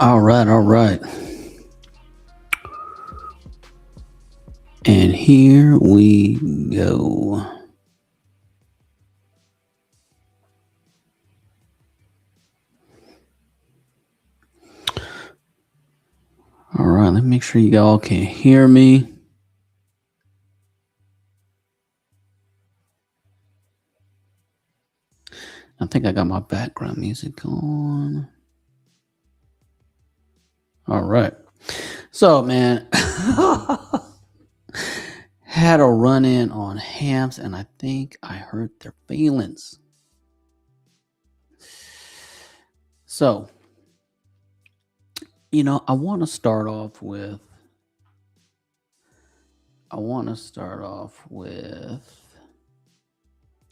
All right, all right. And here we go. All right, let me make sure you all can hear me. I think I got my background music on. All right. So, man, had a run in on Hams, and I think I hurt their feelings. So, I want to start off with a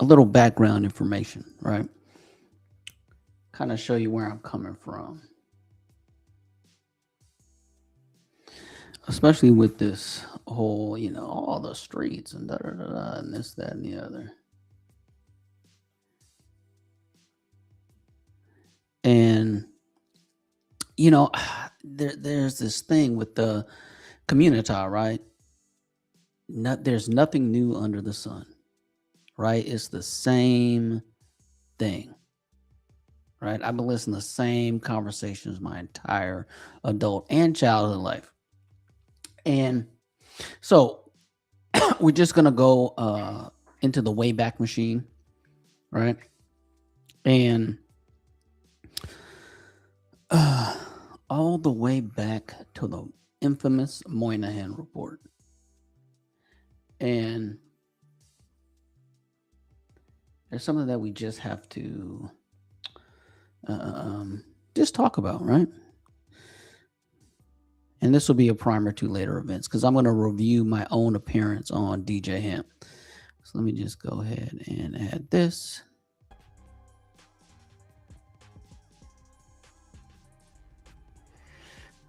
little background information, right? Kind of show you where I'm coming from. Especially with this whole, all the streets and da da da da and this, that, and the other. And there's this thing with the community, right? There's nothing new under the sun, right? It's the same thing, right? I've been listening to the same conversations my entire adult and childhood life. And so we're just going to go into the Wayback Machine, right? And all the way back to the infamous Moynihan Report. And there's something that we just have to just talk about, right? And this will be a primer to later events because I'm going to review my own appearance on DJ Ham. So let me just go ahead and add this.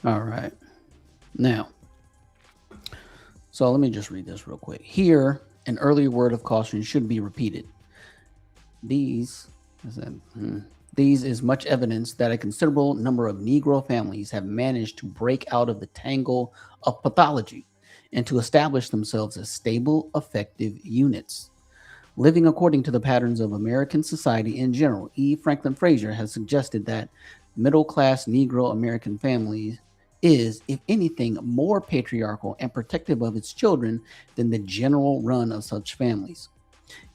All right. Now, so let me just read this real quick. Here, an earlier word of caution should be repeated. These is much evidence that a considerable number of Negro families have managed to break out of the tangle of pathology and to establish themselves as stable, effective units. Living according to the patterns of American society in general, E. Franklin Frazier has suggested that middle-class Negro American families is, if anything, more patriarchal and protective of its children than the general run of such families.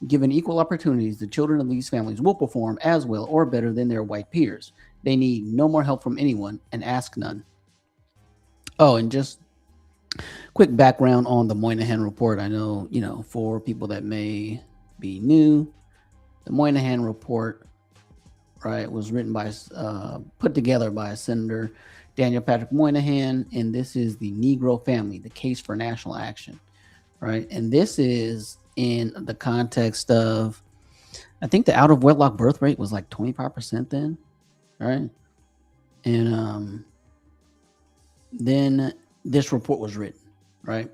Given equal opportunities, the children of these families will perform as well or better than their white peers. They need no more help from anyone and ask none. Oh, and just quick background on the Moynihan Report. I know, for people that may be new, the Moynihan Report, right, was written by, put together by Senator Daniel Patrick Moynihan, and this is the Negro Family, the Case for National Action, right? And this is in the context of, I think the out of wedlock birth rate was like 25% then, right? And then this report was written, right?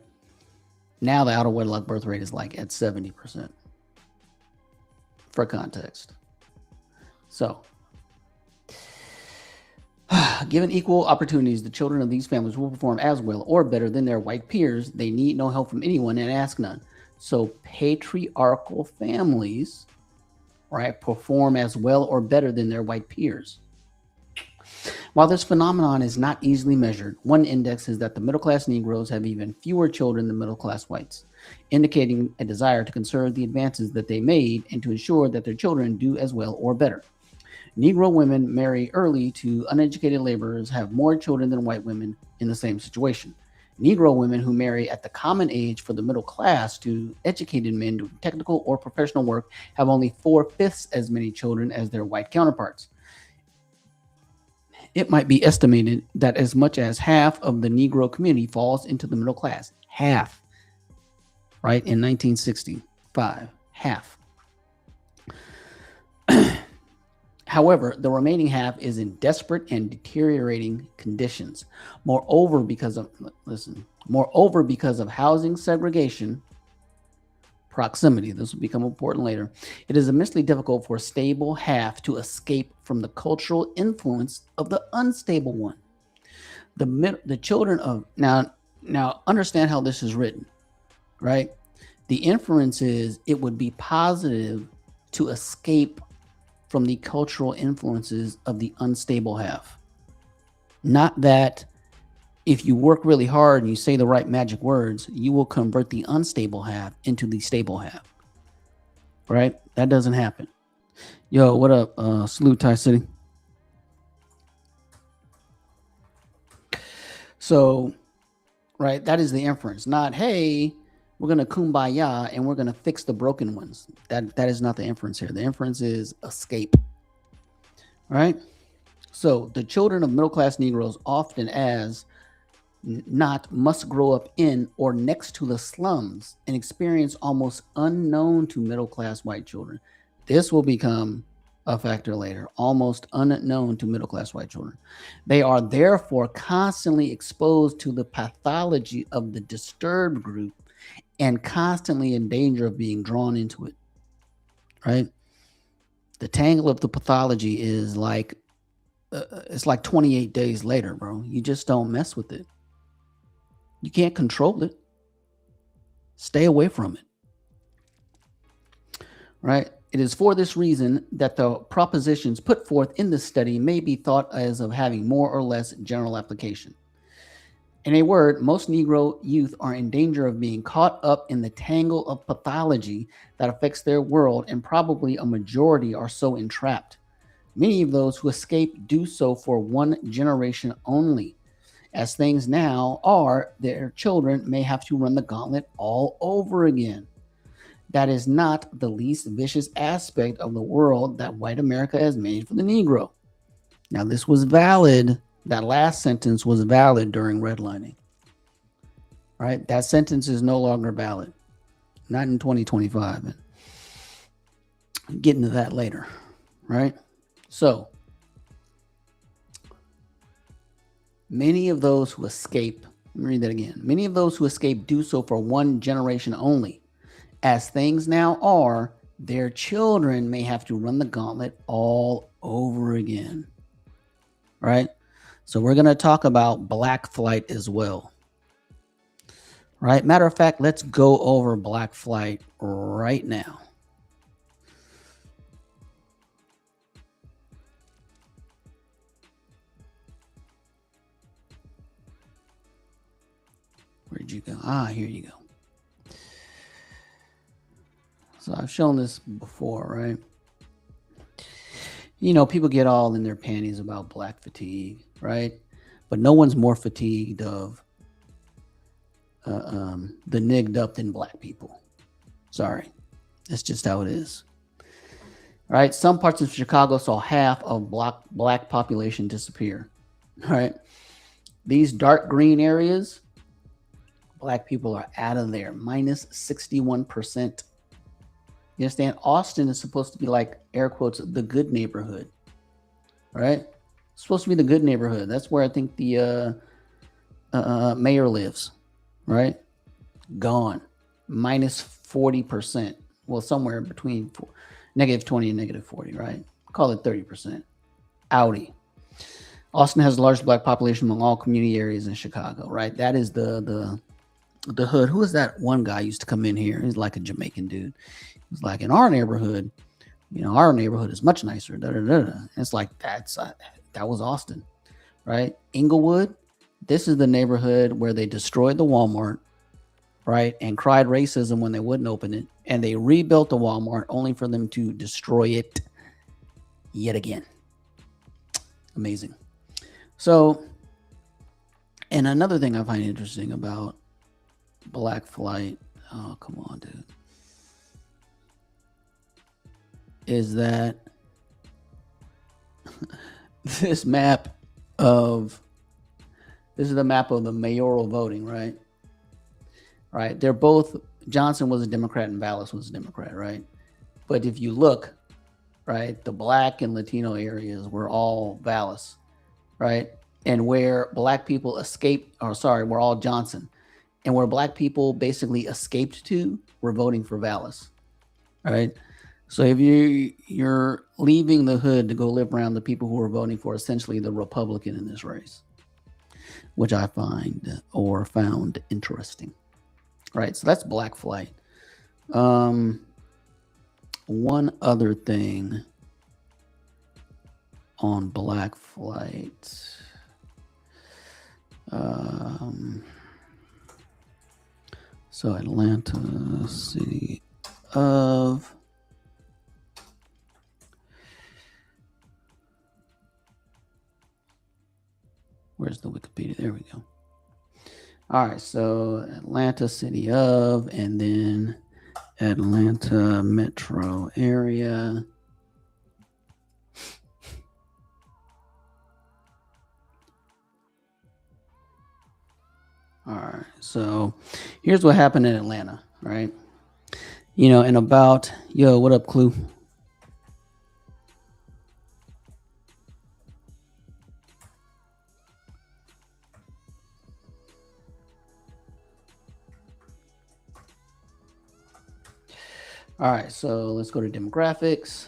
Now the out of wedlock birth rate is like at 70%, for context. So Given equal opportunities, the children of these families will perform as well or better than their white peers. They need no help from anyone and ask none. So patriarchal families, right, perform as well or better than their white peers. While this phenomenon is not easily measured, one index is that the middle class Negroes have even fewer children than middle class whites, indicating a desire to conserve the advances that they made and to ensure that their children do as well or better. Negro women marry early to uneducated laborers have more children than white women in the same situation. Negro women who marry at the common age for the middle class to educated men doing technical or professional work have only 4/5 as many children as their white counterparts. It might be estimated that as much as half of the Negro community falls into the middle class. Half, right? In 1965, half. However, the remaining half is in desperate and deteriorating conditions. Moreover, because of housing segregation, proximity, this will become important later, it is immensely difficult for a stable half to escape from the cultural influence of the unstable one. The children of now understand how this is written, right? The inference is it would be positive to escape from the cultural influences of the unstable half. Not that if you work really hard and you say the right magic words, you will convert the unstable half into the stable half. Right? That doesn't happen. Yo, what up? Salute, Thai City. So, right, that is the inference. Not, hey, we're going to kumbaya and we're going to fix the broken ones. That is not the inference here. The inference is escape. Right? So the children of middle-class Negroes often as not must grow up in or next to the slums, an experience almost unknown to middle-class white children. This will become a factor later, almost unknown to middle-class white children. They are therefore constantly exposed to the pathology of the disturbed group and constantly in danger of being drawn into it, right? The tangle of the pathology is like, it's like 28 days later, bro. You just don't mess with it. You can't control it. Stay away from it, right? It is for this reason that the propositions put forth in this study may be thought as of having more or less general application. In a word, most Negro youth are in danger of being caught up in the tangle of pathology that affects their world, and probably a majority are so entrapped. Many of those who escape do so for one generation only. As things now are, their children may have to run the gauntlet all over again. That is not the least vicious aspect of the world that white America has made for the Negro. Now, this was valid. That last sentence was valid during redlining, right? That sentence is no longer valid, not in 2025. And I'll get into that later, right? So, many of those who escape, let me read that again. Many of those who escape do so for one generation only. As things now are, their children may have to run the gauntlet all over again, right? So we're going to talk about black flight as well, right? Matter of fact, let's go over black flight right now. Where'd you go? Here you go. So I've shown this before, right? You know, people get all in their panties about black fatigue, right? But no one's more fatigued of the nigged up than black people. Sorry. That's just how it is. All right. Some parts of Chicago saw half of black population disappear. All right. These dark green areas, black people are out of there, minus 61%. You understand? Austin is supposed to be like, air quotes, the good neighborhood, right? It's supposed to be the good neighborhood. That's where I think the mayor lives, right? Gone, minus 40%. Well, somewhere between negative 20 and negative 40, right? Call it 30%. Audi. Austin has the largest black population among all community areas in Chicago, right? That is the hood. Who is that one guy used to come in here? He's like a Jamaican dude. He's like, in our neighborhood, our neighborhood is much nicer. Da, da, da, da. It's like that was Austin, right? Inglewood, this is the neighborhood where they destroyed the Walmart, right? And cried racism when they wouldn't open it. And they rebuilt the Walmart only for them to destroy it yet again. Amazing. So, and another thing I find interesting about black flight, oh, come on, dude, is that this is the map of the mayoral voting, right? Right. They're both, Johnson was a Democrat and Vallis was a Democrat, right? But if you look, right, the black and Latino areas were all Vallis, right? And where black people were all Johnson. And where black people basically escaped to, were voting for Vallis, right? So if you're leaving the hood to go live around the people who are voting for essentially the Republican in this race, which I found interesting. Right, so that's black flight. One other thing on black flight. So Atlanta, city of. Where's the Wikipedia? There we go. All right, so Atlanta, city of, and then Atlanta metro area. All right, so here's what happened in Atlanta, right? And about, what up, Clue? All right, so let's go to demographics.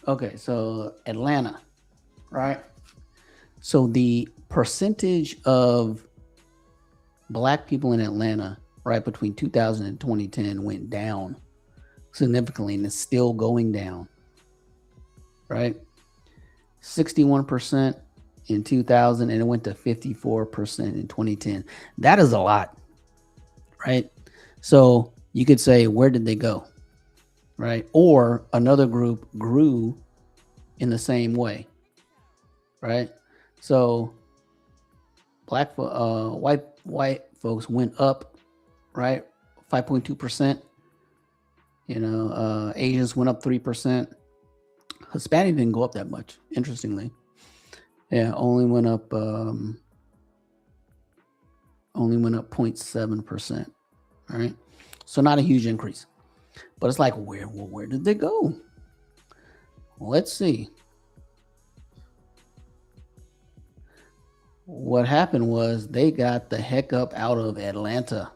Okay, so Atlanta, right? So the percentage of black people in Atlanta, right, between 2000 and 2010 went down significantly, and it's still going down, right? 61% in 2000, and it went to 54% in 2010. That is a lot, right? So you could say, where did they go? Right? Or another group grew in the same way. Right? So white folks went up, right? 5.2%. Asians went up 3%. Hispanic didn't go up that much, interestingly. Yeah, only went up 0.7%. Right? So not a huge increase. But it's like, where did they go? Well, let's see. What happened was they got the heck up out of Atlanta.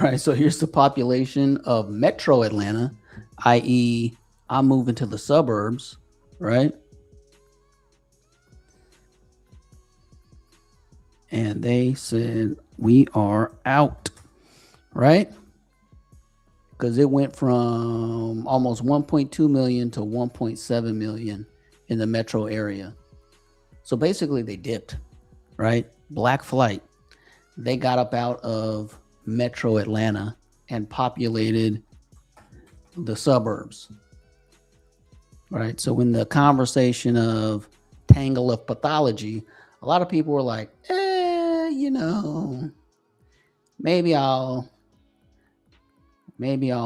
Right, so here's the population of Metro Atlanta, i.e., I'm moving to the suburbs, right? And they said, we are out, right? Because it went from almost 1.2 million to 1.7 million in the metro area. So basically they dipped, right? Black flight. They got up out of metro Atlanta and populated the suburbs, right? So in the conversation of tangle of pathology, a lot of people were like, maybe I'll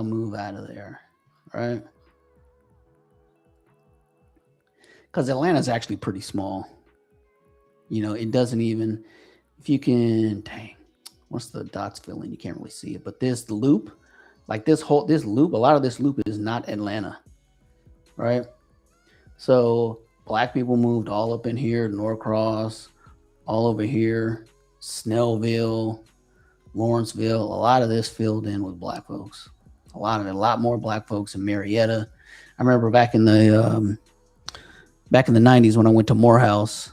move out of there, right? Because Atlanta's actually pretty small. It doesn't even, if you can, once the dots fill in, you can't really see it. But this loop, like this loop, a lot of this loop is not Atlanta, right? So black people moved all up in here, Norcross, all over here, Snellville, Lawrenceville. A lot of this filled in with black folks. A lot more black folks in Marietta. I remember back in the back in the 90s when I went to Morehouse,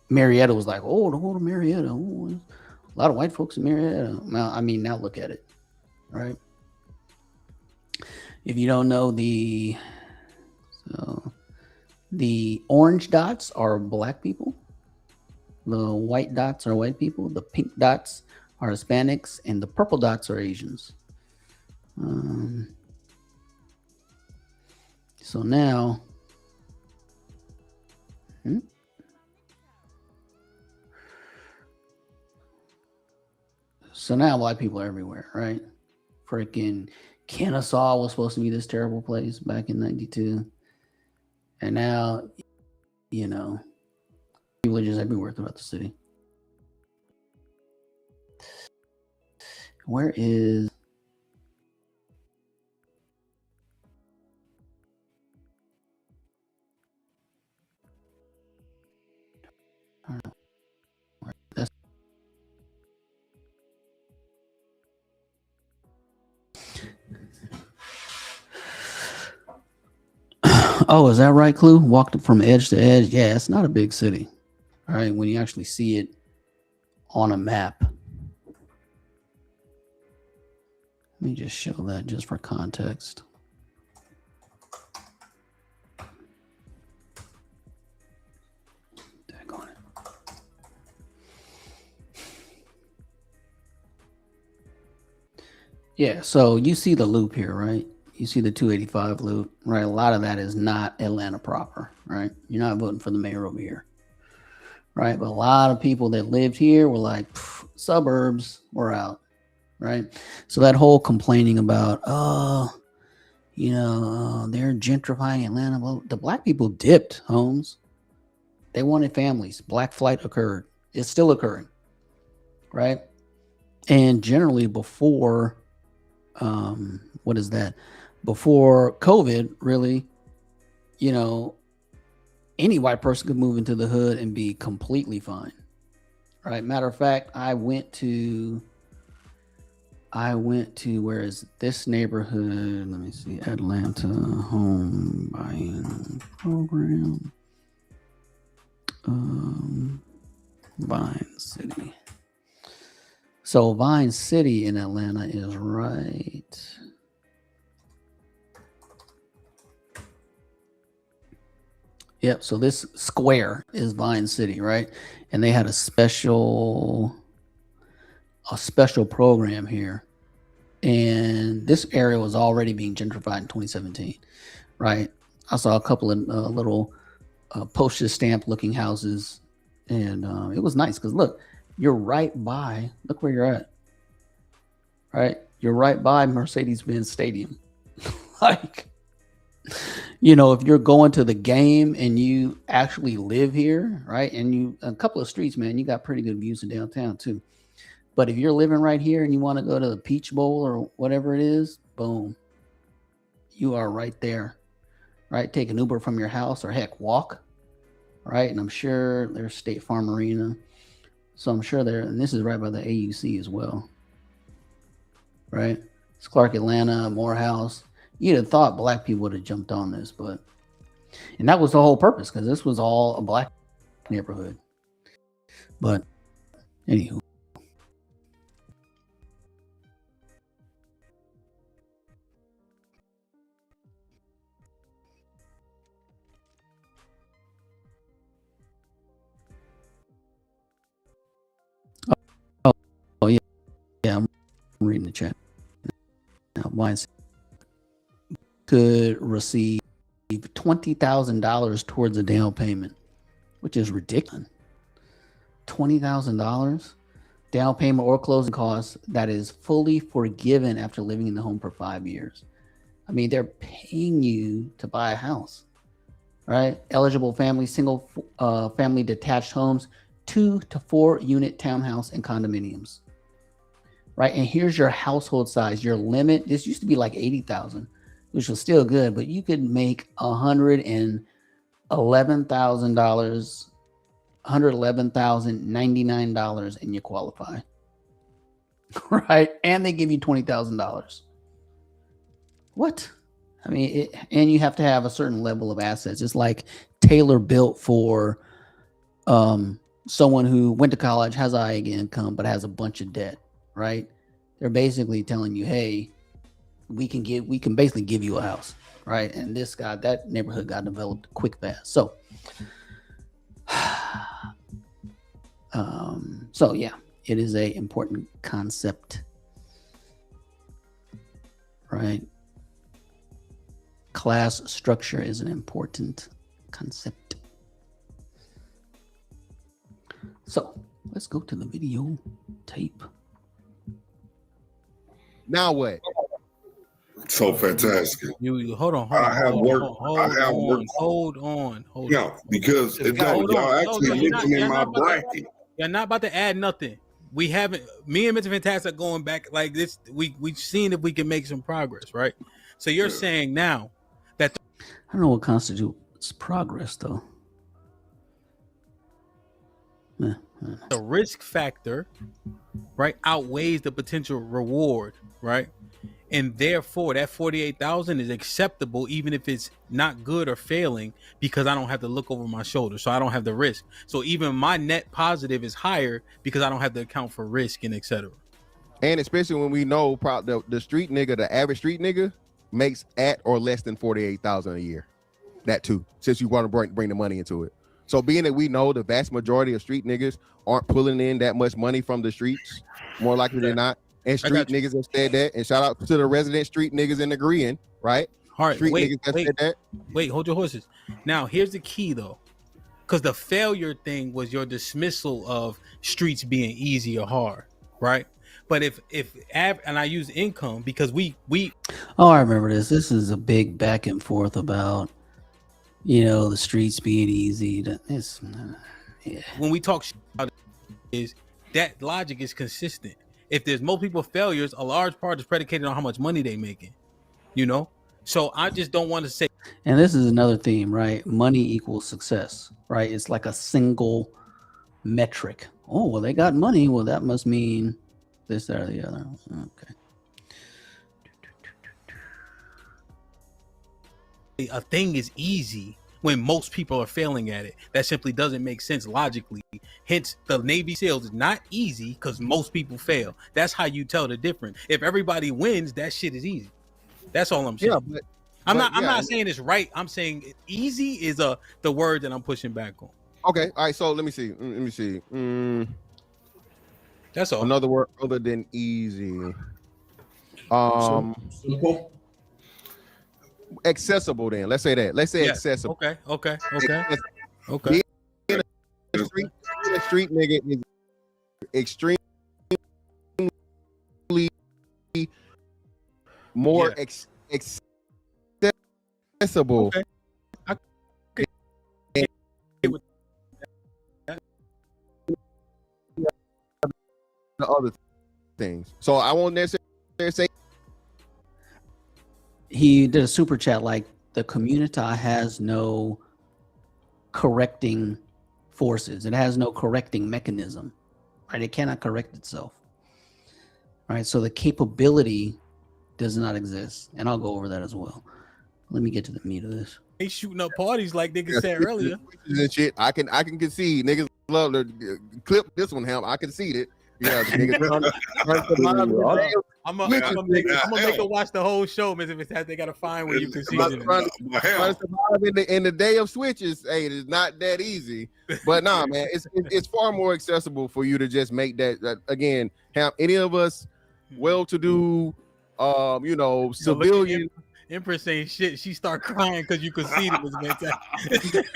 Marietta was like, oh, the whole of Marietta. Oh, a lot of white folks in Marietta. Well, I mean, now look at it, right? If you don't know the orange dots are black people. The white dots are white people. The pink dots are Hispanics, and the purple dots are Asians. So now, black people are everywhere, right? Freaking Kennesaw was supposed to be this terrible place back in '92, and now, people are just everywhere throughout the city. Where is? I don't know. That's oh, is that right, Clue? Walked from edge to edge. Yeah, it's not a big city. All right, when you actually see it on a map. Let me just show that just for context. Daggone it. Yeah, so you see the loop here, right? You see the 285 loop, right? A lot of that is not Atlanta proper, right? You're not voting for the mayor over here, right? But a lot of people that lived here were like, suburbs, we're out, right? So that whole complaining about, they're gentrifying Atlanta. Well, the black people dipped, Holmes. They wanted families. Black flight occurred. It's still occurring, right? And generally before, what is that? Before COVID, really, any white person could move into the hood and be completely fine, right? Matter of fact, I went to where is this neighborhood? Let me see, Atlanta home buying program, Vine City. So Vine City in Atlanta is right. Yep. So this square is Vine City, right? And they had a special program here. And this area was already being gentrified in 2017, right? I saw a couple of little postage stamp looking houses, and it was nice because look, you're right by, look where you're at, right? You're right by Mercedes-Benz Stadium. Like, if you're going to the game and you actually live here, right? And a couple of streets, man, you got pretty good views of downtown too. But if you're living right here and you want to go to the Fishbowl or whatever it is, boom, you are right there, right? Take an Uber from your house or heck, walk, right? And I'm sure there's State Farm Arena. So I'm sure and this is right by the AUC as well, right? It's Clark Atlanta, Morehouse. You'd have thought black people would have jumped on this, and that was the whole purpose because this was all a black neighborhood. But anywho. Oh, yeah, I'm reading the chat. Now, Vine could receive $20,000 towards a down payment, which is ridiculous. $20,000 down payment or closing costs that is fully forgiven after living in the home for 5 years. I mean, they're paying you to buy a house, right? Eligible family, single family detached homes, 2 to 4 unit townhouse and condominiums, right? And here's your household size. Your limit, this used to be like 80,000, which was still good, but you could make $111,000, $111,099, and you qualify, right? And they give you $20,000. What? I mean, and you have to have a certain level of assets. It's like tailor built for someone who went to college, has high income, but has a bunch of debt, right? They're basically telling you, hey, we can basically give you a house, right? And that neighborhood got developed quick, fast. So, so yeah, it is a important concept, right? Class structure is an important concept. So let's go to the video tape. Now what? So fantastic. You hold on. Hold on. Yeah, because y'all actually looking in my bracket. You're not about to add nothing. We haven't. Me and Mr. Fantastic going back like this. We've seen if we can make some progress, right? So you're saying now that I don't know what constitutes progress, though. the risk factor, right, outweighs the potential reward, right? And therefore, that 48,000 is acceptable, even if it's not good or failing, because I don't have to look over my shoulder, so I don't have the risk. So even my net positive is higher because I don't have to account for risk and etc. And especially when we know the street nigga, the average street nigga, makes at or less than 48,000 a year. That too, since you want to bring the money into it. So being that we know the vast majority of street niggas aren't pulling in that much money from the streets, more likely than not. And street niggas have said that. And shout out to the resident street niggas in agreeing, right? All right, street niggas have said that. Wait, hold your horses. Now, here's the key though. Because the failure thing was your dismissal of streets being easy or hard, right? But if and I use income because we oh, I remember this. This is a big back and forth about, you know, the streets being easy. Yeah. When we talk about is that logic is consistent. If there's more people failures, a large part is predicated on how much money they making, you know? So I just don't want to say. And this is another theme, right? Money equals success, right? It's like a single metric. Oh, well, they got money. Well, that must mean this, that, or the other. Okay. A thing is easy when most people are failing at it. That simply doesn't make sense logically. Hence, the Navy SEALs is not easy because most people fail. That's how you tell the difference. If everybody wins, that shit is easy. That's all I'm saying. Yeah, I'm not saying it's right. I'm saying easy is the word that I'm pushing back on. Okay, all right. So let me see. That's all. Another word other than easy. Simple. Accessible. Then let's say that. Let's say accessible. Okay. Being a street nigga is extremely more accessible. Okay. The other things. So I won't necessarily say. He did a super chat like the community has no correcting forces. It has no correcting mechanism, right? It cannot correct itself, right? So the capability does not exist. And I'll go over that as well. Let me get to the meat of this. They shooting up parties like niggas said earlier. And shit. I can concede. Niggas love to clip this one, Ham. I concede it. Yeah, I'm gonna make her watch the whole show, Mr. Fantastic. They gotta find where you conceded. In the day of switches, hey, it's not that easy. But nah, man, it's far more accessible for you to just make that again. Have any of us well-to-do, civilian. Empress saying shit. She start crying because you conceded, Mr. Fantastic.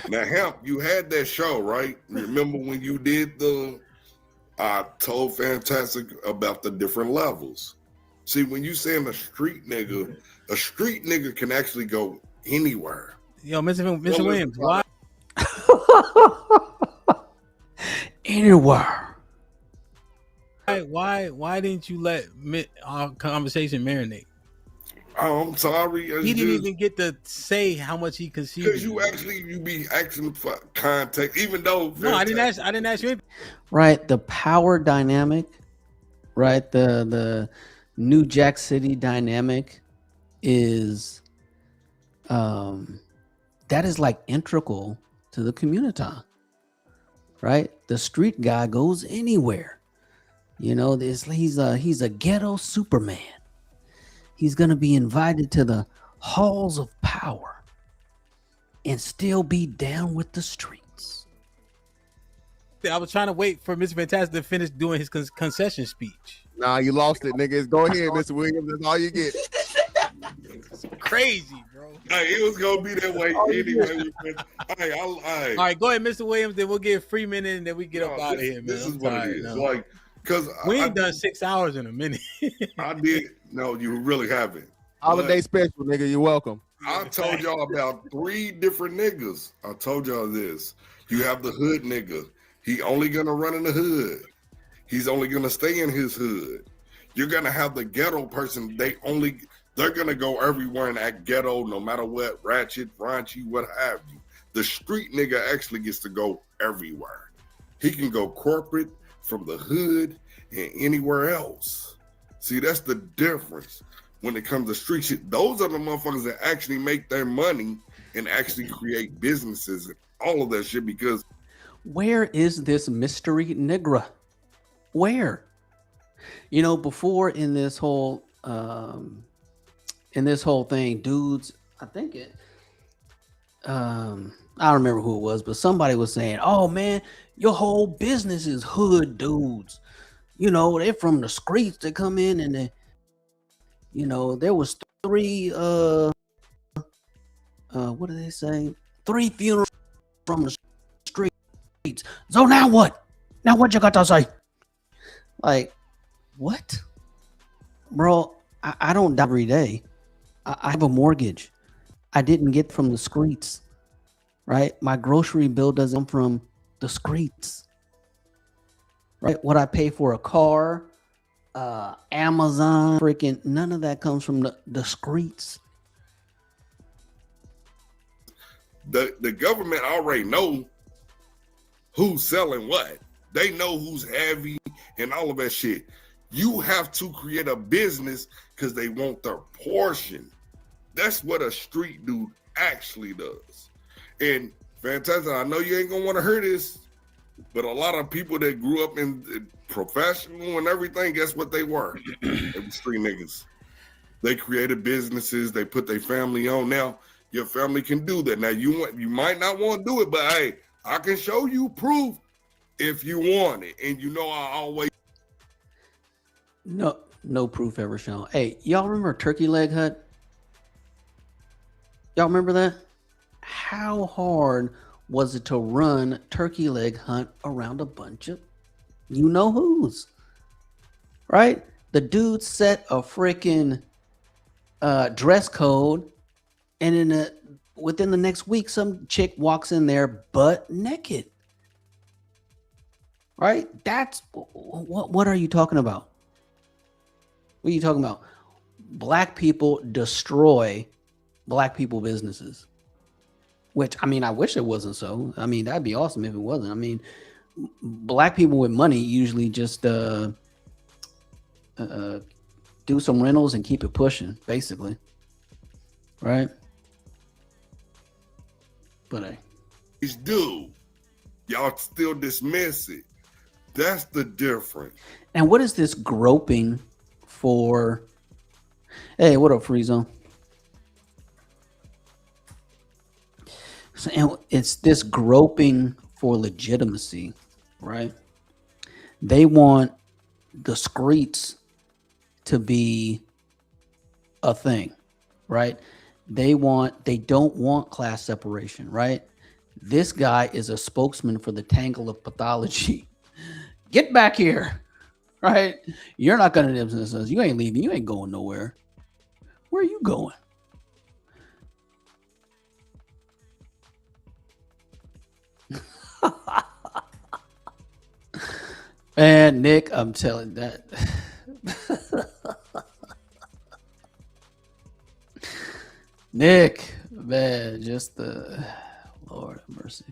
Now, Hemp, you had that show, right? Remember when you did I told Fantastic about the different levels. See, when you saying a street nigga can actually go anywhere. Yo, Mr. Williams, why? Anywhere. Why didn't you let our conversation marinate? Oh, I'm sorry. He didn't even get to say how much he conceded. Because you be asking for context, even though I didn't ask you anything. Right, the power dynamic, right? The New Jack City dynamic is that is like integral to the community, right? The street guy goes anywhere. You know, he's a ghetto Superman. He's gonna be invited to the halls of power and still be down with the streets. I was trying to wait for Mr. Fantastic to finish doing his concession speech. Nah, you lost it, niggas. Go ahead, Mr. Williams. That's all you get. It's crazy, bro. Hey, it was gonna be that way anyway. All right, go ahead, Mr. Williams. Then we'll get Freeman in, and then we get up out of here, man. This is I'm what tired, it is. no. Like, because we ain't done 6 hours in a minute. I did. No, you really haven't. Holiday special, nigga. You're welcome. I told y'all about 3 different niggas. I told y'all this. You have the hood nigga. He only gonna run in the hood. He's only gonna stay in his hood. You're gonna have the ghetto person. They're gonna go everywhere and act ghetto, no matter what, ratchet, raunchy, what have you. The street nigga actually gets to go everywhere. He can go corporate, from the hood, and anywhere else. See, that's the difference when it comes to street shit. Those are the motherfuckers that actually make their money and actually create businesses and all of that shit. Because where is this mystery nigga? Where? You know, before in this whole thing, dudes, I think it I don't remember who it was, but somebody was saying, "Oh man, your whole business is hood dudes. You know, they're from the streets. They come in and they, you know, there was 3 what did they say? 3 funerals from the streets. So now what? Now what you got to say?" Like, what? Bro, I don't die every day. I have a mortgage. I didn't get from the streets, right? My grocery bill doesn't come from the streets, right? What I pay for a car, Amazon, freaking, none of that comes from the streets. the government already know who's selling what. They know who's heavy and all of that shit. You have to create a business because they want their portion. That's what a street dude actually does. And Fantastic, I know you ain't gonna want to hear this, but a lot of people that grew up in professional and everything, guess what they were? They were street niggas. They created businesses. They put their family on. Now your family can do that. Now you might not want to do it, but hey, I can show you proof if you want it. And you know I always No proof ever shown. Hey, y'all remember Turkey Leg Hut? Y'all remember that? How hard was it to run Turkey Leg Hunt around a bunch of you know who's? Right? The dude set a freaking dress code, and within the next week, some chick walks in there butt naked. Right? That's what are you talking about? What are you talking about? Black people destroy Black people businesses. Which, I mean, I wish it wasn't so. I mean, that'd be awesome if it wasn't. I mean, Black people with money usually just do some rentals and keep it pushing, basically. Right? But hey. do. Y'all still dismiss it. That's the difference. And what is this groping for? Hey, what up, Free Zone? So, and it's this groping for legitimacy, right? They want the streets to be a thing, right? They don't want class separation, right? This guy is a spokesman for the tangle of pathology. Get back here, right? You're not gonna business us. You ain't leaving. You ain't going nowhere. Where are you going? Man, Nick, I'm telling that. Nick, man, just the Lord of mercy.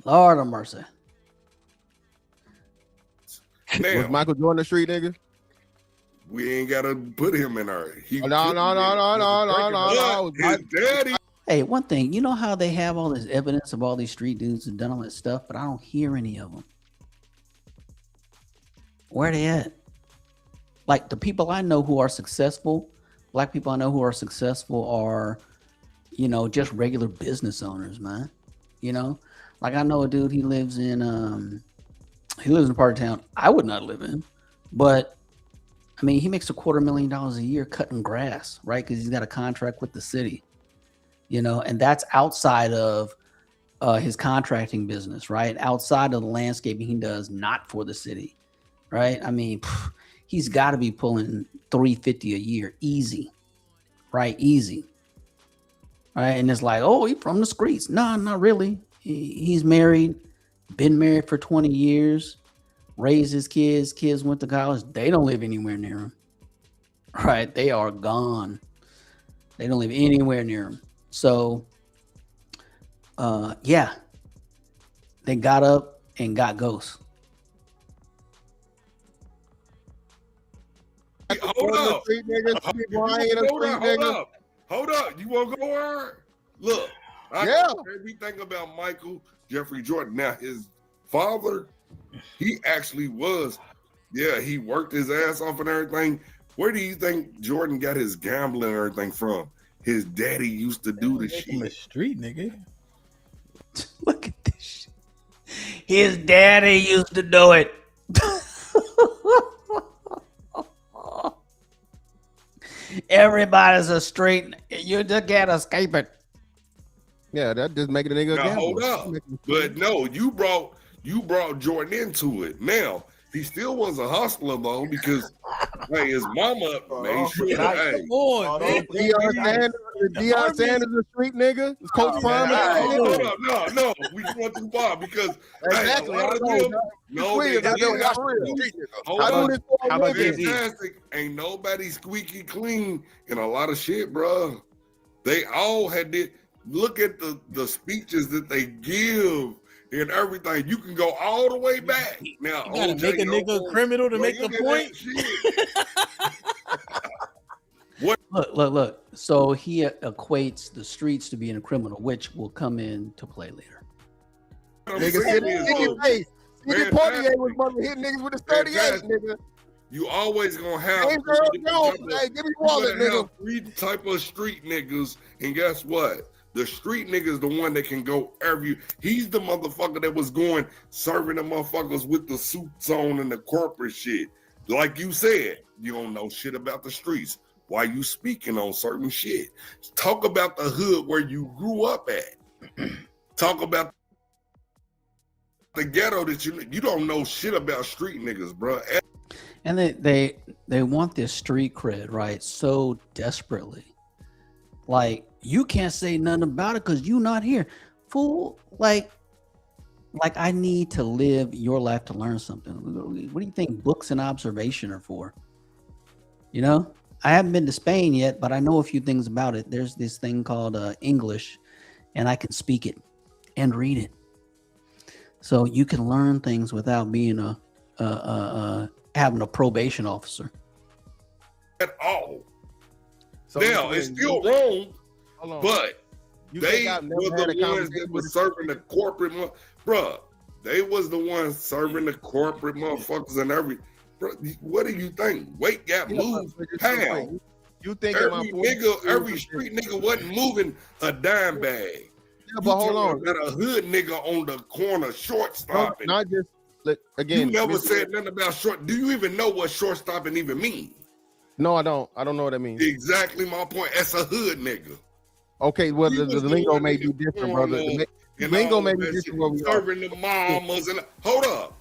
Lord of mercy. Now, Was Michael Jordan a street nigga? we ain't gotta put him in our. He Oh, no. But his daddy. Hey, one thing, you know how they have all this evidence of all these street dudes who've done all that stuff, but I don't hear any of them. Where are they at? Like the people I know who are successful, black people I know who are successful are, you know, just regular business owners, man. You know, like I know a dude, he lives in a part of town I would not live in, but I mean, he makes $250,000 a year cutting grass, right? Because he's got a contract with the city, you know, and that's outside of his contracting business, right? Outside of the landscaping he does, not for the city, right? I mean, he's got to be pulling $350 a year, easy, right? Easy, right? And it's like, oh, he's from the streets. No, not really. He's married, been married for 20 years. Raised his kids went to college. They don't live anywhere near him, right? They are gone. They don't live anywhere near him. So, yeah, they got up and got ghosts. Hold up. Hold up. You want to go hard? Look, I we think about Michael Jeffrey Jordan. Now, his father, he actually was, he worked his ass off and everything. Where do you think Jordan got his gambling and everything from? His daddy used to do the shit. A street nigga. Look at this shit. His daddy used to do it. Everybody's a street. You just can't escape it. Yeah, that just making a nigga now, gambler. Hold up. But no, you brought Jordan into it. Now, he still was a hustler though, because hey, his mama made sure. Hey, Deion Sanders a street nigga. It's Coach Prime. Hold up, no, we went too far because exactly. Hey, a lot of them, fantastic. Ain't nobody squeaky clean in a lot of shit, bro. They all had it. Look at the speeches that they give. And everything, you can go all the way back. Now, you gotta make a nigga a criminal to make the point. What? Look. So he equates the streets to being a criminal, which will come into play later. Nigga, City Portier was mother hitting niggas with his 38, nigga. You always gonna have give me wallet, nigga. Three type of street niggas, and guess what? The street nigga is the one that can go he's the motherfucker that was going serving the motherfuckers with the suits on and the corporate shit. Like you said, you don't know shit about the streets. Why you speaking on certain shit? Talk about the hood where you grew up at. Talk about the ghetto that you don't know shit about street niggas, bro. And they want this street cred, right? So desperately. Like, you can't say nothing about it because you not here. Fool, like I need to live your life to learn something. What do you think books and observation are for? You know, I haven't been to Spain yet, but I know a few things about it. There's this thing called English, and I can speak it and read it. So you can learn things without being having a probation officer. At all. So now, it's still wrong. But they were the ones that were serving the corporate, bruh. They was the ones serving the corporate motherfuckers and bro, what do you think? Weight got moved pound. You think every street nigga wasn't moving a dime bag. Yeah, but hold on. Got a hood nigga on the corner shortstopping. Not just again. You never said nothing about short. Do you even know what shortstopping even means? No, I don't. I don't know what that means. Exactly my point. That's a hood nigga. Okay, well, the lingo may be different, brother. The lingo may be different. Serving the mamas and hold up.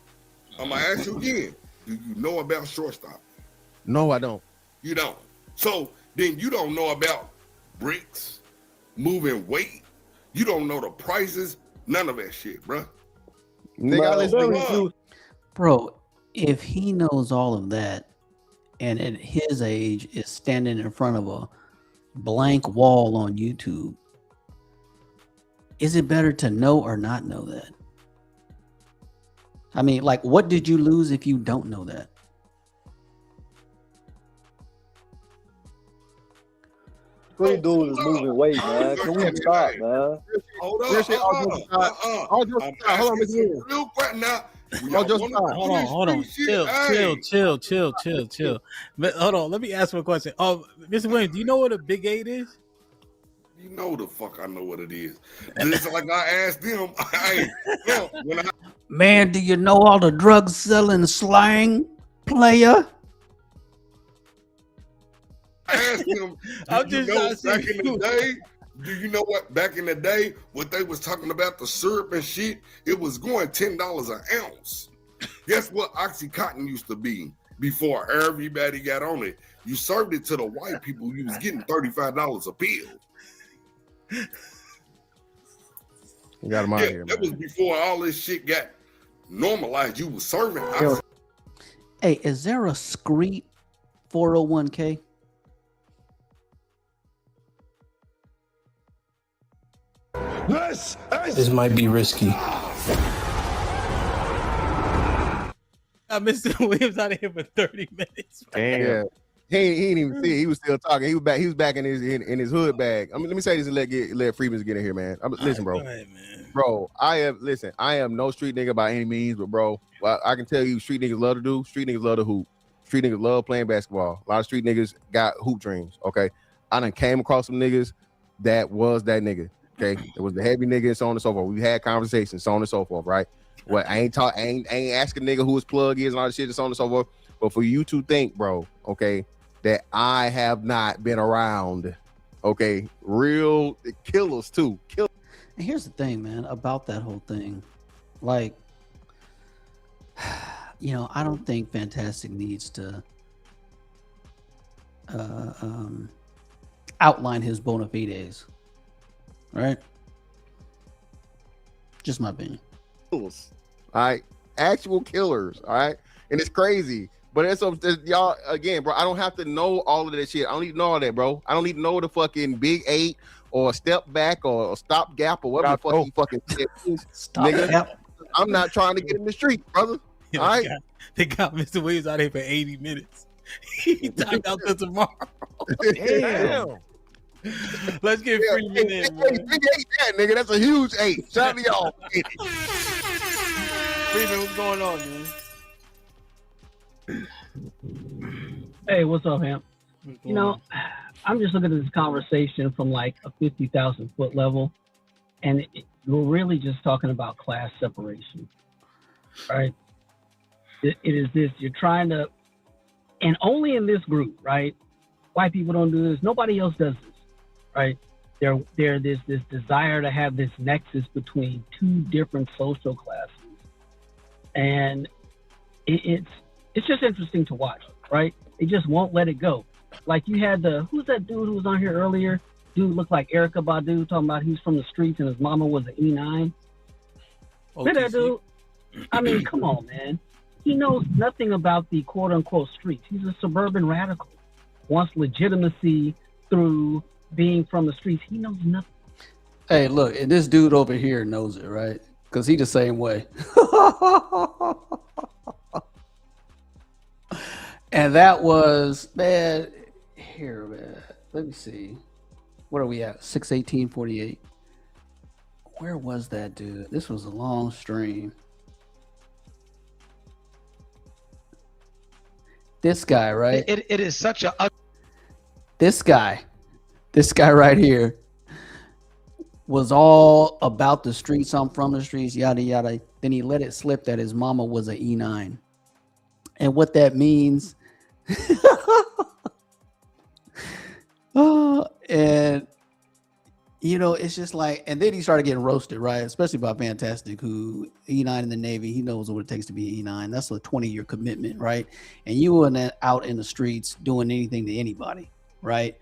I'm gonna ask you again. Do you know about shortstop? No, I don't. You don't. So then you don't know about bricks, moving weight. You don't know the prices. None of that shit, bro. Nigga, I listen to bro. If he knows all of that, and at his age is standing in front of a blank wall on YouTube, is it better to know or not know that? I mean, like, what did you lose if you don't know that? Street dude is losing weight, man. Can we stop, man? Hold Real shit, all jokes aside. All jokes I'm aside. Hold on, asking Mr. some Williams. real question now. All jokes aside. Hold on. Chill. Hold on. Let me ask you a question. Oh, Mr. Williams, do you know what a Big 8 is? You know the fuck I know what it is. Just like I asked them, hey, when I Man, do you know all the drug selling slang, player? asked them, I'm do you just know trying to back see in the day, do you know what back in the day, what they was talking about the syrup and shit, it was going $10 an ounce. Guess what Oxycontin used to be before everybody got on it? You served it to the white people, you was getting $35 a pill. You got him out here, man. That was before all this shit got normalized. You was serving. Hey, is there a Screet 401k? This might be risky. Mr. Williams out of here for 30 minutes. Damn. Yeah. He didn't even see it. He was still talking. He was back in his hood bag. I mean, let me say this and let Freeman's get in here, man. Listen, bro. Ahead, man. Bro, I am no street nigga by any means, but bro, I can tell you street niggas love to do. Street niggas love to hoop. Street niggas love playing basketball. A lot of street niggas got hoop dreams. Okay. I done came across some niggas that was that nigga. Okay. It was the heavy nigga and so on and so forth. We had conversations, so on and so forth, right? What I ain't asking nigga who his plug is and all that shit and so on and so forth. But for you to think, bro, okay, that I have not been around, okay, real killers too. And here's the thing, man, about that whole thing. Like, you know, I don't think Fantastic needs to outline his bona fides, right? Just my opinion. All right, actual killers. All right, and it's crazy, but it's y'all again, bro. I don't have to know all of that shit. I don't need to know all that, bro. I don't need to know the fucking Big 8 or step back or stop gap or whatever the fuck you fucking said. Stop nigga. gap. I'm not trying to get in the street, brother. Yo, all right, they got Mr. Williams out here for 80 minutes. He timed out till tomorrow. damn. Let's get Freeman in, man. Big 8, that nigga. That's a huge 8. Shout out to y'all. Freeman, what's going on, man? Hey, what's up, Hamp? You know, I'm just looking at this conversation from like a 50,000 foot level, and we're really just talking about class separation, right? It is this, you're trying to, and only in this group, right? White people don't do this. Nobody else does this, right? There's this desire to have this nexus between two different social classes. And it's just interesting to watch, right? They just won't let it go. Like you had who's that dude who was on here earlier? Dude looked like Erica Badu, talking about he's from the streets and his mama was an E9. Look at that dude. I mean, come on, man. He knows nothing about the quote unquote streets. He's a suburban radical. Wants legitimacy through being from the streets. He knows nothing. Hey, look, and this dude over here knows it, right? Because he the same way. And that was, man, here, man. Let me see. What are we at? 6:18:48. Where was that dude? This was a long stream. This guy, right? It is such a This guy right here was all about the streets. I'm from the streets, yada, yada. Then he let it slip that his mama was an E9. And what that means, and, you know, it's just like, and then he started getting roasted, right? Especially by Fantastic, who E9 in the Navy, he knows what it takes to be E9. That's a 20-year commitment, right? And you were out in the streets doing anything to anybody, right?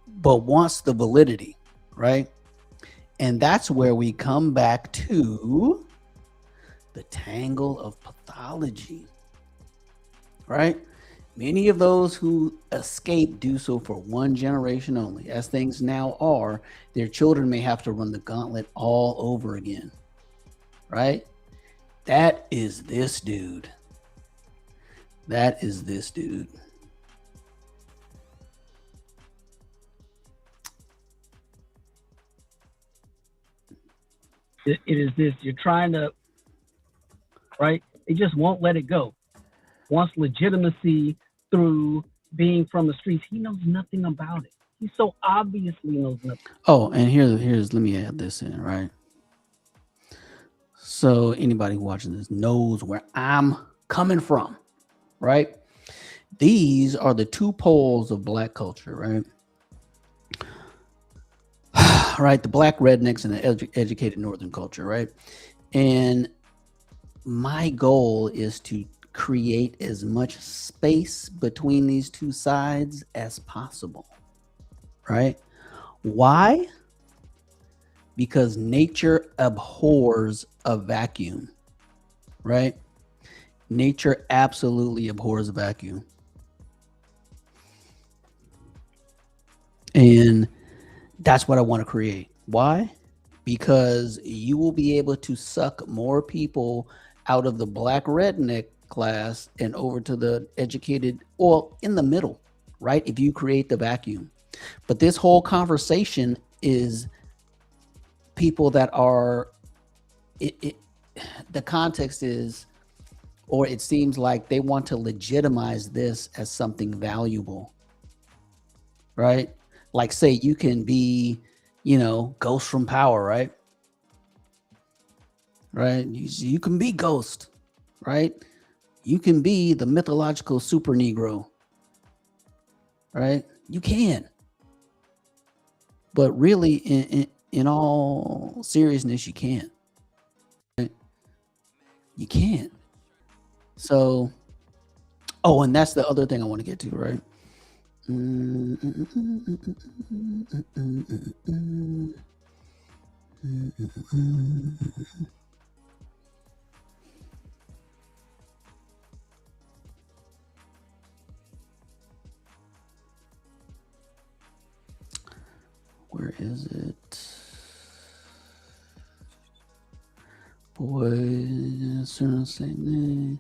But wants the validity, right? And that's where we come back to the tangle of pathology, right? Many of those who escape do so for one generation only. As things now are, their children may have to run the gauntlet all over again, right? That is this dude. That is this dude. It is this. You're trying to, right? They just won't let it go. Wants legitimacy through being from the streets. He knows nothing about it. He so obviously knows nothing. Oh, and here's let me add this in, right? So anybody watching this knows where I'm coming from, right? These are the two poles of black culture, right? Right, the black rednecks and the educated northern culture, right? And my goal is to create as much space between these two sides as possible, right? Why? Because nature abhors a vacuum, right? Nature absolutely abhors a vacuum. And that's what I want to create. Why? Because you will be able to suck more people out of the black redneck class and over to the educated, or in the middle, right? If you create the vacuum. But this whole conversation is people that are, the context is, or it seems like they want to legitimize this as something valuable, right? Like, say you can be, Ghost from Power, right? Right? You can be Ghost, right? You can be the mythological super Negro, right? You can. But really, in all seriousness, you can't. Right? You can't. So, oh, and that's the other thing I want to get to, right? Where is it? Boy, same name.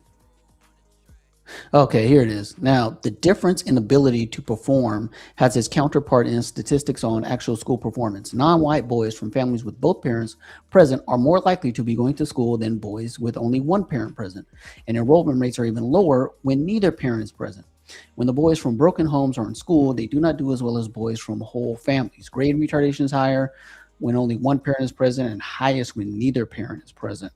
Okay, here it is. Now, the difference in ability to perform has its counterpart in statistics on actual school performance. Non-white boys from families with both parents present are more likely to be going to school than boys with only one parent present. And enrollment rates are even lower when neither parent is present. When the boys from broken homes are in school, they do not do as well as boys from whole families. Grade retardation is higher when only one parent is present and highest when neither parent is present.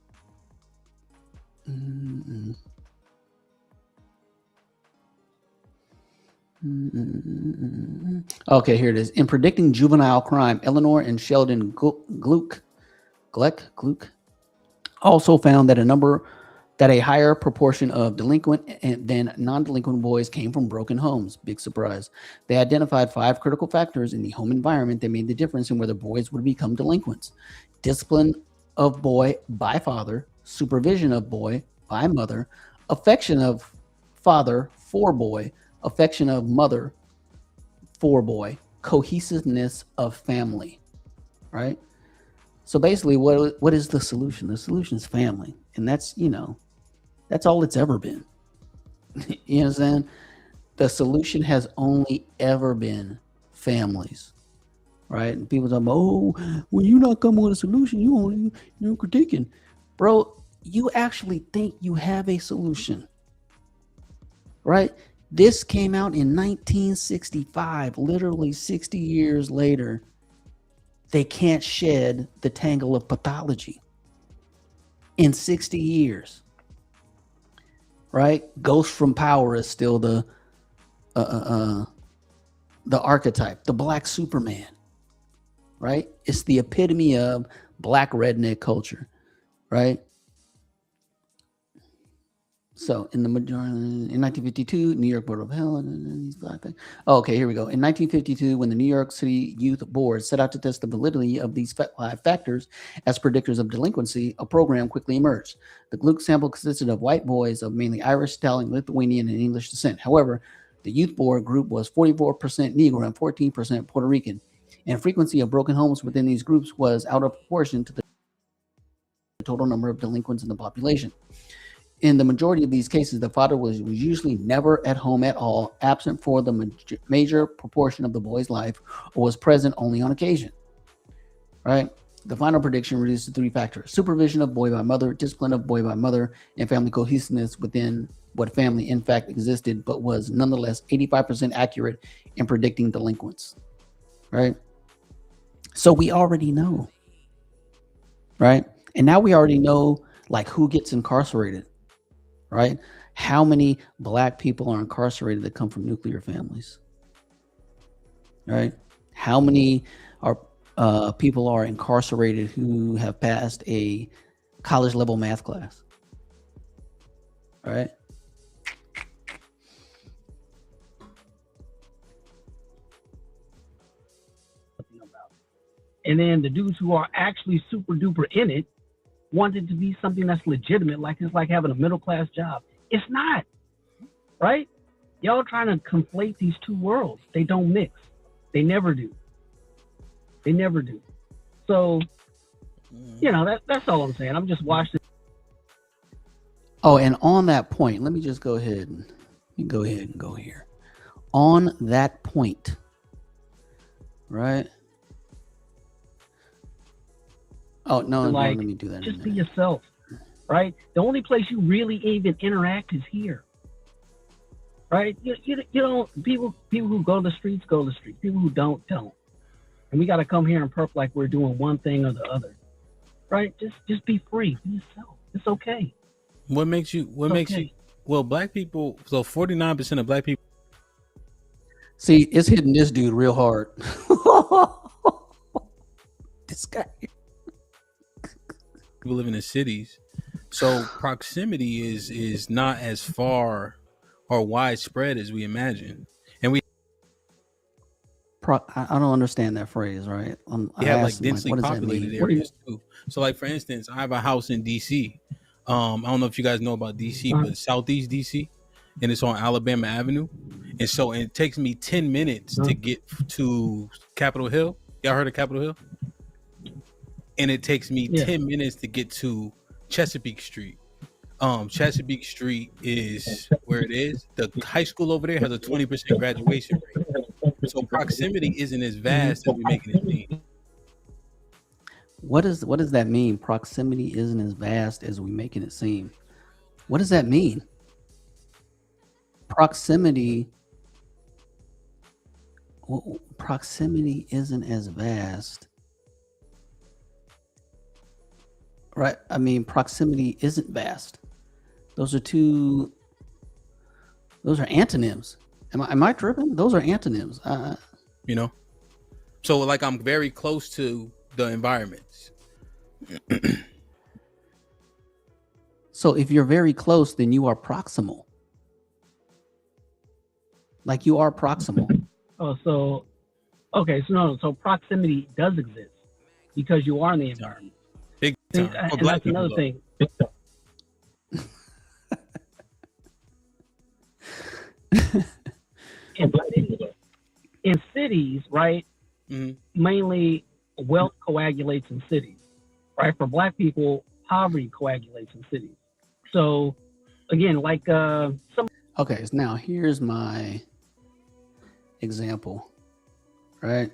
Okay, here it is. In predicting juvenile crime, Eleanor and Sheldon Gluck also found that a higher proportion of delinquent than non-delinquent boys came from broken homes. Big surprise. They identified 5 critical factors in the home environment that made the difference in whether boys would become delinquents. Discipline of boy by father, supervision of boy by mother, affection of father for boy, affection of mother for boy, cohesiveness of family, right? So basically, what is the solution? The solution is family. And that's, that's all it's ever been. You understand? The solution has only ever been families, right? And people talk about, oh, when you not come with a solution, you're critiquing. Bro, you actually think you have a solution, right? This came out in 1965, literally 60 years later. They can't shed the tangle of pathology in 60 years, right? Ghost from Power is still the archetype, the black Superman, right? It's the epitome of black redneck culture, right? So in 1952, New York Board of Health, and these black things. Okay, here we go. In 1952, when the New York City Youth Board set out to test the validity of these 5 factors as predictors of delinquency, a program quickly emerged. The Gluck sample consisted of white boys of mainly Irish, Italian, Lithuanian, and English descent. However, the Youth Board group was 44% Negro and 14% Puerto Rican, and frequency of broken homes within these groups was out of proportion to the total number of delinquents in the population. In the majority of these cases, the father was usually never at home at all, absent for the major proportion of the boy's life, or was present only on occasion. Right? The final prediction reduces to 3 factors: supervision of boy by mother, discipline of boy by mother, and family cohesiveness within what family in fact existed, but was nonetheless 85% accurate in predicting delinquents. Right? So we already know. Right? And now we already know like who gets incarcerated. Right? How many black people are incarcerated that come from nuclear families? Right? How many are people are incarcerated who have passed a college level math class? Right? And then the dudes who are actually super duper in it want it to be something that's legitimate, like it's like having a middle class job. It's not, right? Y'all trying to conflate these two worlds. They don't mix. They never do. They never do. So, you know, that's all I'm saying. I'm just watching. Oh, and on that point, let me just go ahead and go here. On that point, right? Oh, no, Like, let me do that. Just be yourself, right? The only place you really even interact is here, right? You don't, people who go to the streets, go to the streets. People who don't. And we got to come here and perp like we're doing one thing or the other, right? Just be free. Be yourself. It's okay. What makes you, well, black people, so 49% of black people. See, it's hitting this dude real hard. This guy. People live in the cities, so proximity is not as far or widespread as we imagine. And we I don't understand that phrase, right? We have like densely populated areas too. So like for instance, I have a house in DC. I don't know if you guys know about DC, but Southeast DC, and it's on Alabama Avenue. And so it takes me 10 minutes to get to Capitol Hill. Y'all heard of Capitol Hill? And it takes me 10 minutes to get to Chesapeake Street. Chesapeake Street is where it is. The high school over there has a 20% graduation rate. So proximity isn't as vast as we make it seem. What does that mean? Proximity isn't as vast as we making it seem. What does that mean? Proximity isn't as vast. Right? I mean, proximity isn't vast. Those are antonyms. Am I tripping? Those are antonyms. You know? So like I'm very close to the environments. So if you're very close, then you are proximal. Like you are proximal. Oh, so okay, so proximity does exist because you are in the environment. Big time. And that's another thing. In cities, right? Mm-hmm. Mainly wealth coagulates in cities, right? For black people, poverty coagulates in cities. So again, like okay, so now here's my example, right?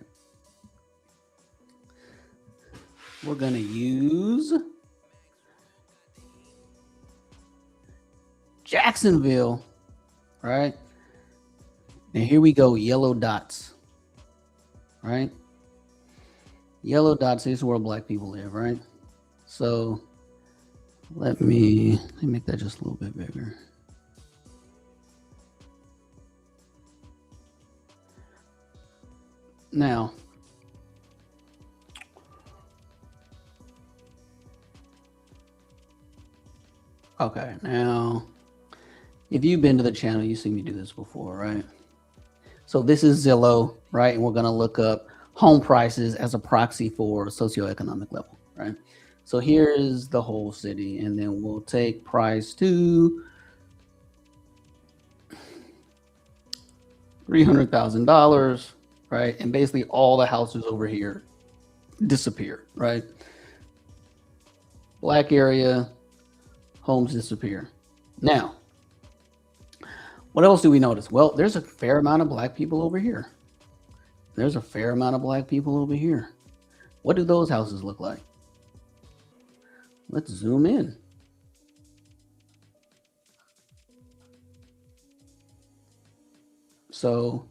We're gonna use Jacksonville, right? And here we go, yellow dots, right? Yellow dots is where black people live, right? So let me make that just a little bit bigger. Now, okay, now, if you've been to the channel, you've seen me do this before, right? So this is Zillow, right? And we're gonna look up home prices as a proxy for socioeconomic level, right? So here is the whole city, and then we'll take price to $300,000, right? And basically all the houses over here disappear, right? black area, homes disappear. Now, what else do we notice? Well, there's a fair amount of black people over here. There's a fair amount of black people over here. What do those houses look like? Let's zoom in. So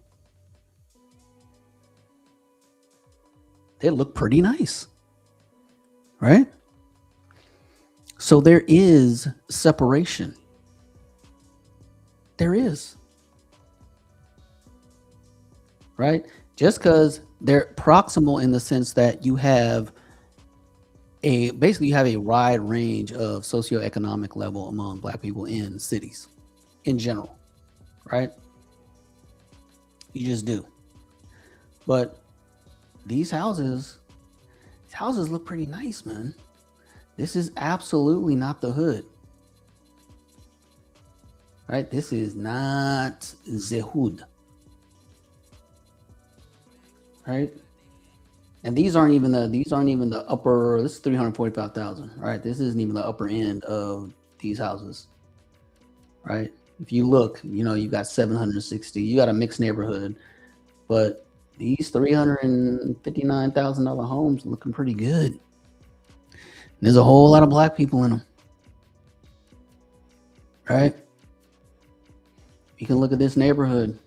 they look pretty nice, right? So there is separation. There is, right? Just because they're proximal in the sense that you have basically you have a wide range of socioeconomic level among black people in cities in general, right? You just do. But these houses look pretty nice, man. This is absolutely not the hood. Right? This is not the hood. Right? And these aren't even the upper, this is 345,000, right? This isn't even the upper end of these houses. Right? If you look, you got 760, you got a mixed neighborhood, but these $359,000 homes looking pretty good. There's a whole lot of black people in them, right? You can look at this neighborhood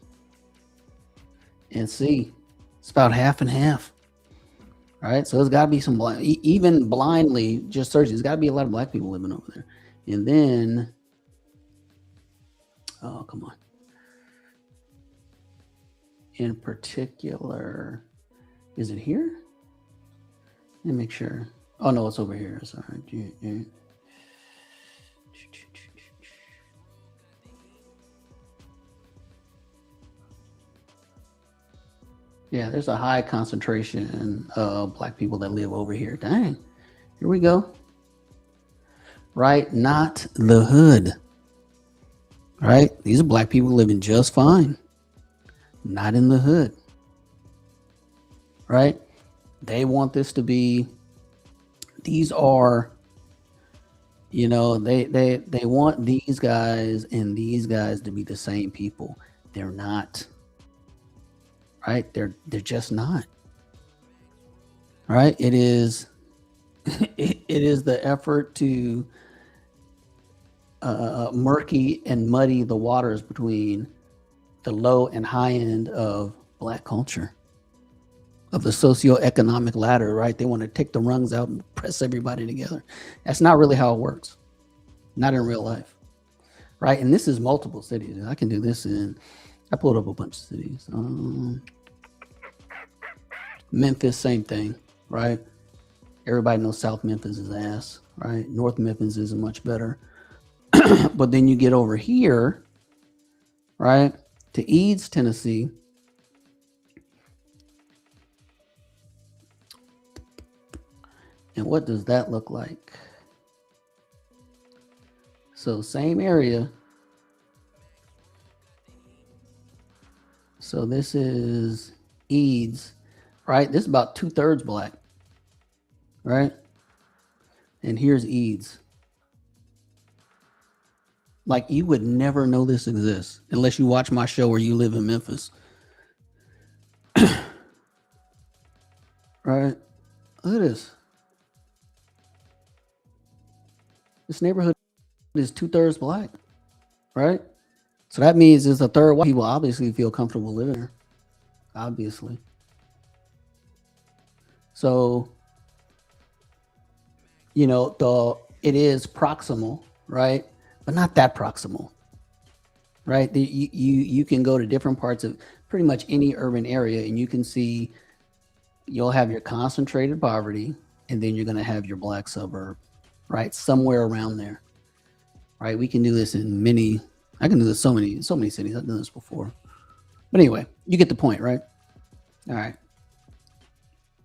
and see it's about half and half, right? So there's got to be some even blindly just searching. There's got to be a lot of black people living over there. And then, oh, come on. In particular, is it here? Let me make sure. Oh no, it's over here. Sorry. Yeah, there's a high concentration of black people that live over here. Dang. Here we go. Right? Not the hood. Right? These are black people living just fine. Not in the hood. Right? They want this to be, these are, they want these guys and these guys to be the same people. They're not. Right? They're just not. Right? It is the effort to murky and muddy the waters between the low and high end of black culture, of the socioeconomic ladder, right? They want to take the rungs out and press everybody together. That's not really how it works. Not in real life, right? And this is multiple cities. I can do this I pulled up a bunch of cities. Memphis, same thing, right? Everybody knows South Memphis is ass, right? North Memphis isn't much better. But then you get over here, right, to Eads, Tennessee. And what does that look like? So same area. So this is Eads, right? This is about 2/3 black, right? And here's Eads. Like, you would never know this exists unless you watch my show where you live in Memphis. Right? Look at this. This neighborhood is 2/3 black, right? So that means there's a third white people obviously feel comfortable living there. Obviously. So, it is proximal, right? But not that proximal, right? You can go to different parts of pretty much any urban area and you can see you'll have your concentrated poverty and then you're going to have your black suburb, right? Somewhere around there, right? We can do this I can do this so many cities. I've done this before. But anyway, you get the point, right? All right.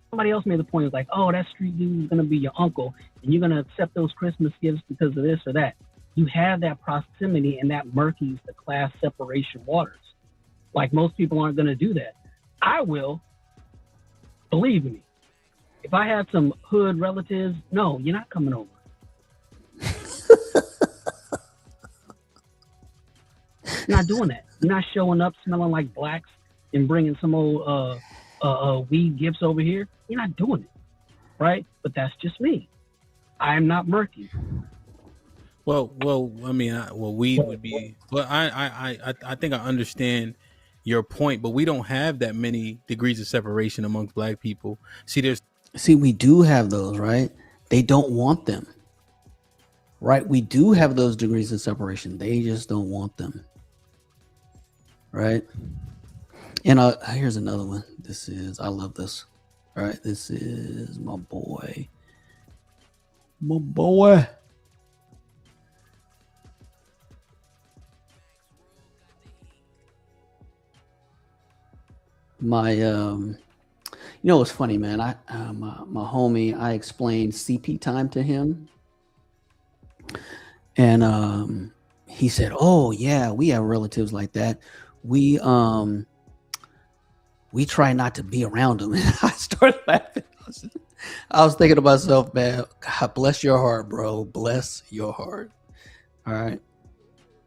Somebody else made the point, like, oh, that street dude is going to be your uncle and you're going to accept those Christmas gifts because of this or that. You have that proximity and that murkies the class separation waters. Like, most people aren't going to do that. I will. Believe me. If I had some hood relatives, no, you're not coming over. You're not doing that. You're not showing up smelling like blacks and bringing some old weed gifts over here. You're not doing it, right? But that's just me. I am not murky. Well, I mean, weed would be. Well, I think I understand your point, but we don't have that many degrees of separation amongst black people. See, we do have those, right? They don't want them, right? We do have those degrees of separation. They just don't want them, right? And here's another one. I love this. All right, this is my boy. My you know what's funny, man? My homie, I explained CP time to him, and he said, "Oh yeah, we have relatives like that. We try not to be around them." And I started laughing. I was thinking to myself, man, God bless your heart, bro. Bless your heart. All right.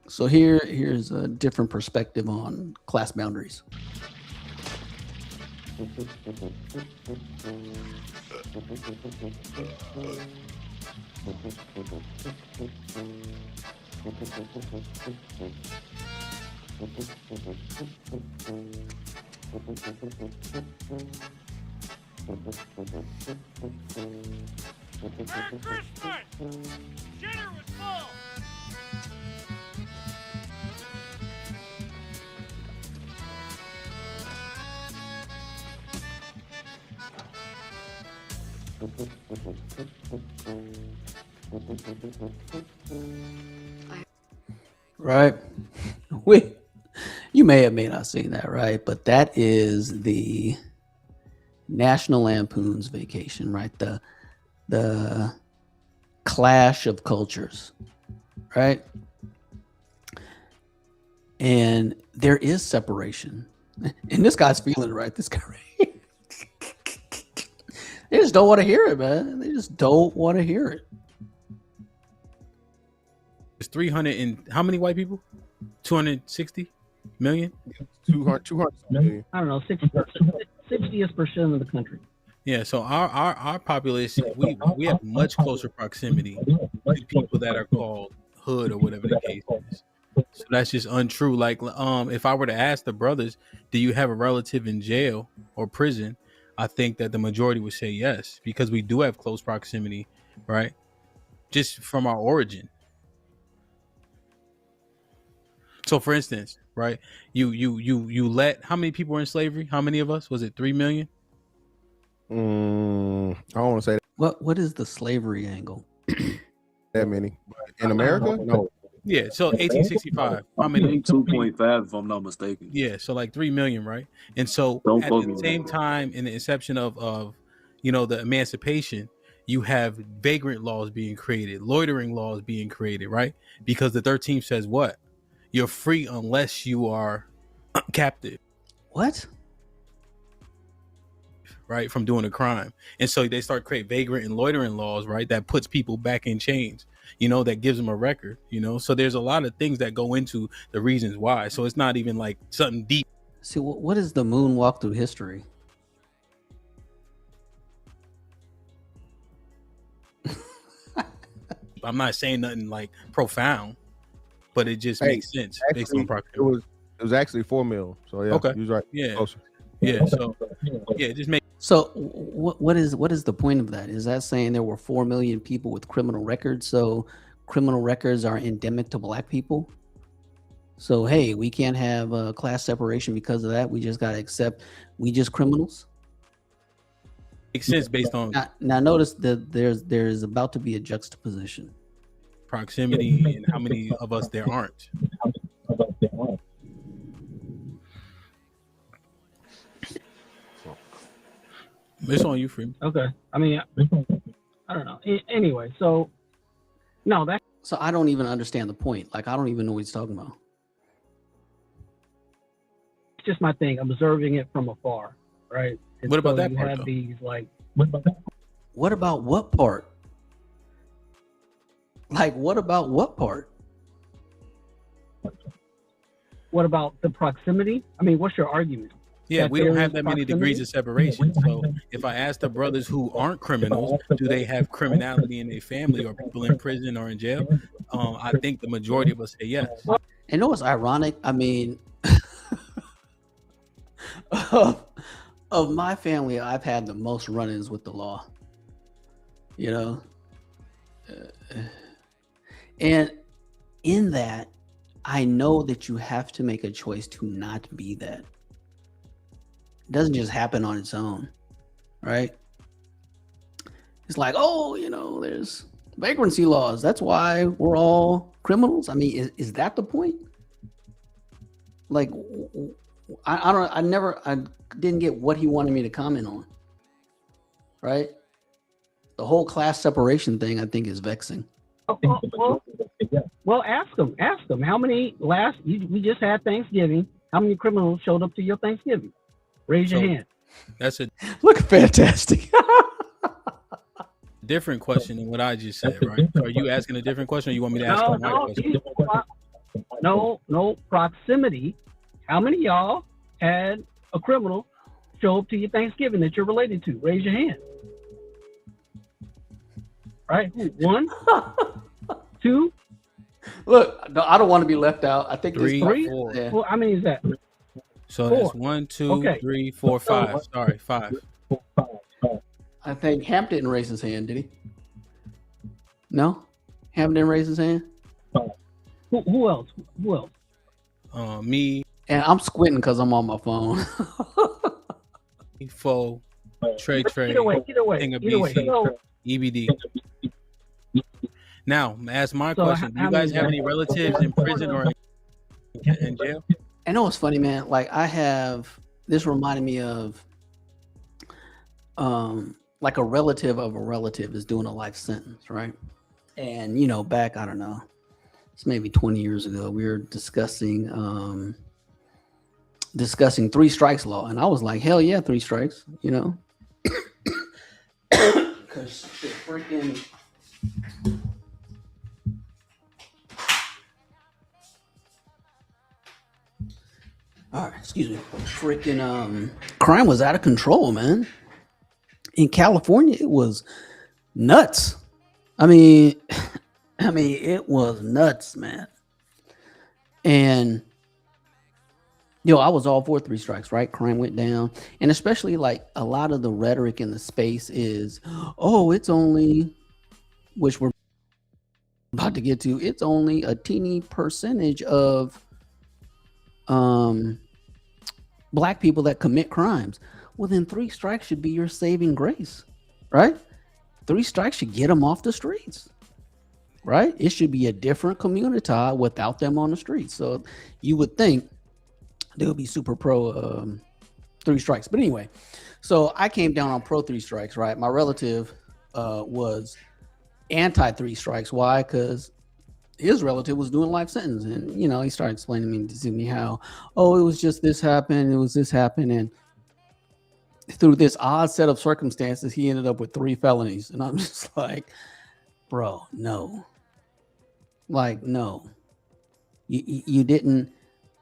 So here's a different perspective on class boundaries. Merry Christmas! Dinner was full! Right. You may have may not seen that, right? But that is the National Lampoon's Vacation, right? The clash of cultures, right? And there is separation. And this guy's feeling it, right? This guy, right? They just don't want to hear it, man. They just don't want to hear it. There's 300 and how many white people? 260 million? 200 million. I don't know, 60% of the country. Yeah, so our population, we have much closer proximity to people that are called hood or whatever the case is. So that's just untrue. Like, if I were to ask the brothers, do you have a relative in jail or prison? I think that the majority would say yes, because we do have close proximity, right? Just from our origin. So, for instance, right, you let, how many people were in slavery? How many of us? Was it 3 million? I don't want to say What is the slavery angle? that many. But in America, no. Yeah, so 1865. How many? 2.5, if I'm not mistaken. Yeah, so like 3 million, right? And so Don't at quote me the on same that. time, in the inception of the emancipation, you have vagrant laws being created, loitering laws being created, right? Because the 13th says what? You're free unless you are captive, What? right? From doing a crime. And so they start creating vagrant and loitering laws, right? That puts people back in chains, that gives them a record, So there's a lot of things that go into the reasons why. So it's not even like something deep. See, what is the moon walk through history? I'm not saying nothing like profound, but it just makes sense based on Actually, proximity. it was actually 4 mil. So yeah, Okay. he was right. Yeah. Closer. Yeah. So yeah, it just makes So what is the point of that? Is that saying there were 4 million people with criminal records? So criminal records are endemic to black people? So, hey, we can't have class separation because of that. We just got to accept we just criminals. sense based on Now notice that there's about to be a juxtaposition. proximity and how many of us there aren't. It's on you, Freeman. Okay. I mean, I don't know. Anyway, so no, that's So I don't even understand the point. Like, I don't even know what he's talking about. just my thing. Observing it from afar, right? And What about so that you part, have though? these like, what about that? What about what part? Like, what about what part? What about the proximity? I mean, what's your argument? Yeah, That we don't there have is that many proximity? degrees of separation. So if I ask the brothers who aren't criminals, do they have criminality in their family or people in prison or in jail? I think the majority of us say yes. And you know what's ironic? I mean, of my family, I've had the most run-ins with the law. You know, and in that, I know that you have to make a choice to not be that. It doesn't just happen on its own, right? It's like, oh, you know, there's vagrancy laws. That's why we're all criminals. I mean, is that the point? Like, I didn't get what he wanted me to comment on, right? The whole class separation thing, I think, is vexing. Well, ask them. Ask them. How many we just had Thanksgiving. How many criminals showed up to your Thanksgiving? Raise your hand. That's a Look fantastic. different question than what I just said, right? So are you asking a different question or you want me to ask my question? No, proximity. How many of y'all had a criminal show up to your Thanksgiving that you're related to? Raise your hand. Right? One, two. Look, no, I don't want to be left out. I think Three, there's four. Yeah. Well, how many is that? So Four. that's 1, 2, Okay. 3, 4, 5. Sorry, 5. I think Hamp didn't raise his hand, did he? No? Hamp didn't raise his hand? Who else? Me, And I'm squinting because I'm on my phone. Fo, Trey, Either way. King of Either way. BC, So, EBD. Now, ask my So question. Do you how guys many- have any relatives in prison or in jail? I know it's funny, man. Like this reminded me of like a relative of a relative is doing a life sentence, right? And you know, back, I don't know, it's maybe 20 years ago, we were discussing 3 strikes law. And I was like, hell yeah, 3 strikes, you know? Because the freaking all right, excuse me. Freaking crime was out of control, man. In California, it was nuts. I mean, it was nuts, man. And I was all for 3 strikes, right? Crime went down. And especially like a lot of the rhetoric in the space is, oh, it's only, which we're about to get to, it's only a teeny percentage of Black people that commit crimes. Well, then 3 strikes should be your saving grace, right? 3 strikes should get them off the streets, right? It should be a different community without them on the streets. So you would think they would be super pro 3 strikes. But anyway, so I came down on pro 3 strikes, right? My relative was anti 3 strikes. Why? Because his relative was doing a life sentence, and he started explaining to me how, oh, it was just this happened, it was this happened, and through this odd set of circumstances, he ended up with 3 felonies. And I'm just like, bro, no, like, no, you didn't,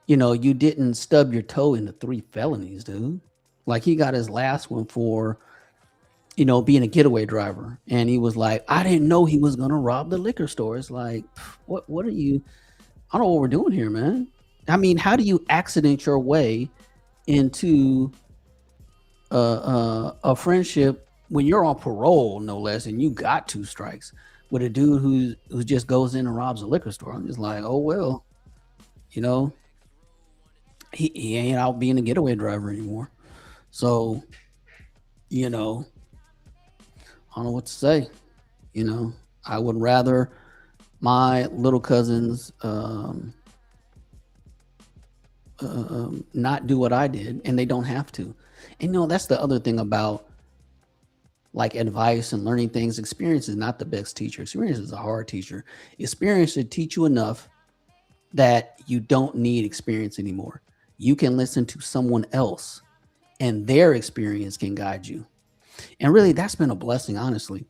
you didn't stub your toe into 3 felonies, dude. Like, he got his last one for being a getaway driver. And he was like, I didn't know he was going to rob the liquor store. It's like, what are you, I don't know what we're doing here, man. I mean, how do you accident your way into a friendship when you're on parole, no less, and you got 2 strikes with a dude who just goes in and robs a liquor store? I'm just like, oh, well, he ain't out being a getaway driver anymore. So, I don't know what to say. I would rather my little cousins not do what I did, and they don't have to. And that's the other thing about like advice and learning things. Experience is not the best teacher. Experience is a hard teacher. Experience should teach you enough that you don't need experience anymore. You can listen to someone else, and their experience can guide you. And really, that's been a blessing, honestly.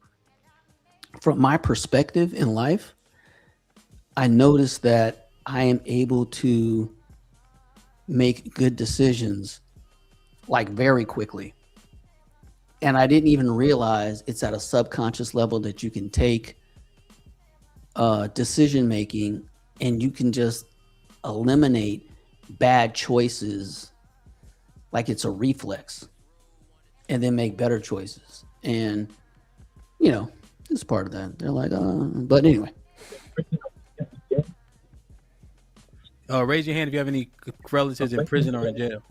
From my perspective in life, I noticed that I am able to make good decisions like very quickly. And I didn't even realize it's at a subconscious level that you can take decision making and you can just eliminate bad choices like it's a reflex and then make better choices. And, you know, it's part of that. They're like, but anyway. Raise your hand if you have any relatives in prison or in jail.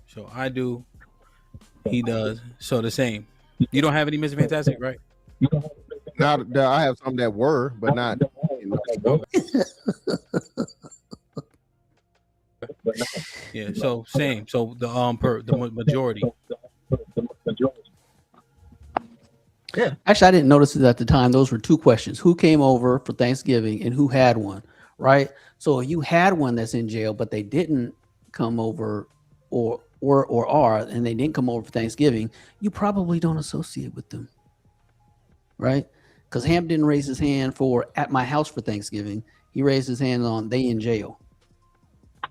So I do. He does. So the same. You don't have any Mr. Fantastic, right? Now I have some that were, but not. Yeah. So same. So the majority. Yeah. Actually, I didn't notice it at the time. Those were two questions: who came over for Thanksgiving and who had one. Right. So if you had one that's in jail, but they didn't come over, or are, and they didn't come over for Thanksgiving, you probably don't associate with them. Right? Because Hamp didn't raise his hand for at my house for Thanksgiving. He raised his hand on they in jail.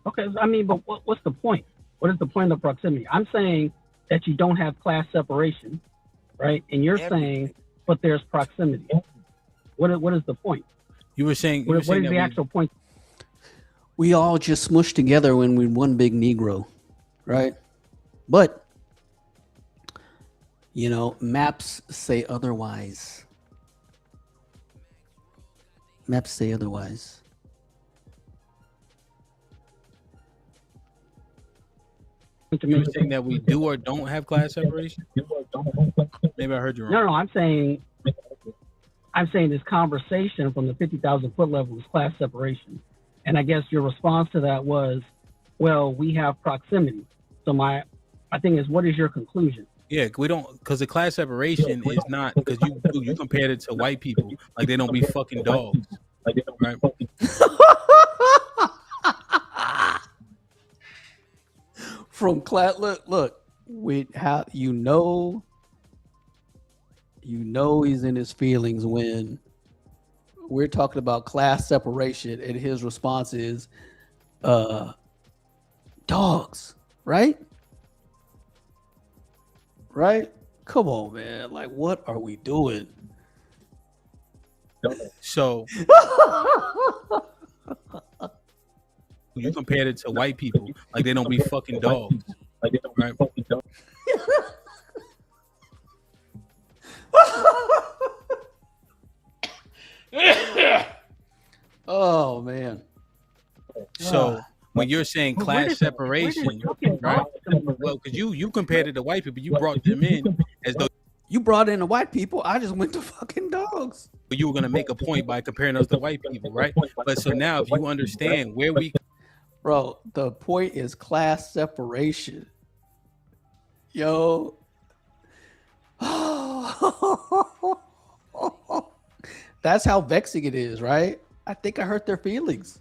Okay, I mean, but what's the point? What is the point of proximity? I'm saying that you don't have class separation, right? And you're saying, but there's proximity. What is the point? You were saying. What is the actual point? We all just smushed together when we one big Negro, right? But you know, maps say otherwise. Maps say otherwise. You were saying that we do or don't have class separation? Maybe I heard you wrong. No, I'm saying this conversation from the 50,000 foot level is class separation. And I guess your response to that was, well, we have proximity. So my thing is, what is your conclusion? Yeah, we don't, because the class separation is not, because you compared it to white people, like they don't be fucking dogs. Right? From class, look, we how you know he's in his feelings when we're talking about class separation, and his response is, dogs, right? Right? Come on, man. Like, what are we doing? So you compared it to white people, like they don't be fucking dogs. Right? Oh man. So when you're saying class separation, right? Well, because you compared it to white people, you brought them in as though you brought in the white people. I just went to fucking dogs. You were gonna make a point by comparing us to white people, right? But so now, if you understand where we, bro, the point is class separation. Yo. That's how vexing it is, right? I think I hurt their feelings.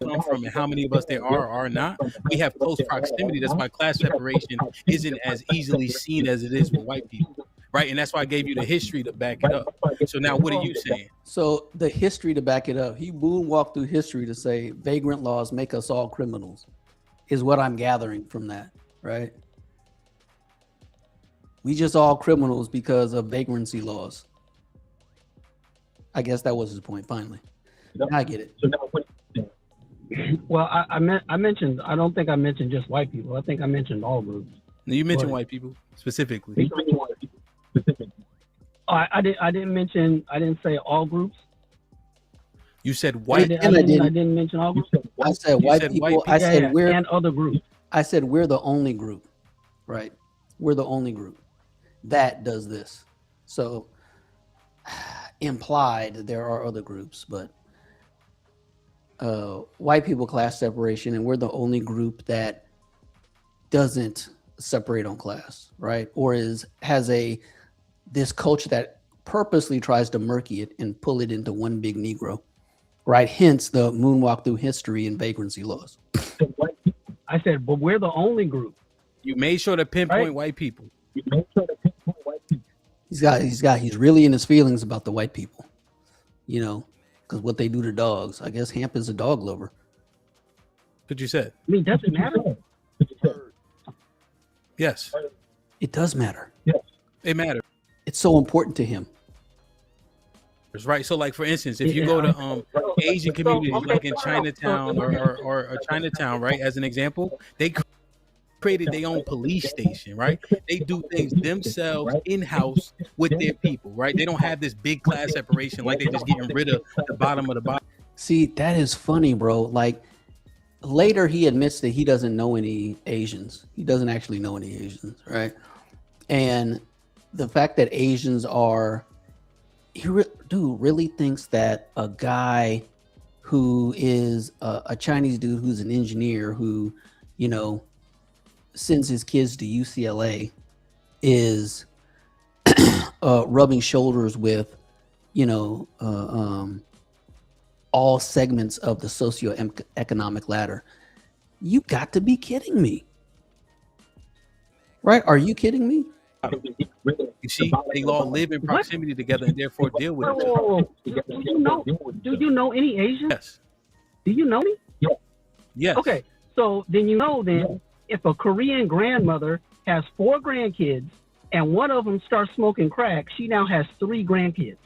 Come from and how many of us there are or not, we have close proximity. That's why class separation isn't as easily seen as it is with white people, right? And that's why I gave you the history to back it up. So now what are you saying? So the history to back it up, he moonwalked through history to say vagrant laws make us all criminals, is what I'm gathering from that, right? We just all criminals because of vagrancy laws. I guess that was his point. Finally, I get it. Well, I mentioned. I don't think I mentioned just white people. I think I mentioned all groups. No, you mentioned white people specifically. I didn't mention. I didn't say all groups. You said white. I didn't mention all groups. I said white people. I said we're and other groups. I said we're the only group, right? We're the only group that does this. So implied there are other groups, but white people class separation, and we're the only group that doesn't separate on class, right? Or has this culture that purposely tries to murky it and pull it into one big Negro, right? Hence the moonwalk through history and vagrancy laws. I said, but we're the only group. You made sure to pinpoint white people. He's really in his feelings about the white people, you know, because what they do to dogs. I guess Hamp is a dog lover. What you said. I mean, does it matter? Yes, It does matter. it matters, It's so important to him. right? So, like for instance, if you go to Asian communities, like in Chinatown or Chinatown, right? As an example, they created their own police station, right? They do things themselves in house with their people, right? They don't have this big class separation like they just getting rid of the bottom of the bottom. See, that is funny, bro. Like later he admits that he doesn't know any Asians. He doesn't actually know any Asians, right? And the fact that Asians are, dude really thinks that a guy who is a Chinese dude who's an engineer who, you know, sends his kids to UCLA is rubbing shoulders with, you know, all segments of the socioeconomic ladder. You got to be kidding me. Right? Are you kidding me? You see, they all live in proximity together and therefore deal with each other. Whoa. Do you know any Asians? Yes. Do you know any? Yes. Okay, so then you know then if a Korean grandmother has 4 grandkids and one of them starts smoking crack, she now has 3 grandkids.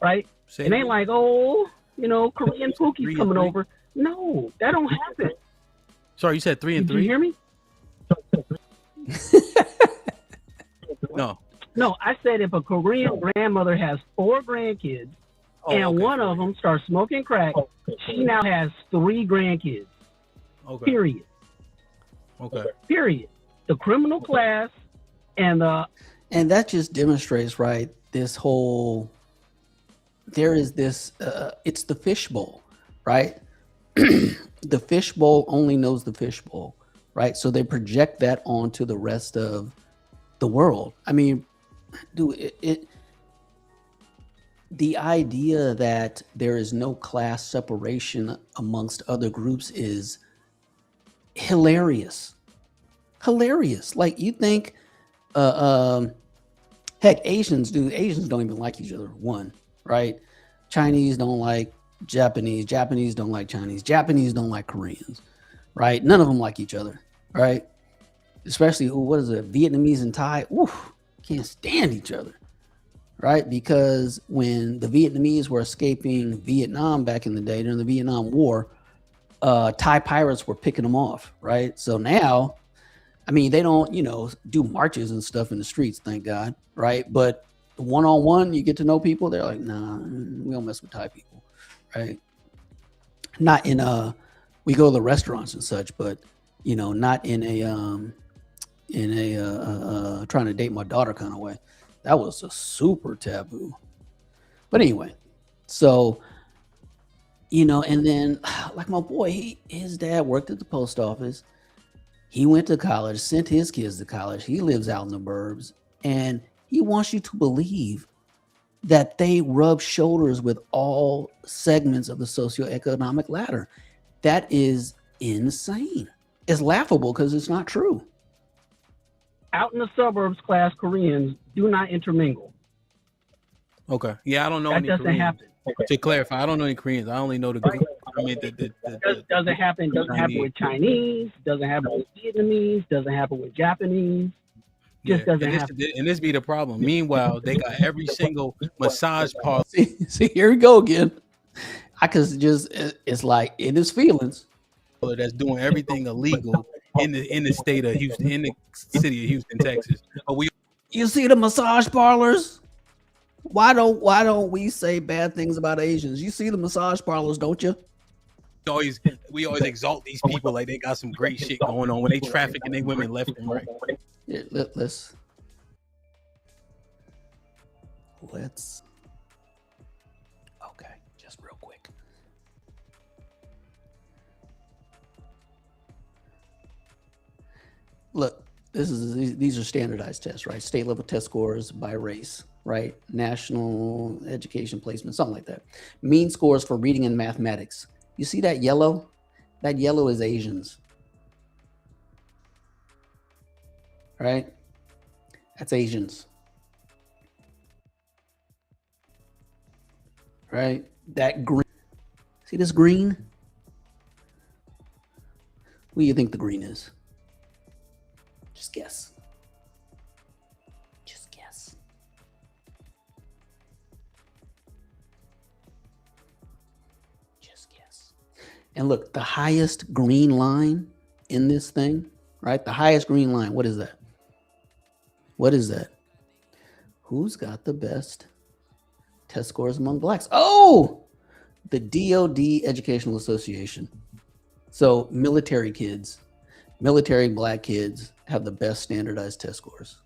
Right? Say It ain't like, oh, you know, Korean Pookie's 3 and coming 3? over. No, that don't happen. Sorry, you said 3 and Did 3? you hear me? No. No, I said if a Korean grandmother has 4 grandkids and okay, one of them starts smoking crack, she now has 3 grandkids. Okay. Period. Okay. Period. The criminal class and And that just demonstrates, right, this whole, there is this, it's the fishbowl, right? The fishbowl only knows the fishbowl, right? So they project that onto the rest of the world. I mean, dude, the idea that there is no class separation amongst other groups is hilarious. Hilarious. Like you think, heck, Asians don't even like each other. One, right? Chinese don't like Japanese. Japanese don't like Chinese. Japanese don't like Koreans, right? None of them like each other, right? Especially, what is it? Vietnamese and Thai. Oof, can't stand each other, right? Because when the Vietnamese were escaping Vietnam back in the day during the Vietnam War, Thai pirates were picking them off, right? So now, I mean, they don't, you know, do marches and stuff in the streets, thank God, right? But one-on-one, you get to know people, they're like, nah, we don't mess with Thai people, right? Not in we go to the restaurants and such, but you know, not in a trying to date my daughter kind of way. That was a super taboo. But anyway, so you know, and then like my boy, his dad worked at the post office. He went to college, sent his kids to college. He lives out in the burbs, and he wants you to believe that they rub shoulders with all segments of the socioeconomic ladder. That is insane. It's laughable because it's not true. out in the suburbs, class Koreans do not intermingle. Okay. Yeah, I don't know That any doesn't Koreans. happen. To clarify, I don't know any Koreans. I only know the group. I mean, Doesn't happen. Doesn't happen with Chinese. Doesn't happen with Vietnamese. Doesn't happen with Japanese. Just doesn't and happen. this be the problem. Meanwhile, they got every single massage parlor. See, here we go again. I could just, it's like in his feelings. That's doing everything illegal in the state of Houston, in the city of Houston, Texas. But You see the massage parlors? Why don't we say bad things about Asians? You see the massage parlors, don't you? we always exalt these people like they got some great shit going on when they trafficking they women left and right. Yeah, let's okay, just real quick. Look, these are standardized tests, right? State level test scores by race, right? National education placement, something like that. Mean scores for reading and mathematics. You see that yellow? That yellow is Asians. Right? That's Asians. Right? That green. See this green? Who do you think the green is? Just guess. Just guess. Just guess. And look, the highest green line in this thing, right? The highest green line, what is that? What is that? Who's got the best test scores among blacks? Oh, the DOD Educational Association. So military kids, military black kids have the best standardized test scores.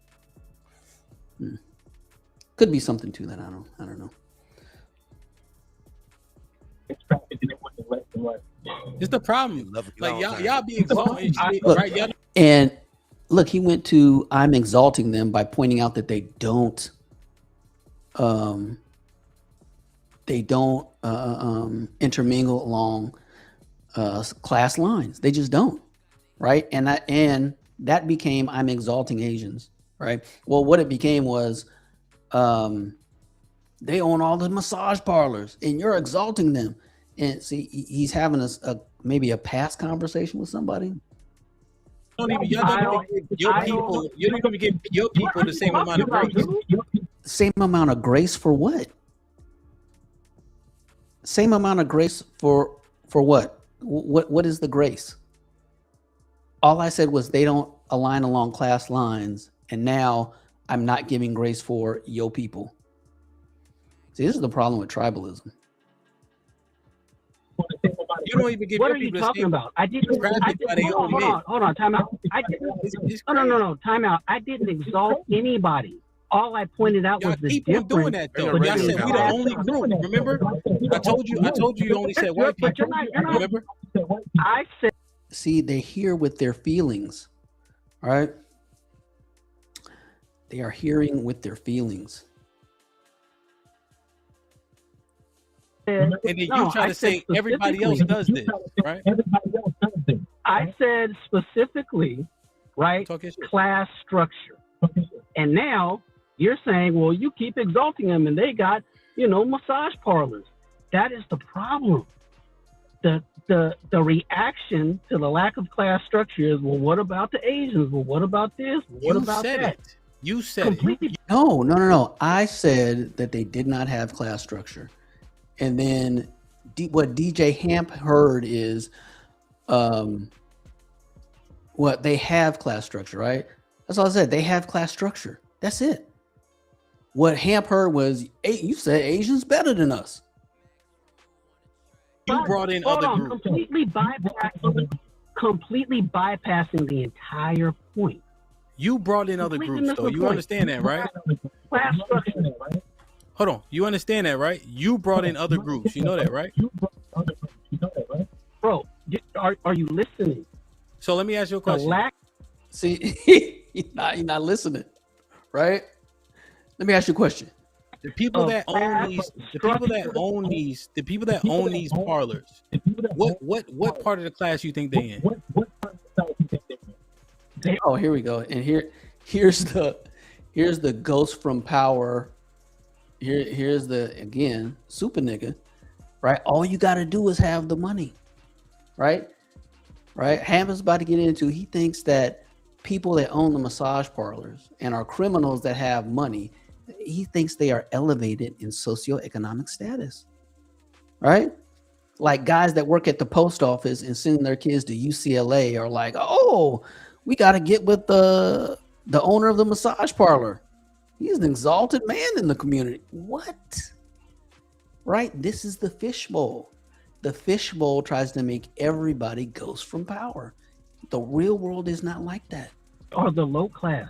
Could be something to that. I don't know. It's the problem. Like y'all be exalting shit, Look, right? Y'all and look, he went to I'm exalting them by pointing out that they don't intermingle along class lines. They just don't, right? And that became I'm exalting Asians, right? Well, what it became was they own all the massage parlors, and you're exalting them. And see, he's having a maybe a past conversation with somebody. don't even give your people the same amount of grace. Same amount of grace for what? Same amount of grace for what? What is the grace? All I said was they don't align along class lines, and now I'm not giving grace for yo people. See, this is the problem with tribalism. You don't even give What your are you people the talking same about? I didn't. Hold on. Time out. I didn't. No. Time out. I didn't exalt anybody. All I pointed out Y'all was the keep on doing difference. that though. Y'all said we the only group. Remember? I told you you only said white But people. you're not. Remember? I said. See, they hear with their feelings, all right? They are hearing with their feelings. And then you try to say everybody else does this, right? I said specifically, right? Class structure. And now you're saying, well, you keep exalting them, and they got, massage parlors. That is the problem. The reaction to the lack of class structure is, well, what about the Asians? Well, what about this? What about that? You said completely. It. No. I said that they did not have class structure. And then what DJ Hamp heard is what they have class structure, right? That's all I said. They have class structure. That's it. What Hamp heard was, you said Asians better than us. You brought in other groups. Completely bypassing the entire point. You brought in other groups, though. You understand that, right? Class structure. Hold on. You understand that, right? You brought in other groups. You know that, right? Bro, are you listening? So let me ask you a question. See, he's not listening, right? Let me ask you a question. The people that own these parlors, what part of the class you think they in? Oh, here we go. And here's the ghost from power. Here's the, again, super nigga, right? All you got to do is have the money, right? Ham is about to get into, he thinks that people that own the massage parlors and are criminals that have money, he thinks they are elevated in socioeconomic status, right? Like guys that work at the post office and send their kids to UCLA are like, oh, we got to get with the owner of the massage parlor. He's an exalted man in the community. What? Right? This is the fishbowl. The fishbowl tries to make everybody ghost from power. The real world is not like that. Or the low class.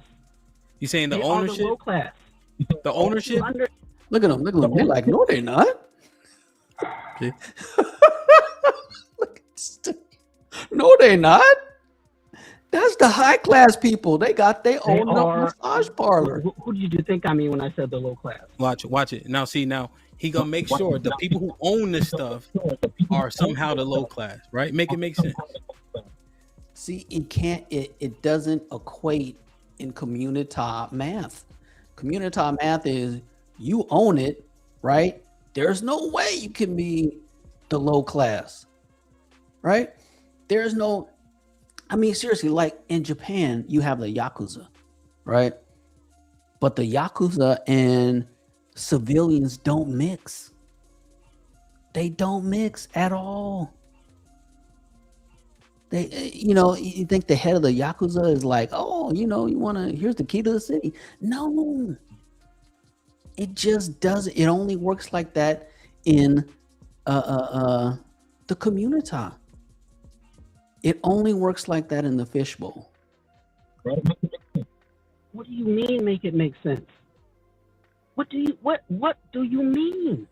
You saying the they ownership? Are the low class. The ownership? Look at them. They're like, no, they're not. No, they're not. That's the high class people. They own the massage parlor. Who did you think I mean when I said the low class? Watch it. Now he gonna make sure the people who own this stuff are somehow the low class, right? Make it make sense. See, it doesn't equate in communita math. Communita math is you own it, right? There's no way you can be the low class, right? There's no, I mean, seriously, like in Japan, you have the Yakuza, right? But the Yakuza and civilians don't mix. They don't mix at all. They, you think the head of the Yakuza is like, oh, here's the key to the city. No, it just doesn't. It only works like that in the community. It only works like that in the Fishbowl. What do you mean make it make sense? What do you mean?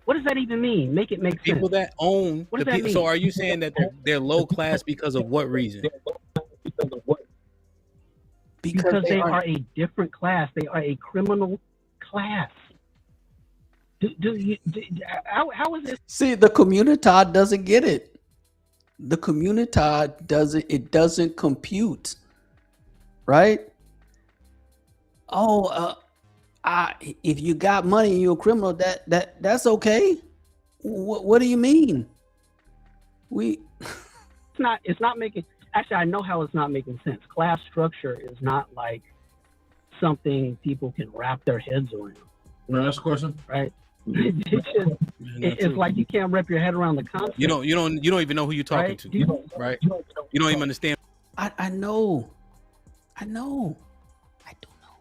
What does that even mean? Make it make sense. People that own What the does that people. So mean? are you saying that they're low class because of what reason? Because they are a different class. They are a criminal class. How is this? See, the community doesn't get it. The community doesn't compute, right? Oh, if you got money and you're a criminal, that's okay. What do you mean? It's not making. Actually, I know how it's not making sense. Class structure is not like something people can wrap their heads around. Can I ask a question? Right? It's like you can't wrap your head around the concept. You don't even know who you're talking Right? to, right? You don't even understand. I know. I don't know.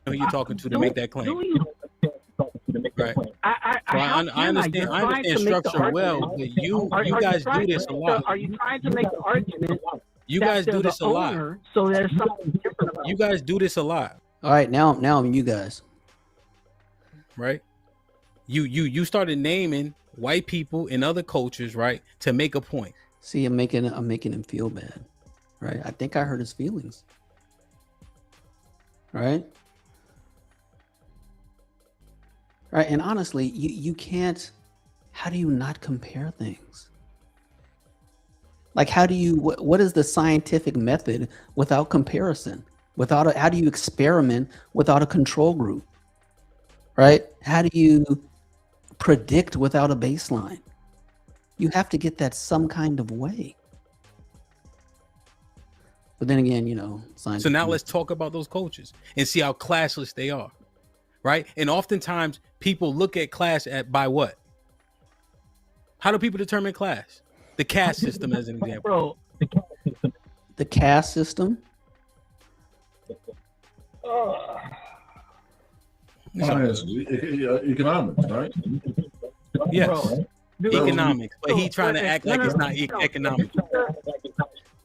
Who you're talking to make that claim? Right. I understand structure well, but you guys do this a lot. Are you trying to make the argument? You guys do this a lot. So there's something different about You guys do this a lot. All right, now I'm you guys. Right? You started naming white people in other cultures, right, to make a point. See, I'm making him feel bad, right? I think I hurt his feelings, right? Right, and honestly, you can't. How do you not compare things? Like, how do you? What is the scientific method without comparison? How do you experiment without a control group? Right? How do you predict without a baseline? You have to get that some kind of way. But then again, science. So now let's talk about those cultures and see how classless they are, right? And oftentimes people look at class by what? How do people determine class? The caste system, as an example. Bro, The caste system. Economics, right? Yes, bro. economics. But he trying to act like it's not economic.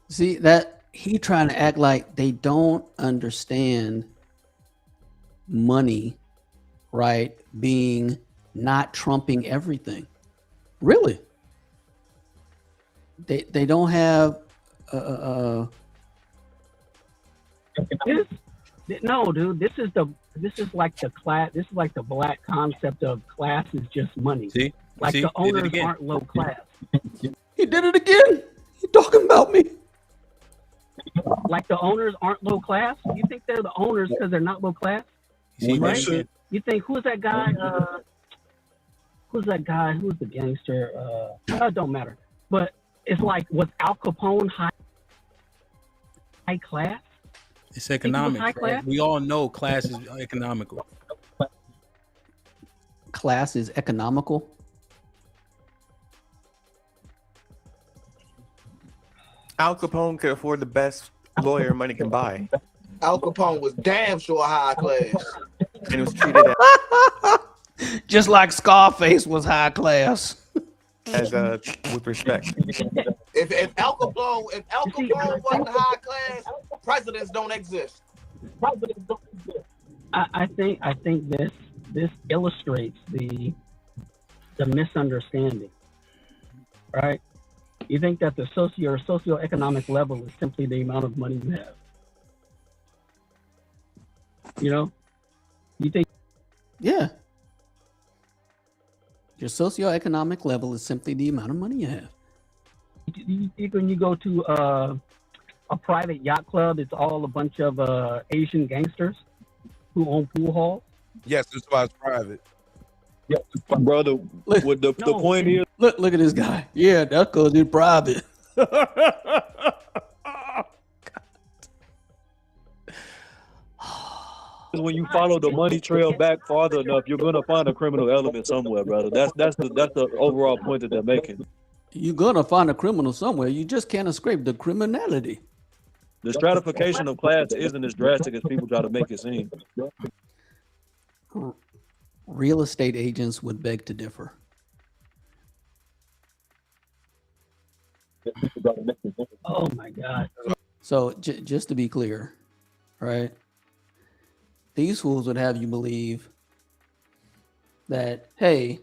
See that he trying to act like they don't understand money, right? Being not trumping everything. Really? They don't have No, dude. This is like the class. This is like the black concept of class is just money. See, Like See? the Did it owners again. aren't low class. He did it again. He talking about me. Like the owners aren't low class. You think they're the owners because they're not low class? See, Right? right? You think who's that guy? Who's that guy? Who's the gangster? It don't matter. But it's like, was Al Capone high class? It's economic. high Right? class? We all know class is economical. Class is economical. Al Capone could afford the best lawyer money can buy, Al Capone was damn sure high class. and he was treated Just like Scarface was high class. as with respect. If Al Capone wasn't high class, presidents don't exist. I think this illustrates the misunderstanding, right? You think that the socioeconomic level is simply the amount of money you have. You think Yeah. Your socioeconomic level is simply the amount of money you have. you think when you go to a private yacht club, it's all a bunch of Asian gangsters who own pool halls? Yes, that's why it's private. Brother, Look, what the No, point is, look at this guy. Yeah, that's because it's private. when you follow the money trail back farther enough, you're gonna find a criminal element somewhere, brother. That's the overall point that they're making. You're gonna find a criminal somewhere. You just can't escape the criminality. The stratification of class isn't as drastic as people try to make it seem. Real estate agents would beg to differ. Oh my God. So just to be clear, right? These fools would have you believe that, hey,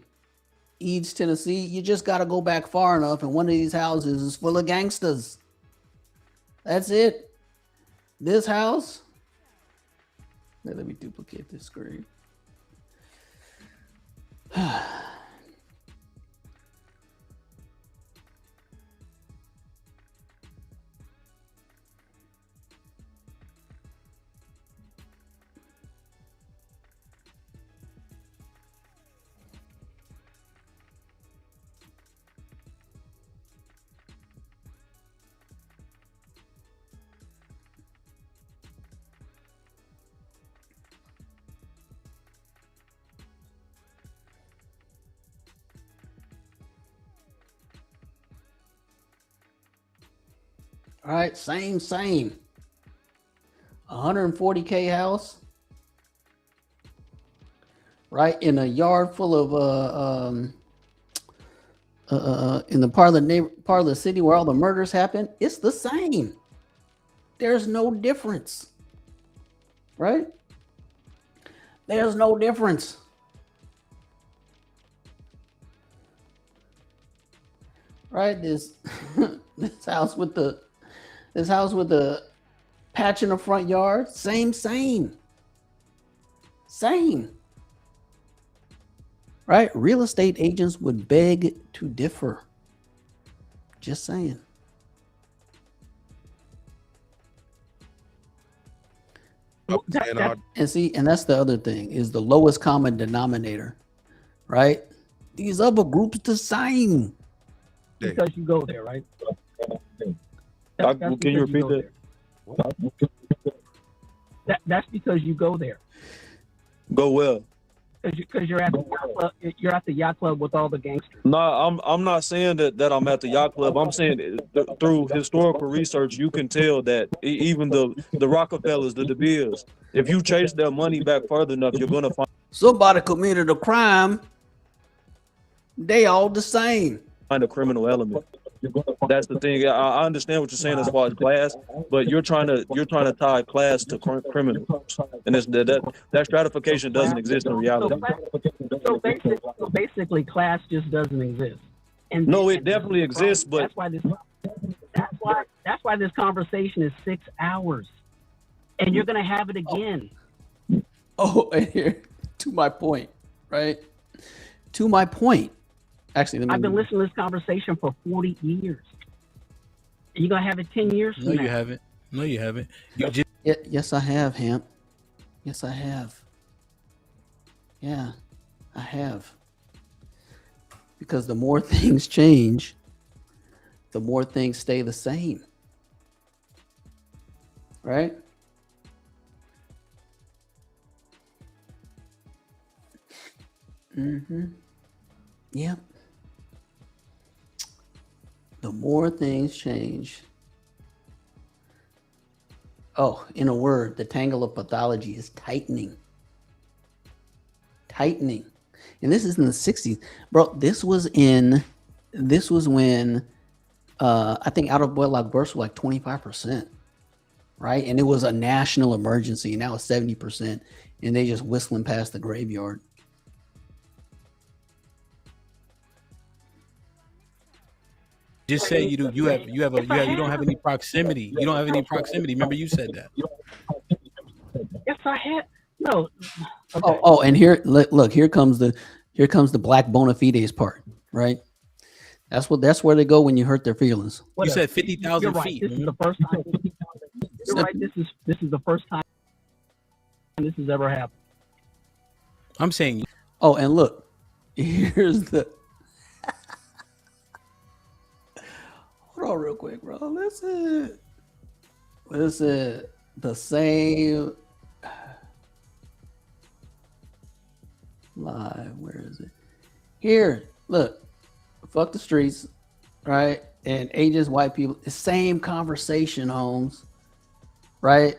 Eads, Tennessee, you just got to go back far enough, and one of these houses is full of gangsters. That's it. This house. Let me duplicate this screen. All right, same. 140K house, right, in a yard full of in the part of the city where all the murders happen. It's the same. There's no difference, right? There's no difference. Right, this this house with the patch in the front yard, same. Right? Real estate agents would beg to differ. Just saying. And see, and that's the other thing, is the lowest common denominator, right? These other groups the same. Because you go there, right? Can you repeat that? That's because you go there. Go well. Because you're at the yacht club. You're at the yacht club with all the gangsters. No, I'm not saying that I'm at the yacht club. I'm saying through historical research, you can tell that even the Rockefellers, the De Beers, if you chase their money back further enough, you're gonna find somebody committed a crime. They all the same. Find a criminal element. That's the thing. I understand what you're saying as far as class, but you're trying to tie class to criminals, and that stratification doesn't exist in reality. So basically, class just doesn't exist. And no, it definitely exists, but that's why this conversation is 6 hours, and you're gonna have it again. Oh, and here to my point, right? To my point. Actually, I've been listening to this conversation for 40 years. Are you gonna have it 10 years from now? You haven't. No, you haven't. You just... Yes, I have, Hamp. Yes, I have. Yeah, I have. Because the more things change, the more things stay the same. Right? Mm-hmm. Yep. The more things change. Oh, in a word, the tangle of pathology is tightening. Tightening. And this is in the 60s. Bro, this was when I think out of wedlock births were like 25%. Right? And it was a national emergency. And now it's 70%. And they just whistling past the graveyard. Just say you don't have any proximity. You don't have any proximity. Remember you said that. Yes, I had. No. Okay. Oh, and here, look, here comes the black bona fides part, right? That's where they go when you hurt their feelings. You said 50,000 right. feet. This is the first time. You're right. This is the first time this has ever happened. I'm saying. Oh, and look, Here's the. Hold on, real quick, bro. Listen. The same. Live. Where is it? Here. Look. Fuck the streets, right? And ages, white people. The same conversation, Holmes. Right?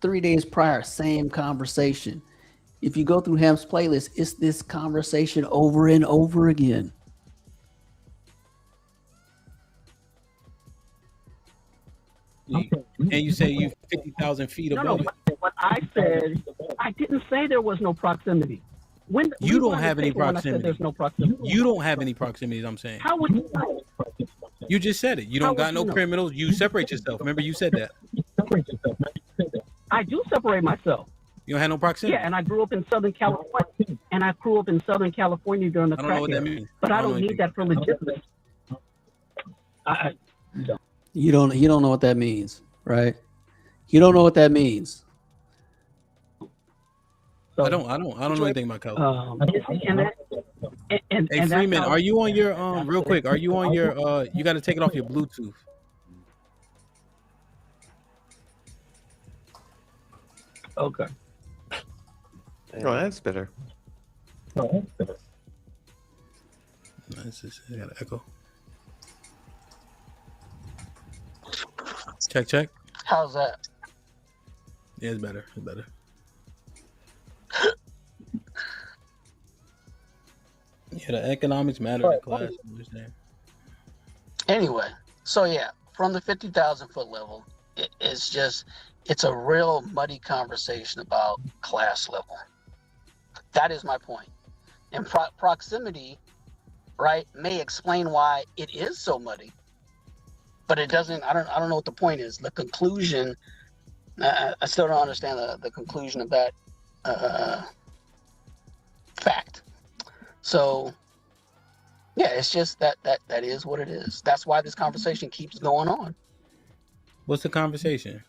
3 days prior, same conversation. If you go through Hamp's playlist, it's this conversation over and over again. And you say you 50,000 feet above it. What I said, I didn't say there was no proximity. When You don't have any when I said proximity. there's no proximity. You don't have any proximities, I'm saying. How would you know? You just said it. You How don't got would no you know? criminals. You separate yourself. Remember, you said that. I do separate myself. You don't have no proximity. Yeah, and I grew up in Southern California. During the I don't know what crack that era. means. But I know don't need anything. that for legitimacy. You don't know what that means, right? You don't know what that means. So, I don't know anything about California. and Hey that's Freeman, how- are you on your real quick? Are you on your you got to take it off your Bluetooth? Okay. Oh, that's better. It's just, I got to echo. Check. How's that? Yeah, it's better. It's better. Yeah, the economics matter. The class. Anyway, so yeah, from the 50,000 foot level, it's a real muddy conversation about class level. That is my point. And proximity, right, may explain why it is so muddy, but it doesn't. I don't know what the point is. The conclusion, I still don't understand the conclusion of that fact. So, yeah, it's just that is what it is. That's why this conversation keeps going on. What's the conversation?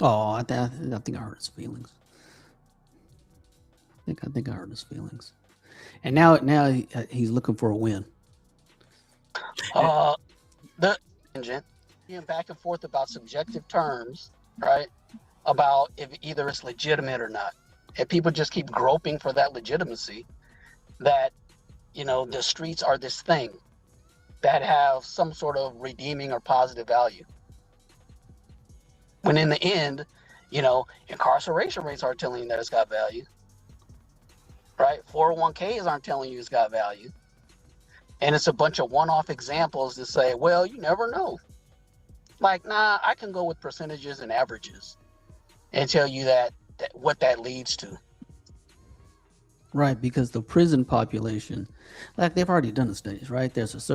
Oh, I think I hurt his feelings. I think I hurt his feelings. And now he's looking for a win. The tangent, being back and forth about subjective terms, right? About if either it's legitimate or not. And people just keep groping for that legitimacy. That, the streets are this thing that have some sort of redeeming or positive value. When in the end, incarceration rates aren't telling you that it's got value. Right? 401ks aren't telling you it's got value. And it's a bunch of one-off examples to say, well, you never know. Like, nah, I can go with percentages and averages and tell you that what that leads to. Right, because the prison population, like they've already done the studies, right? There's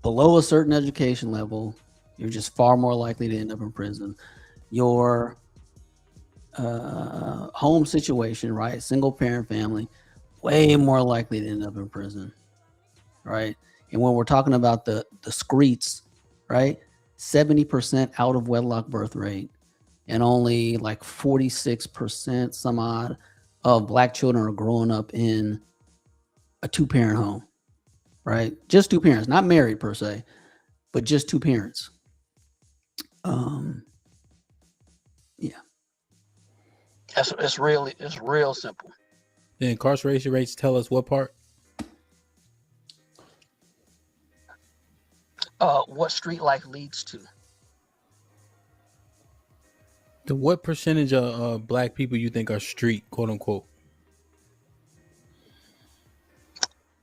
below a certain education level, you're just far more likely to end up in prison. Your home situation, right? Single parent family, way more likely to end up in prison, right? And when we're talking about the screets, right? 70% out of wedlock birth rate, and only like 46% some odd of Black children are growing up in a 2-parent home, right? Just 2 parents, not married per se, but just 2 parents. Yeah. It's real simple. The incarceration rates tell us what part? What street life leads to. What percentage of Black people you think are street, quote unquote?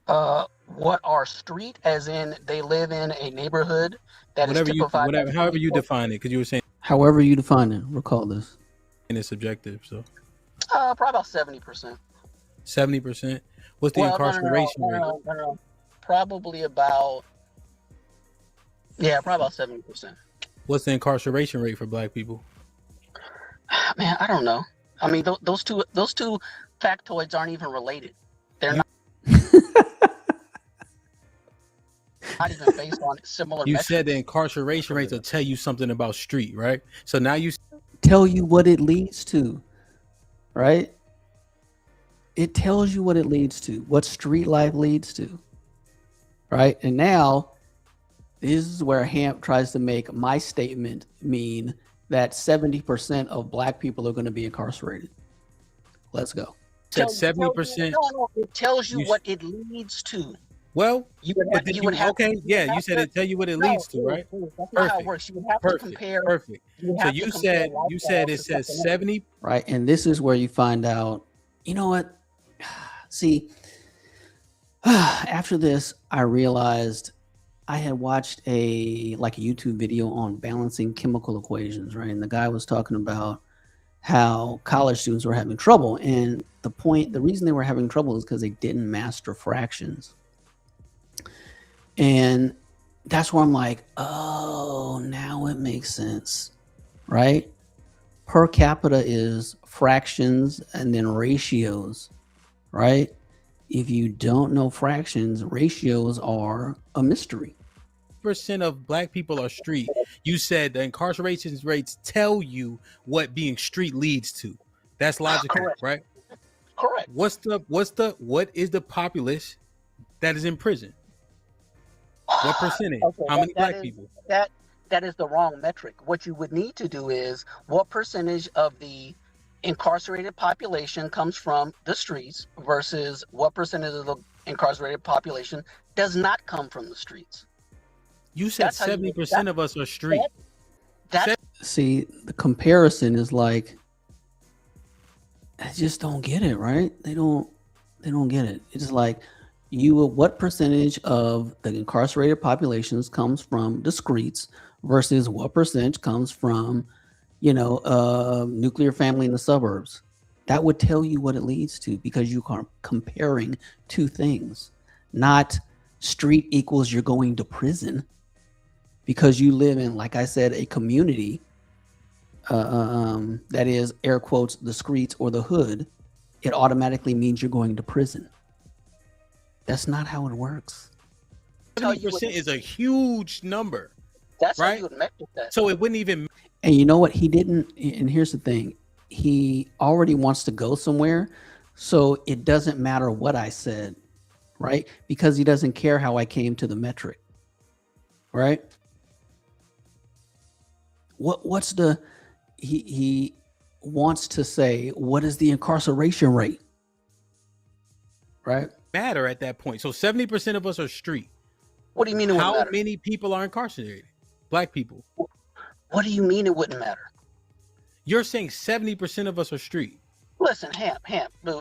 What are street, as in they live in a neighborhood that is typified. However you define it, because you were saying. However you define it, recall this. And it's subjective, so. Probably about 70%. 70%. What's the incarceration rate? No. Probably about. Yeah, probably about 70%. What's the incarceration rate for Black people? Man, I don't know. I mean, those two factoids aren't even related. They're not even based on similar. You metrics. said the incarceration rates will tell you something about street, right? So now you tell you what it leads to, right? It tells you what it leads to, what street life leads to, right? And now this is where Hamp tries to make my statement mean that 70% of black people are going to be incarcerated. Let's go. Said 70%. No, it tells you You- what it leads to. Well, You would but have, then you would have okay, to, yeah, you said it tell you what it leads to, right? That's not how it Perfect. works. You would have to Perfect. compare. Perfect. You would So have to you compare said it lifestyles to says something else. 70. Right. And this is where you find out, you know what? See, after this, I realized I had watched a YouTube video on balancing chemical equations, right? And the guy was talking about how college students were having trouble. And the reason they were having trouble is because they didn't master fractions. And that's where I'm like, oh, now it makes sense, right? Per capita is fractions and then ratios, right? If you don't know fractions, ratios are a mystery. Percent of black people are street. You said the incarceration rates tell you what being street leads to. That's logical, Correct. right? Correct. What is the populace that is in prison? What percentage? Okay, How many that black is- people? That is the wrong metric. What you would need to do is what percentage of the incarcerated population comes from the streets versus what percentage of the incarcerated population does not come from the streets. You said That's how you- 70% of us are street. That's See, the comparison is like, I just don't get it, right? They don't get it. It's like what percentage of the incarcerated populations comes from the streets versus what percentage comes from, nuclear family in the suburbs. That would tell you what it leads to because you are comparing two things, not street equals you're going to prison because you live in, like I said, a community that is air quotes the streets or the hood. It automatically means you're going to prison. That's not how it works. 70% is a huge number, how right? you would metric that. So it wouldn't even. And you know what? He didn't. And here's the thing. He already wants to go somewhere. So it doesn't matter what I said, right? Because he doesn't care how I came to the metric, right? What's the, he wants to say, what is the incarceration rate? Right? Matter at that point. So 70% of us are street. What do you mean it wouldn't How matter? many people are incarcerated? Black people. What do you mean it wouldn't matter? You're saying 70% of us are street. Listen, Hamp,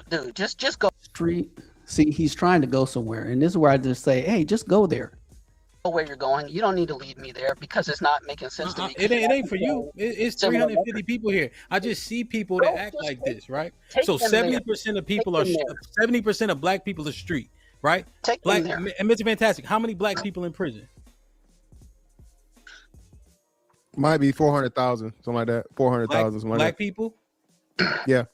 dude, just go Street. See, he's trying to go somewhere. And this is where I just say, hey, just go there. where you're going. You don't need to lead me there because it's not making sense to me. It ain't for you. It's Similar 350 people here. I just see people that Bro, act just like take- this, right? take So them there. 70% of people are Take them there. 70% of black people are street, right? Take Black them there. and Mr. Fantastic. How many black people in prison? Might be 400,000, something like that. 400,000, something like Black that. people. Yeah.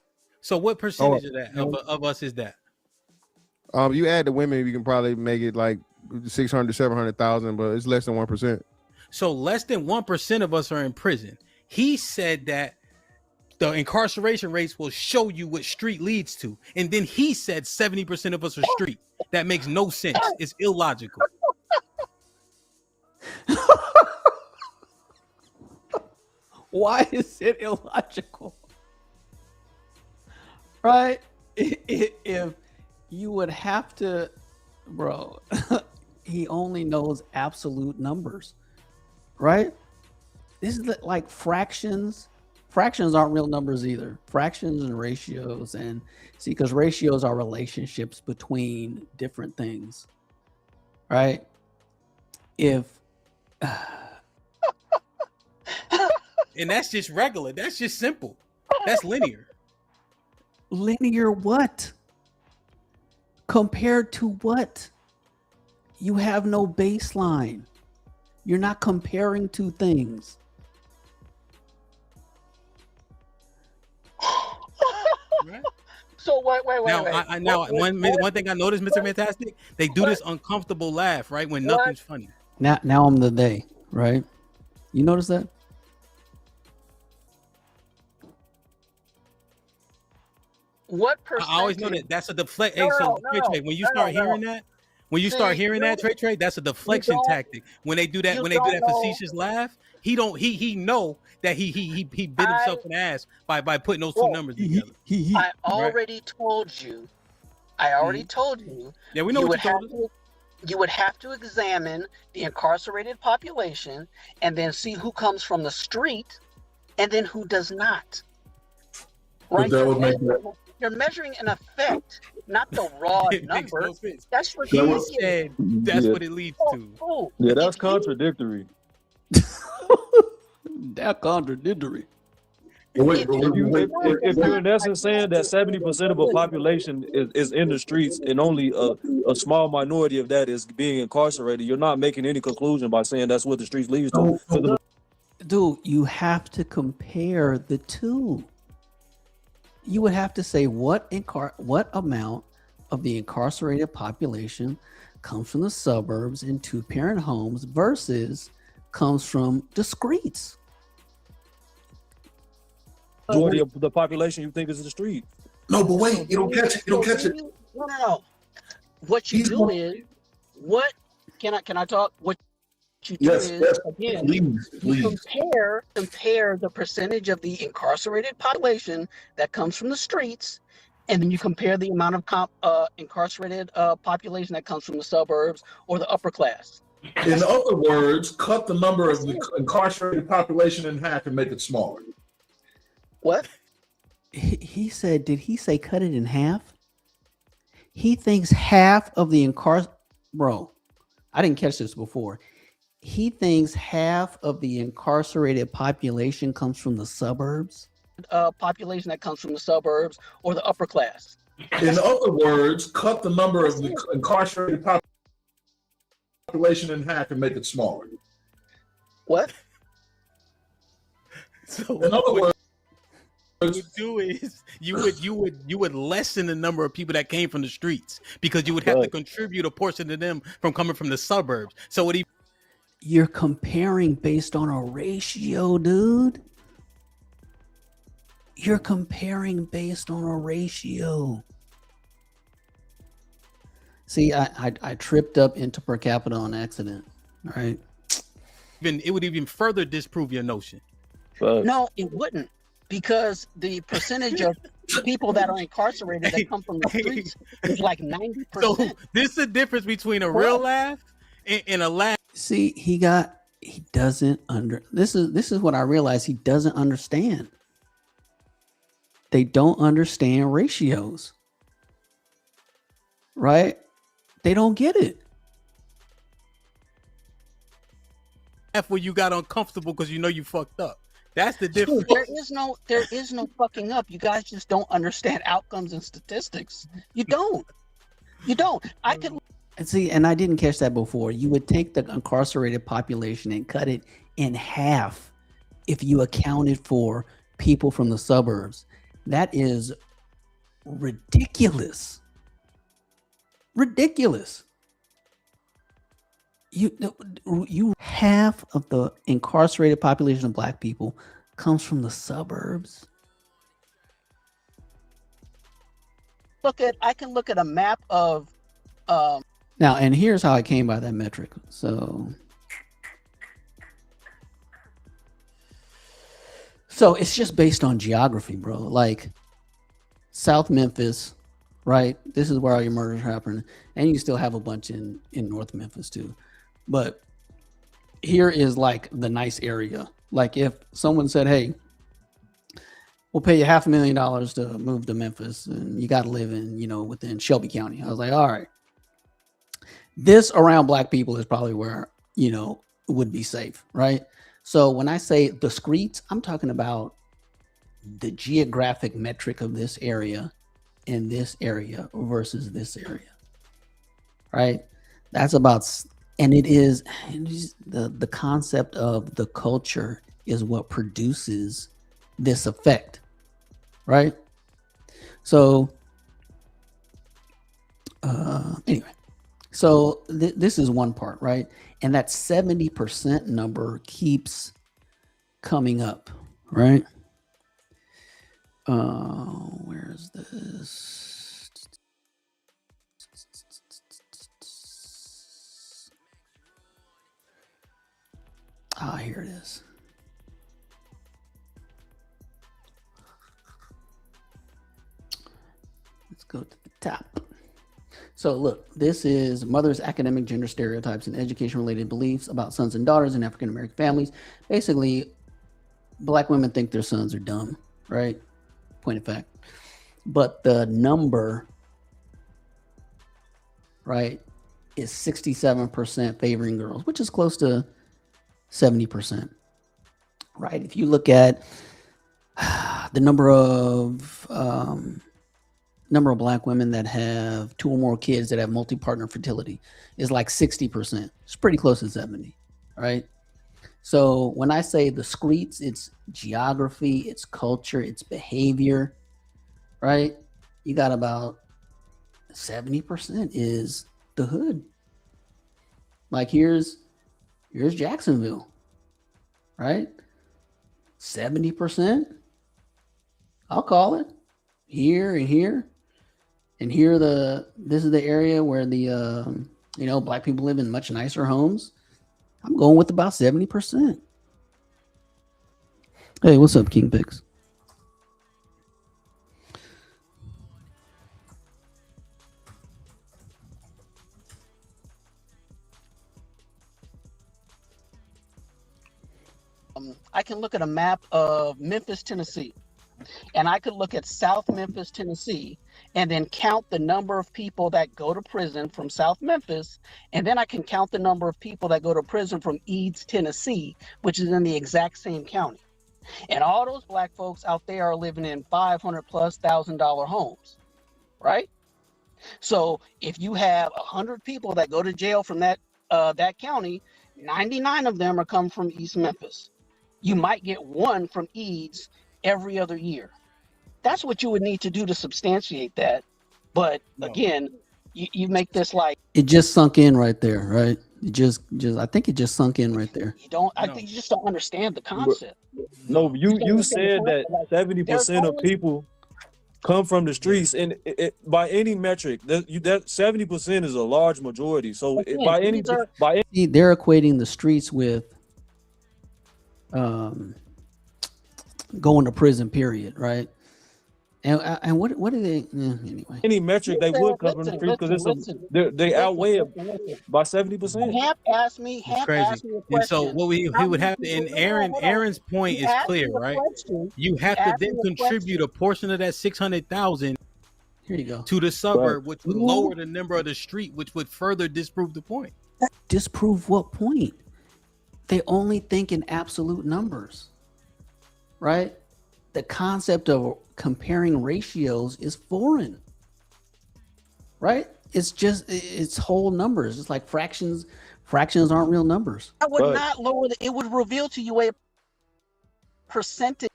So what percentage of that of us is that? You add the women, you can probably make it like 600, 700,000, but it's less than 1%. So less than 1% of us are in prison. He said that the incarceration rates will show you what street leads to. And then he said 70% of us are street. That makes no sense. It's illogical. Why is it illogical? Right? If you would have to, bro, he only knows absolute numbers, right? This is like fractions. Fractions aren't real numbers either. Fractions and ratios, and see, because ratios are relationships between different things, right? If And that's just regular. That's just simple. That's linear. linear what? Compared to what? You have no baseline. You're not comparing two things. Right? So wait. Now, one thing I noticed, Mr. Fantastic, they do this uncomfortable laugh, right? When nothing's funny. Now I'm the they, right? You notice that? what I always know percentage? that that's a deflect. No, Hey, so no, no, Trey, no, Trey, when you no, no, start no. hearing that, when you start See, hearing that, Trey, that's a you deflection don't tactic. When they do that, you when they do don't that know. facetious laugh, he know that he bit I himself in the ass by putting those two well, numbers together. I Right? already told you. I already told you. Yeah, we know You what would you have told us. you would have to examine the incarcerated population and then see who comes from the street and then who does not. But Right? that would make You're measuring an effect, not the raw It makes number. no sense. That's that He ridiculous. said that's Yeah, what it leads to. Oh, yeah, that's if you contradictory. That contradictory. But wait, if but you wait, wait, If prove you're it's in not essence saying that 70% of a population is in the streets and only a small minority of that is being incarcerated, you're not making any conclusion by saying that's what the streets leads to. Dude, you have to compare the two. You would have to say what amount of the incarcerated population comes from the suburbs and two-parent homes versus comes from the streets. Majority of the population you think is in the street. no, but wait, you don't catch it. You don't catch it. No. What you He's do going- is what can I talk? What you do Yes, is yes, again please, you please. compare the percentage of the incarcerated population that comes from the streets, and then you compare the amount of incarcerated population that comes from the suburbs or the upper class. In other words, cut the number of the incarcerated population in half and make it smaller. What? He said, did he say cut it in half? He thinks half of the bro, I didn't catch this before. He thinks half of the incarcerated population comes from the suburbs. Population that comes from the suburbs or the upper class. In other words, cut the number of the incarcerated population in half and make it smaller. What? So In other words, what you would do is you would lessen the number of people that came from the streets because you would have to contribute a portion to them from coming from the suburbs. So what you're comparing based on a ratio, dude. You're comparing based on a ratio. See, I tripped up into per capita on accident. All right. it would even further disprove your notion. No, it wouldn't, because the percentage of people that are incarcerated that come from the streets is like 90%. So this is the difference between a real laugh and a laugh. See, he doesn't this is what I realized he doesn't understand. They don't understand ratios. Right? They don't get it. Where you got uncomfortable because you know you fucked up. That's the difference. There is no fucking up. You guys just don't understand outcomes and statistics. You don't. I could And see, and I didn't catch that before. You would take the incarcerated population and cut it in half if you accounted for people from the suburbs. That is ridiculous. Ridiculous. You half of the incarcerated population of black people comes from the suburbs. I can look at a map of Now, and here's how I came by that metric. So it's just based on geography, bro. Like South Memphis, right? This is where all your murders happen. And you still have a bunch in North Memphis too. But here is like the nice area. Like if someone said, hey, we'll pay you $500,000 to move to Memphis and you got to live in, within Shelby County. I was like, all right. This around black people is probably where, would be safe, right? So when I say the streets, I'm talking about the geographic metric of this area and this area versus this area, right? That's about, and it is the concept of the culture is what produces this effect, right? So anyway, so this is one part, right? And that 70% number keeps coming up, right? Where is is this? Ah, here it is. Let's go to the top. So look, this is mother's academic gender stereotypes and education-related beliefs about sons and daughters in African-American families. Basically, Black women think their sons are dumb, right? Point of fact. But the number, right, is 67% favoring girls, which is close to 70%, right? If you look at the number of Black women that have 2 or more kids that have multi-partner fertility is like 60%. It's pretty close to 70, right? So when I say the streets, it's geography, it's culture, it's behavior, right? You got about 70% is the hood. Like here's Jacksonville, right? 70%, I'll call it, here and here. And here this is the area where the Black people live in much nicer homes. I'm going with about 70%. Hey, what's up, King Pix? I can look at a map of Memphis, Tennessee, and I could look at South Memphis, Tennessee, and then count the number of people that go to prison from South Memphis, and then I can count the number of people that go to prison from Eads, Tennessee, which is in the exact same county. And all those Black folks out there are living in $500,000+ homes, right? So if you have 100 people that go to jail from that county, 99 of them are come from East Memphis. You might get 1 from Eads every other year. That's what you would need to do to substantiate that. But again, you make this like it just sunk in right there, right? It just I think it just sunk in right there. you don't. I think you just don't understand the concept. No, you said that 70% of people come from the streets, and by any metric, that 70% is a large majority. So See, they're equating the streets with going to prison, period, right? And what do they anyway? Any metric they would come from the streets because they outweigh it by 70%. Hamp asked me. Hamp asked me a question. And so what he would have to, and Aaron's point is clear, right? You have to then contribute a portion of that 600,000. Here you go. To the suburb, which would lower the number of the street, which would further disprove the point. Disprove what point? They only think in absolute numbers, right? The concept of comparing ratios is foreign, right? It's whole numbers. It's like fractions. Fractions aren't real numbers. I would not lower it would reveal to you a percentage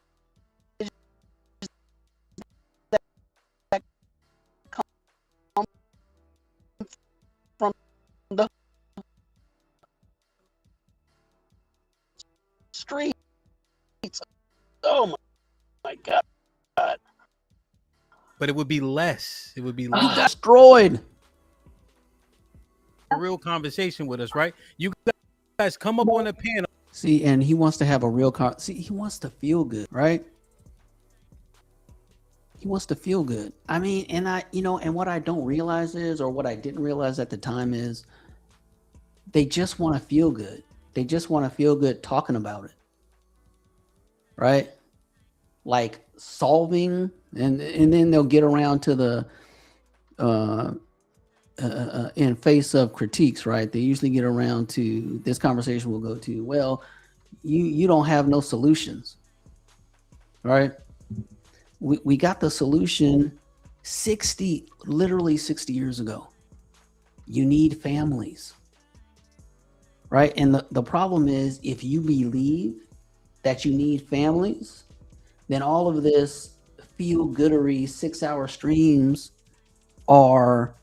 that comes from the streets. Oh my God. But it would be less. It would be less. Destroyed. A real conversation with us, right? You guys come up on a panel. See, and he wants to have a real he wants to feel good, right? He wants to feel good. I mean, and and what I don't realize is, or what I didn't realize at the time is, they just want to feel good. They just want to feel good talking about it, right? Like solving, and then they'll get around to the in face of critiques, right? They usually get around to this conversation will go to, well, you don't have no solutions, right? We got the solution literally 60 years ago. You need families, right? And the problem is, if you believe that you need families, then all of this feel-goodery 6-hour streams are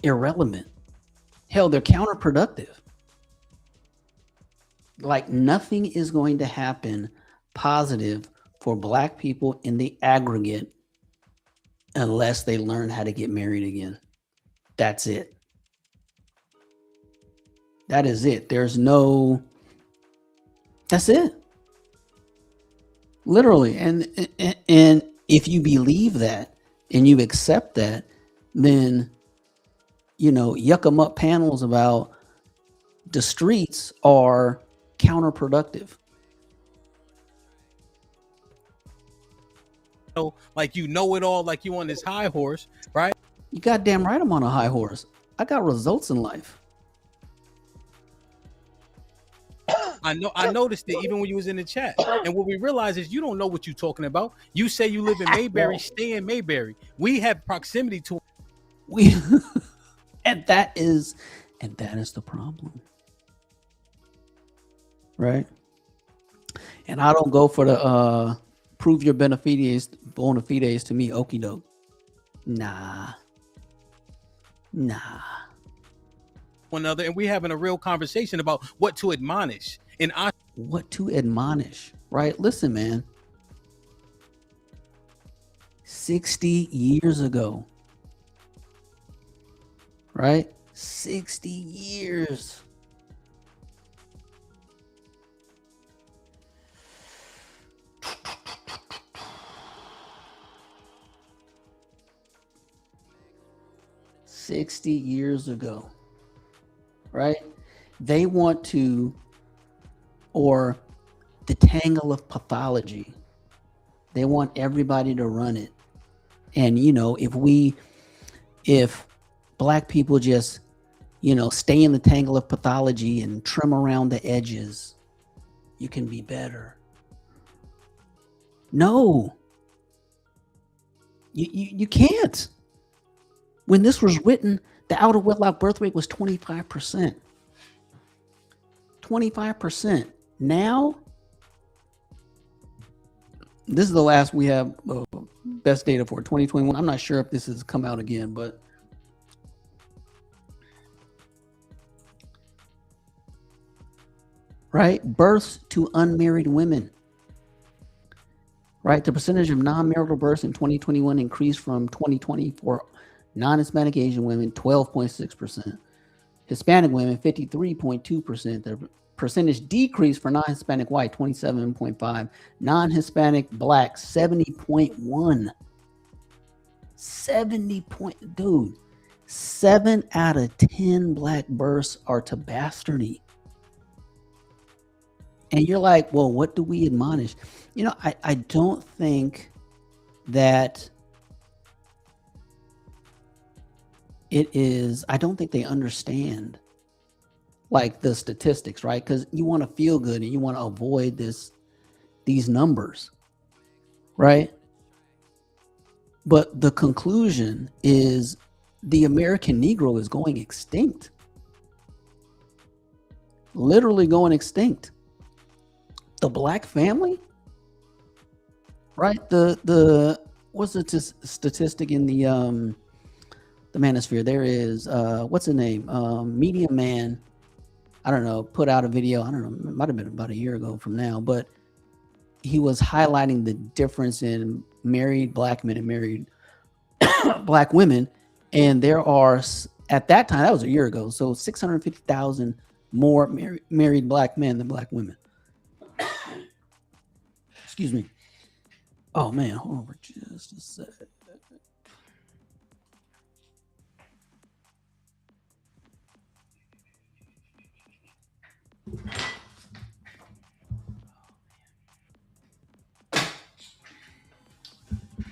irrelevant. Hell, they're counterproductive. Like, nothing is going to happen positive for Black people in the aggregate unless they learn how to get married again. That's it. That is it. There's no, that's it. Literally. And if you believe that and you accept that, then, you know, yuck 'em up panels about the streets are counterproductive. So, like, you know it all, like you on this high horse, right? You goddamn right I'm on a high horse. I got results in life. I noticed it even when you was in the chat. And what we realize is you don't know what you're talking about. You say you live in Mayberry, stay in Mayberry. We have proximity to we and that is the problem. Right? And I don't go for the prove your bona fides to me, okie doke. Nah. one another, and we're having a real conversation about what to admonish. And what to admonish, right? Listen, man. 60 years ago, right? 60 years. $60 years ago, right? They want to, or the tangle of pathology. They want everybody to run it. And, you know, if black people just, you know, stay in the tangle of pathology and trim around the edges, you can be better. No, you can't. When this was written, the out of wedlock birth rate was 25%. 25%. Now, this is the last we have best data for 2021. I'm not sure if this has come out again, but right, births to unmarried women. Right, the percentage of non-marital births in 2021 increased from 2020 for non-Hispanic Asian women, 12.6%. Hispanic women, 53.2%. The percentage decreased for non-Hispanic white, 27.5%. Non-Hispanic black, 70.1%. 70 7 out of 10 black births are to bastardy. And you're like, well, what do we admonish? You know, I don't think that it is, I don't think they understand like the statistics, right? Because you want to feel good and you want to avoid these numbers, right? But the conclusion is the American Negro is going extinct. Literally going extinct. The black family, right? The what's the statistic in the manosphere? There is what's the name? Medium Man, I don't know, put out a video. I don't know, it might have been about a year ago from now, but he was highlighting the difference in married black men and married black women. And there are, at that time, that was a year ago, so 650,000 more married black men than black women. Excuse me. Oh man, hold on for just a sec.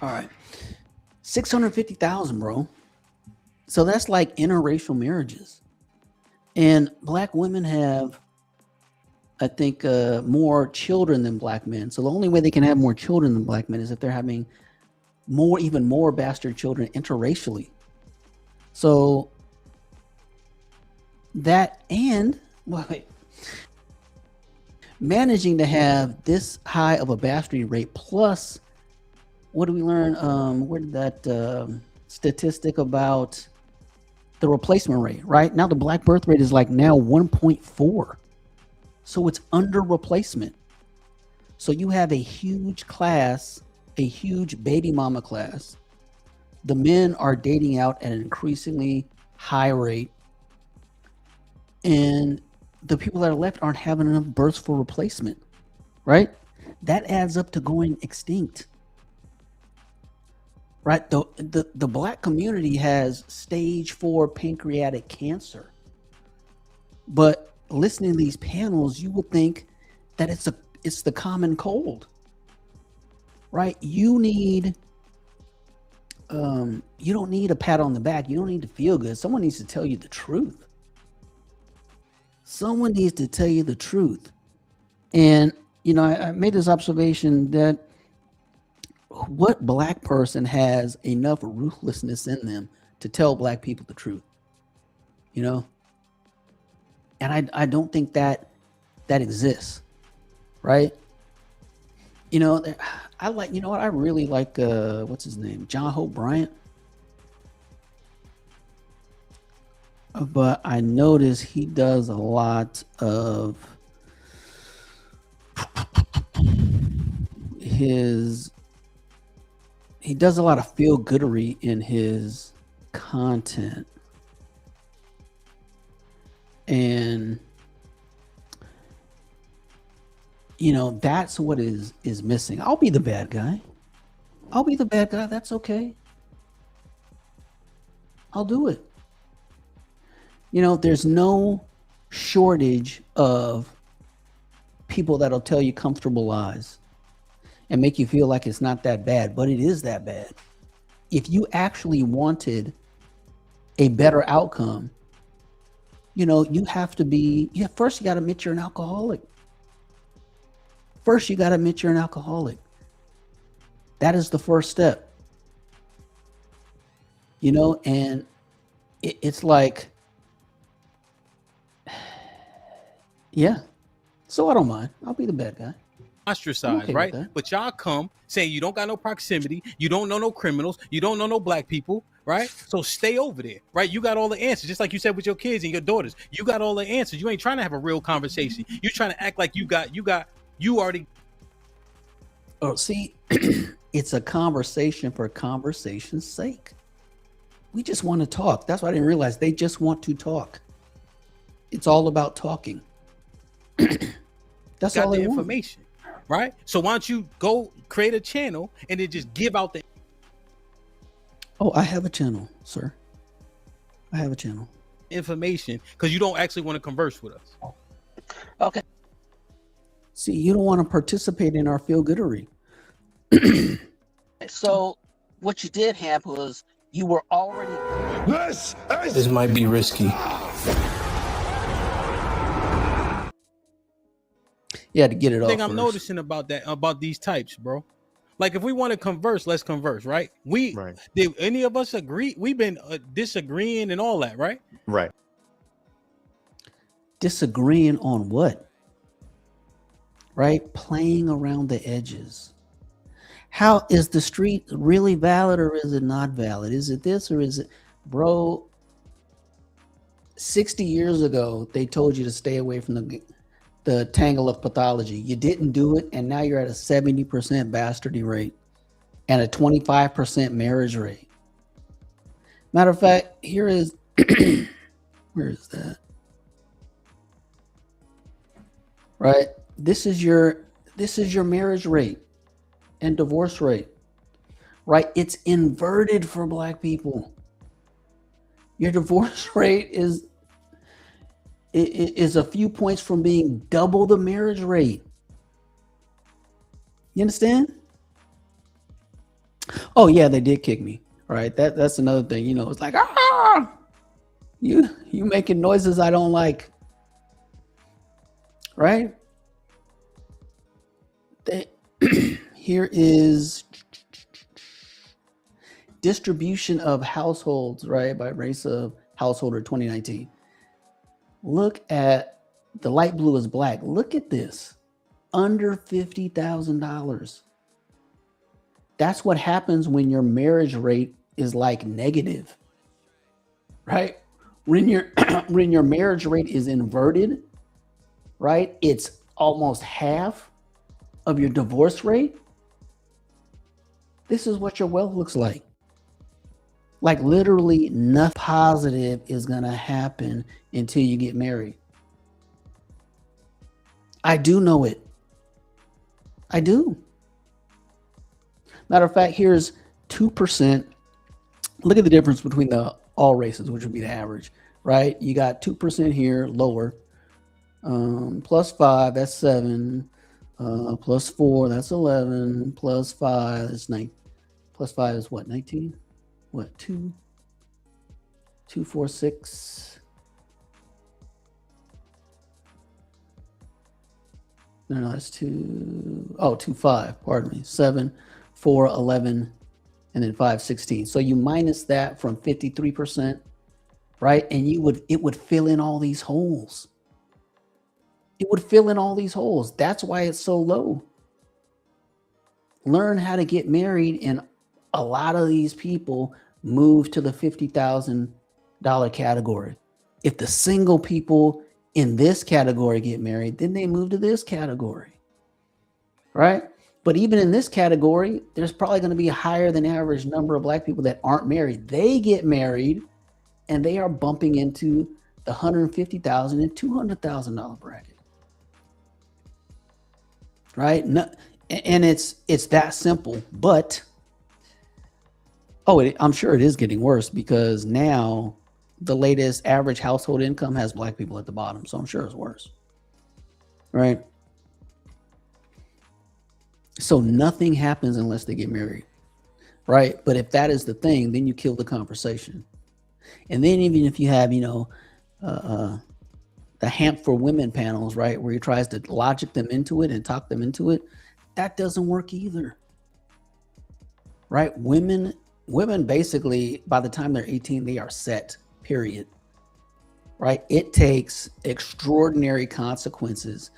All right, 650,000, bro. So that's like interracial marriages, and black women have, I think, more children than black men. So the only way they can have more children than black men is if they're having even more bastard children interracially. So that, and wait, managing to have this high of a bastardy rate, plus what do we learn? Where did that statistic about the replacement rate, right? Now the black birth rate is like now 1.4. So it's under replacement. So you have a huge class, a huge baby mama class the men are dating out at an increasingly high rate, and the people that are left aren't having enough births for replacement, right? That adds up to going extinct, right? The black community has stage 4 pancreatic cancer, but listening to these panels, you would think that it's the common cold, right? You don't need a pat on the back. You don't need to feel good. Someone needs to tell you the truth. Someone needs to tell you the truth. And, I made this observation that what black person has enough ruthlessness in them to tell black people the truth? And I don't think that exists, right? I really like, what's his name? John Hope Bryant. But I notice he does a lot of he does a lot of feel-goodery in his content. And that's what is missing. I'll be the bad guy. That's okay. I'll do it. There's no shortage of people that'll tell you comfortable lies and make you feel like it's not that bad, but it is that bad. If you actually wanted a better outcome, you have to first you got to admit you're an alcoholic. That is the first step. And it's like, yeah. So I don't mind. I'll be the bad guy. Ostracized, okay, right? But y'all come saying you don't got no proximity, you don't know no criminals, you don't know no black people, right? So stay over there, right? You got all the answers, just like you said with your kids and your daughters. You got all the answers. You ain't trying to have a real conversation. You're trying to act like you already. Oh, see, it's a conversation for conversation's sake. We just want to talk. That's what I didn't realize. They just want to talk. It's all about talking. That's all the they want. information, right? So why don't you go create a channel and then just give out the. Oh, I have a channel, sir. I have a channel. Information because you don't actually want to converse with us. Okay. See, you don't want to participate in our feel-goodery. So what you did, Hamp, was you were already. This might be risky. Yeah, to get it off. The thing I'm noticing about these types, bro. Like if we want to converse, let's converse, right? Did any of us agree? We've been disagreeing and all that, right? Right. Disagreeing on what? Right? Playing around the edges. How is the street really valid or is it not valid? Is it this or is it, bro? 60 years ago, they told you to stay away from the tangle of pathology. You didn't do it, and now you're at a 70% bastardy rate and a 25% marriage rate. Matter of fact, here is where is that? Right? This is your marriage rate and divorce rate. Right? It's inverted for black people. Your divorce rate is a few points from being double the marriage rate. You understand? Oh yeah, they did kick me. All right, that's another thing. It's like, you making noises I don't like. Right? Here is distribution of households, right, by race of householder 2019. Look at the light blue is black. Look at this. Under $50,000. That's what happens when your marriage rate is like negative. Right? When your marriage rate is inverted, right? It's almost half of your divorce rate. This is what your wealth looks like. Like literally nothing positive is going to happen until you get married. I do know it. I do. Matter of fact, here's 2%. Look at the difference between the all races, which would be the average, right? You got 2% here, lower. Plus 5, that's 7. Plus 4, that's 11. Plus 5, that's 9. Plus 5 is what, 19? What, 2, 4, 6. No, that's 2. Oh, 2, 5, pardon me. 7, 4, 11, and then 5, 16. So you minus that from 53%, right? And it would fill in all these holes. It would fill in all these holes. That's why it's so low. Learn how to get married, and a lot of these people move to the $50,000 category. If the single people in this category get married, then they move to this category, right? But even in this category, there's probably going to be a higher than average number of Black people that aren't married. They get married, and they are bumping into the $150,000 and $200,000 bracket, right? No, and it's that simple. But I'm sure it is getting worse, because now the latest average household income has Black people at the bottom. So I'm sure it's worse, right? So nothing happens unless they get married, right? But if that is the thing, then you kill the conversation. And then even if you have, the Hamp for Women panels, right, where he tries to logic them into it and talk them into it, that doesn't work either, right? Women basically, by the time they're 18, they are set, period, right? It takes extraordinary consequences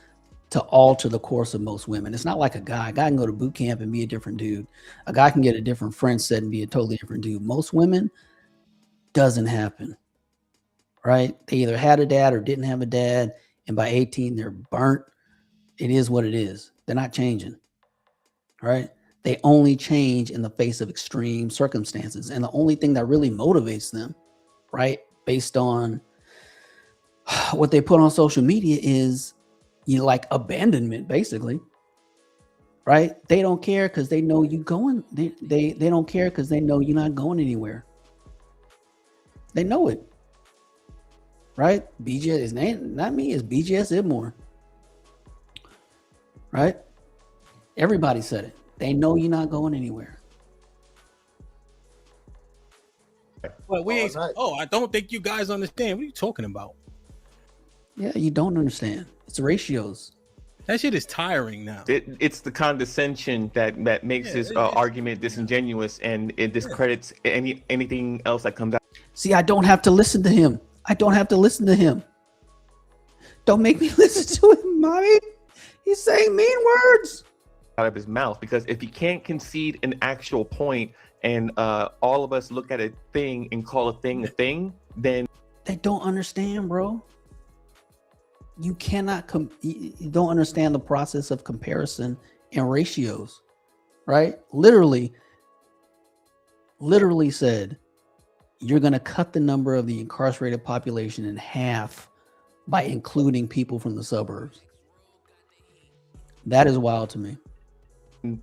to alter the course of most women. It's not like a guy. A guy can go to boot camp and be a different dude. A guy can get a different friend set and be a totally different dude. Most women, doesn't happen, right? They either had a dad or didn't have a dad, and by 18, they're burnt. It is what it is. They're not changing, right? They only change in the face of extreme circumstances. And the only thing that really motivates them, right, based on what they put on social media is, like abandonment, basically, right? They don't care because they know you going. They don't care because they know you're not going anywhere. They know it, right? BJ, his name, not me, it's BJS Ibmore, right? Everybody said it. They know you're not going anywhere. Well, we ain't. I don't think you guys understand. What are you talking about? Yeah, you don't understand. It's ratios. That shit is tiring now. It's the condescension that makes this argument disingenuous, and it discredits anything else that comes out. See, I don't have to listen to him. Don't make me listen to him, mommy. He's saying mean words out of his mouth, because if he can't concede an actual point, and all of us look at a thing and call a thing, then they don't understand, bro. You cannot you don't understand the process of comparison and ratios, right? Literally said, you're going to cut the number of the incarcerated population in half by including people from the suburbs. That is wild to me.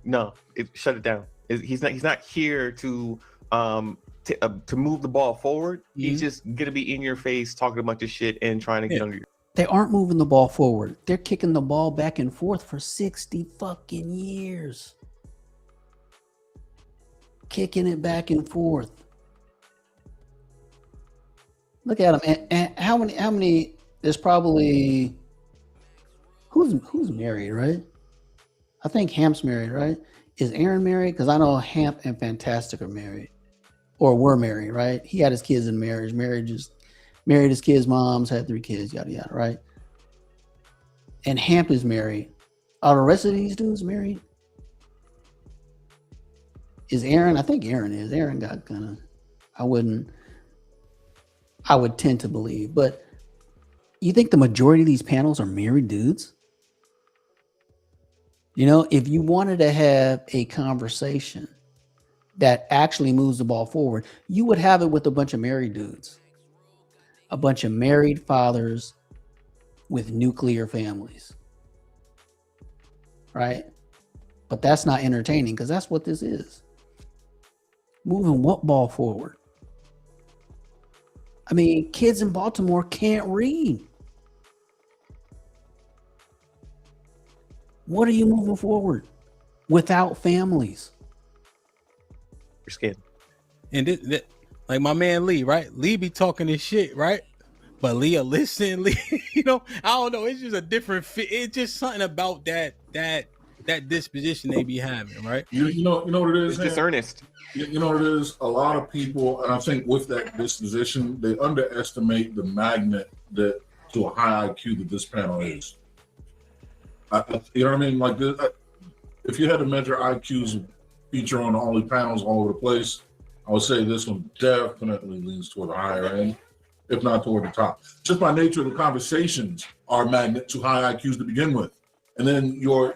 No, shut it down. He's not here to move the ball forward. Mm-hmm. He's just gonna be in your face talking a bunch of shit and trying to get under you. They aren't moving the ball forward. They're kicking the ball back and forth for 60 fucking years. Kicking it back and forth. Look at them. And how many, there's probably, who's married, right? I think Hamp's married, right? Is Aaron married? Because I know Hamp and Fantastic are married, or were married, right? He had his kids in marriage. Married his kids' moms, had 3 kids, yada, yada, right? And Hamp is married. Are the rest of these dudes married? Is Aaron? I think Aaron is. Aaron got kind of, I would tend to believe. But you think the majority of these panels are married dudes? If you wanted to have a conversation that actually moves the ball forward. You would have it with a bunch of married dudes, a bunch of married fathers with nuclear families, right? But that's not entertaining because that's what this is. Moving what ball forward? I mean, kids in Baltimore can't read. What are you moving forward without families? Your skin. And this, like my man Lee, right? Lee be talking his shit, right? But Leah, listen, Lee, you know, I don't know. It's just a different fit. It's just something about that disposition they be having, right? You know what it is? It's just earnest. You know what it is? A lot of people, and I think with that disposition, they underestimate the magnet that to a high IQ that this panel is. You know what I mean? Like, if you had to measure IQs feature on all the panels all over the place, I would say this one definitely leans toward the higher end, if not toward the top. Just by nature of the conversations are magnet to high IQs to begin with. And then your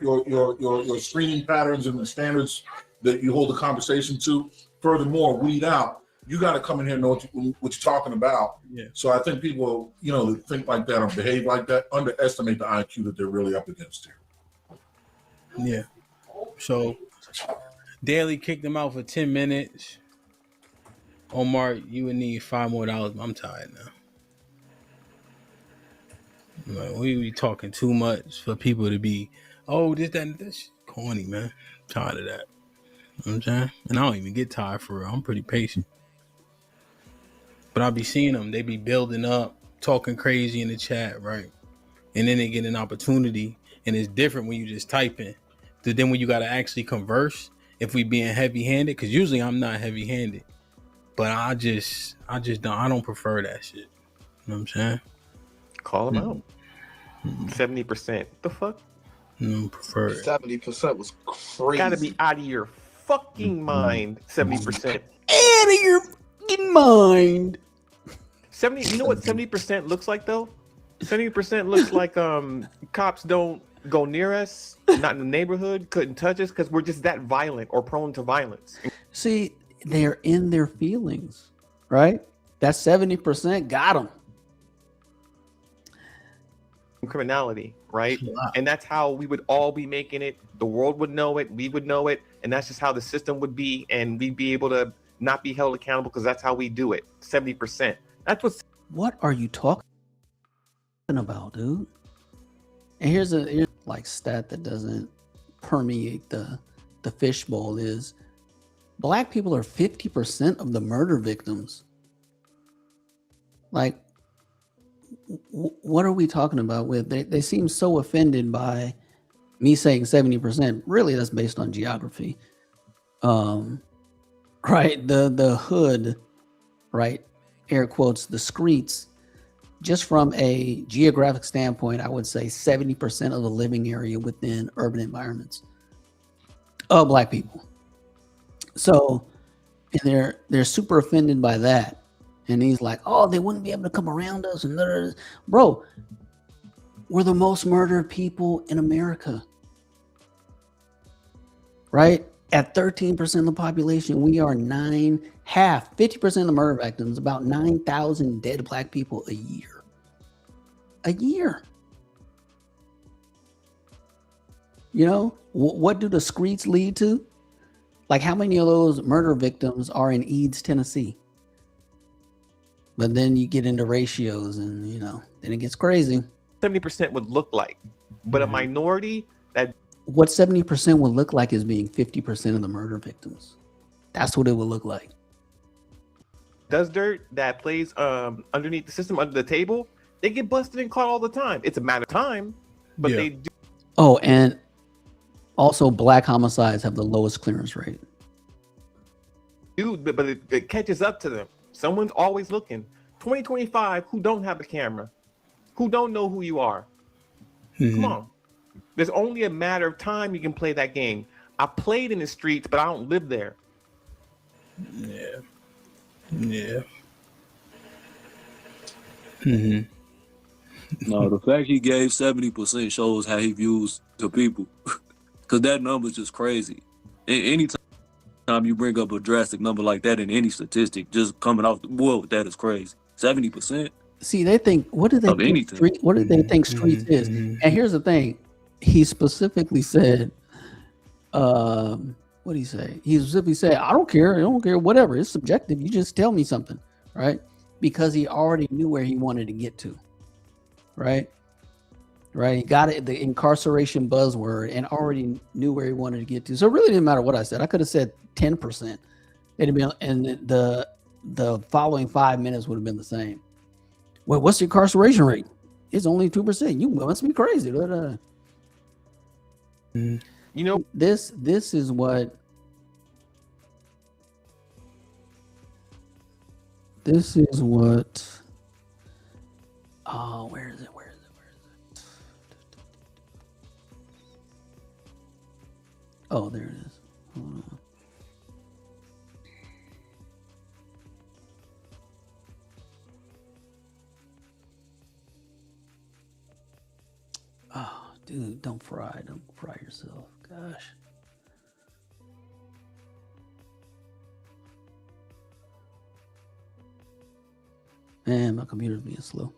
screening patterns and the standards that you hold the conversation to, furthermore, weed out. You got to come in here and know what you're talking about. Yeah. So I think people, that think like that or behave like that, underestimate the IQ that they're really up against here. Yeah. So Daly kicked him out for 10 minutes. Omar, you would need $5 more. I'm tired now. Like, we be talking too much for people to be, this, that, and this. Corny, man. I'm tired of that. You know what I'm saying? And I don't even get tired for real. I'm pretty patient. But I'll be seeing them. They be building up, talking crazy in the chat, right? And then they get an opportunity. And it's different when you just type in. Then when you got to actually converse, if we being heavy-handed, because usually I'm not heavy-handed. But I don't prefer that shit. You know what I'm saying? Call them out. 70%. The fuck? Prefer it. 70% was crazy. Gotta be out of your fucking mind. 70%. Out of your fucking mind. 70. You know what 70% looks like though? 70% looks like cops don't go near us, not in the neighborhood, couldn't touch us because we're just that violent or prone to violence. See, they're in their feelings, right? That 70% got them. Criminality, right? And that's how we would all be making it. The world would know it, we would know it, and that's just how the system would be, and we'd be able to not be held accountable because that's how we do it. 70%. That's what are you talking about, dude? And here's a stat that doesn't permeate the fishbowl is Black people are 50% of the murder victims. Like, what are we talking about with? They seem so offended by me saying 70%. Really, that's based on geography. Right? The hood, right? Air quotes, the streets. Just from a geographic standpoint, I would say 70% of the living area within urban environments of Black people. So, and they're super offended by that. And he's like, they wouldn't be able to come around us. And bro, we're the most murdered people in America. Right? At 13% of the population, we are 50% of the murder victims, about 9,000 dead Black people a year. A year. You know, what do the streets lead to? Like, how many of those murder victims are in Eads, Tennessee? But then you get into ratios and, then it gets crazy. 70% would look like. But a minority that... What 70% would look like is being 50% of the murder victims. That's what it would look like. Does dirt that plays underneath the system, under the table, they get busted and caught all the time. It's a matter of time, but they do. Oh, and also Black homicides have the lowest clearance rate. Dude, but it catches up to them. Someone's always looking. 2025, who don't have a camera? Who don't know who you are? Come on. There's only a matter of time you can play that game. I played in the streets, but I don't live there. Yeah. Yeah. No, the fact he gave 70% shows how he views the people. Because that number's just crazy. Anytime time you bring up a drastic number like that in any statistic, just coming off the whoa, that is crazy. 70% See, they think, what do they of think anything. street? What do they think streets is? And here's the thing: he specifically said, what did he say? He specifically said, I don't care, whatever. It's subjective. You just tell me something, right? Because he already knew where he wanted to get to, right? Right. He got it, the incarceration buzzword, and already knew where he wanted to get to. So it really didn't matter what I said. I could have said 10%. It'd be, and the following 5 minutes would have been the same. Well, what's the incarceration rate? It's only 2%. You must be crazy. You know, this is what oh, where is it? Oh, there it is. Hold on. Oh, dude, don't fry yourself. Gosh. Man, my computer's being slow.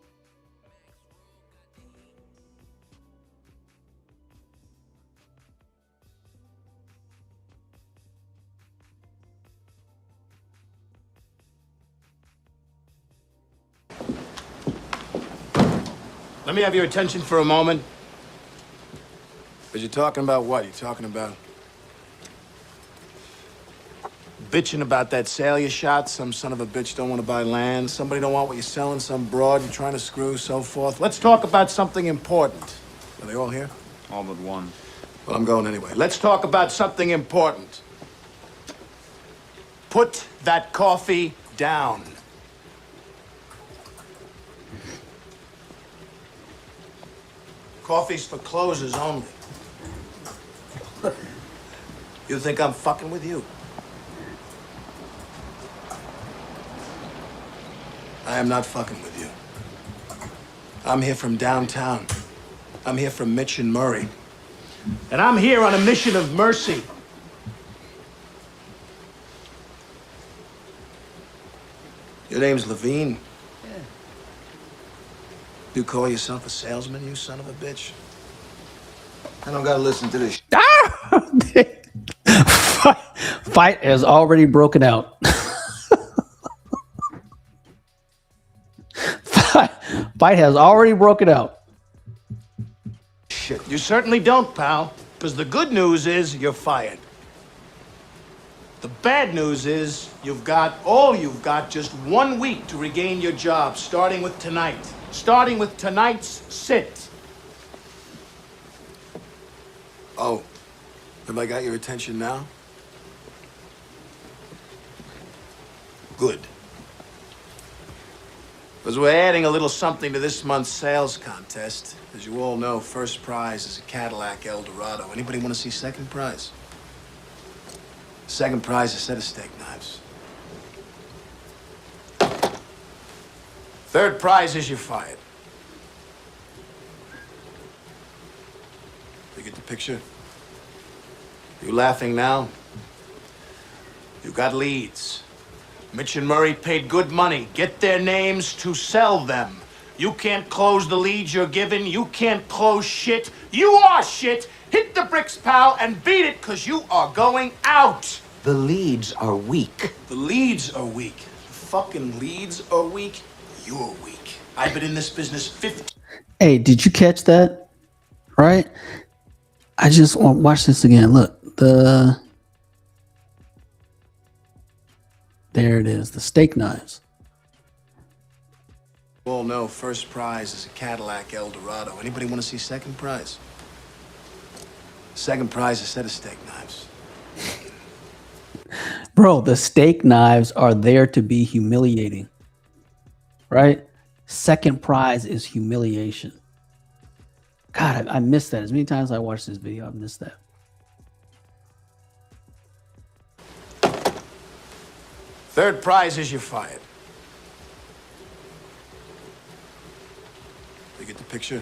Let me have your attention for a moment. But you're talking about what? You're talking about bitching about that sale you shot. Some son of a bitch don't want to buy land. Somebody don't want what you're selling. Some broad you're trying to screw, so forth. Let's talk about something important. Are they all here? All but one. Well, I'm going anyway. Let's talk about something important. Put that coffee down. Coffee's for closers only. You think I'm fucking with you? I am not fucking with you. I'm here from downtown. I'm here from Mitch and Murray. And I'm here on a mission of mercy. Your name's Levine? Yeah. You call yourself a salesman, you son of a bitch? I don't gotta listen to this. Fight has already broken out. Fight has already broken out. Shit, you certainly don't, pal. Because the good news is you're fired. The bad news is you've got just 1 week to regain your job, starting with tonight. Starting with tonight's sit. Oh, have I got your attention now? Good. Because we're adding a little something to this month's sales contest. As you all know, first prize is a Cadillac Eldorado. Anybody want to see second prize? Second prize is a set of steak knives. Third prize is you're fired. You get the picture? You laughing now? You got leads. Mitch and Murray paid good money. Get their names to sell them. You can't close the leads you're given. You can't close shit. You are shit. Hit the bricks, pal, and beat it, because you are going out. The leads are weak. The leads are weak. The fucking leads are weak. You're weak. I've been in this business 50. Hey, did you catch that? Right? I just want to watch this again. Look, there it is, the steak knives. You all know first prize is a Cadillac Eldorado. Anybody want to see second prize? Second prize is a set of steak knives. Bro, the steak knives are there to be humiliating, right? Second prize is humiliation. God, I missed that. As many times as I watched this video, I missed that. Third prize is you're fired. You get the picture?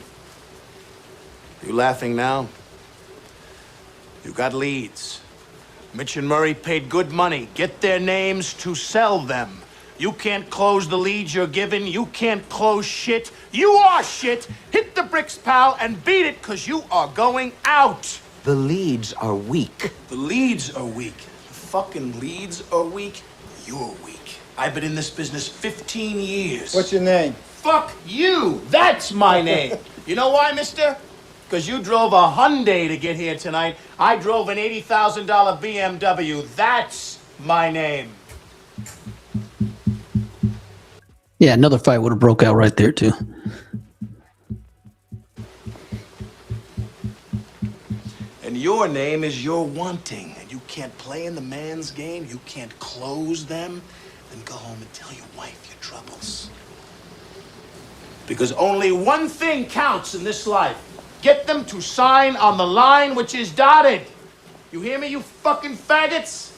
You laughing now? You got leads. Mitch and Murray paid good money. Get their names to sell them. You can't close the leads you're given. You can't close shit. You are shit. Hit the bricks, pal, and beat it, because you are going out. The leads are weak. The leads are weak. The fucking leads are weak. You're weak. I've been in this business 15 years. What's your name? Fuck you. That's my name. You know why, mister? Because you drove a Hyundai to get here tonight. I drove an $80,000 BMW. That's my name. Yeah, another fight would have broke out right there too. And your name is You're Wanting. And you can't play in the man's game. You can't close them. Then go home and tell your wife your troubles. Because only one thing counts in this life. Get them to sign on the line which is dotted. You hear me, you fucking faggots?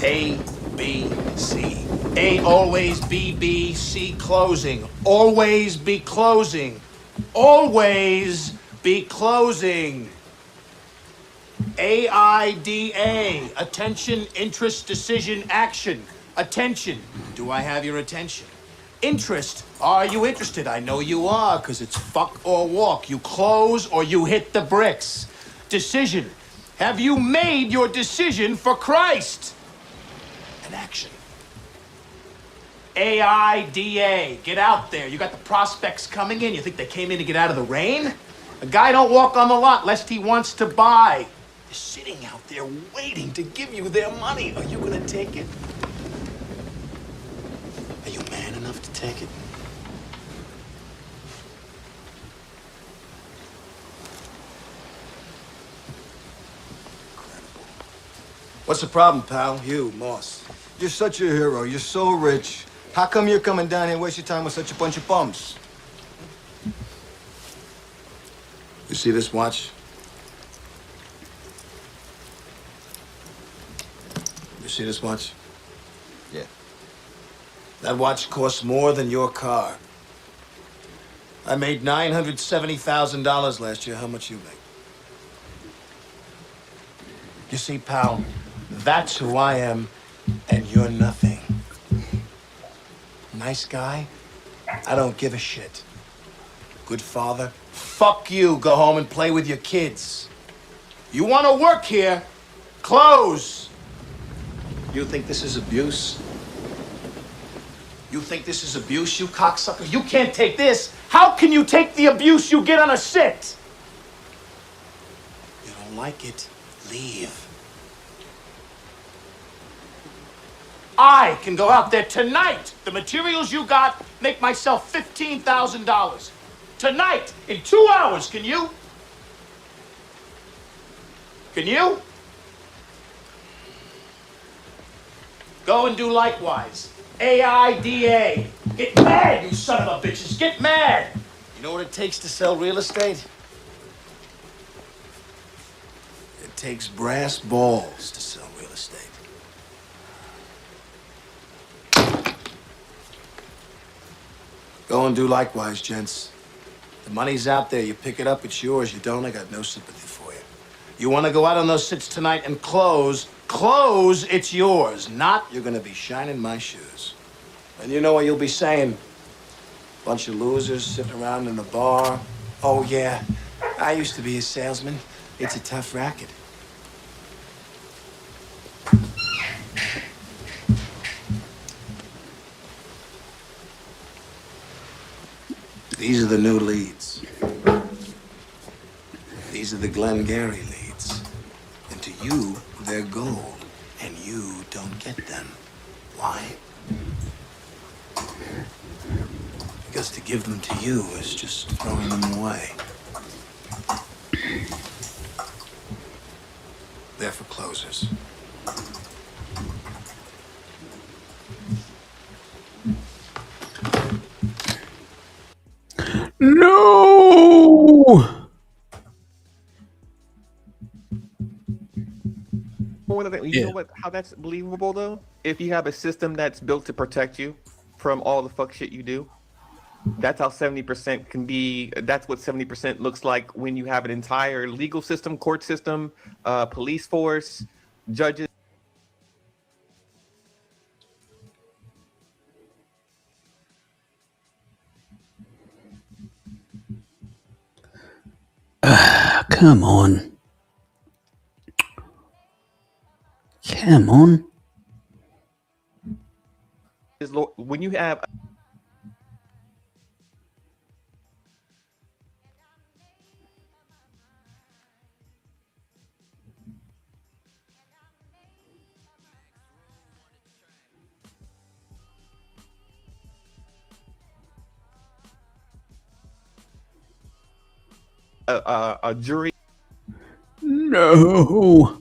A, B, C. A, always B, B, C, closing. Always be closing. Always be closing. AIDA, attention, interest, decision, action. Attention, do I have your attention? Interest, are you interested? I know you are, because it's fuck or walk. You close or you hit the bricks. Decision, have you made your decision for Christ? An action. AIDA, get out there. You got the prospects coming in. You think they came in to get out of the rain? A guy don't walk on the lot lest he wants to buy. They're sitting out there waiting to give you their money. Are you gonna take it? Are you man enough to take it? Incredible. What's the problem, pal? You, Moss. You're such a hero. You're so rich. How come you're coming down here and waste your time with such a bunch of bums? You see this watch? You see this watch? Yeah. That watch costs more than your car. I made $970,000 last year. How much you make? You see, pal, that's who I am, and you're nothing. Nice guy? I don't give a shit. Good father? Fuck you. Go home and play with your kids. You want to work here? Close. You think this is abuse? You think this is abuse, you cocksucker? You can't take this. How can you take the abuse you get on a sit? You don't like it? Leave. I can go out there tonight. The materials you got make myself $15,000. Tonight, in 2 hours, can you? Can you? Go and do likewise. AIDA. Get mad, you son of a bitches. Get mad. You know what it takes to sell real estate? It takes brass balls to sell real estate. Go and do likewise, gents. The money's out there. You pick it up, it's yours. You don't, I got no sympathy for you. You want to go out on those sits tonight and close, it's yours. Not, you're going to be shining my shoes. And you know what you'll be saying? Bunch of losers sitting around in a bar. Oh, yeah, I used to be a salesman. It's a tough racket. These are the new leads. These are the Glengarry leads. And to you, they're gold. And you don't get them. Why? Because to give them to you is just throwing them away. They're for closers. No! You know what? How that's believable though? If you have a system that's built to protect you from all the fuck shit you do, That's how 70% can be. That's what 70% looks like when you have an entire legal system, court system, police force, judges. Come on. Come on. When you have a jury. No.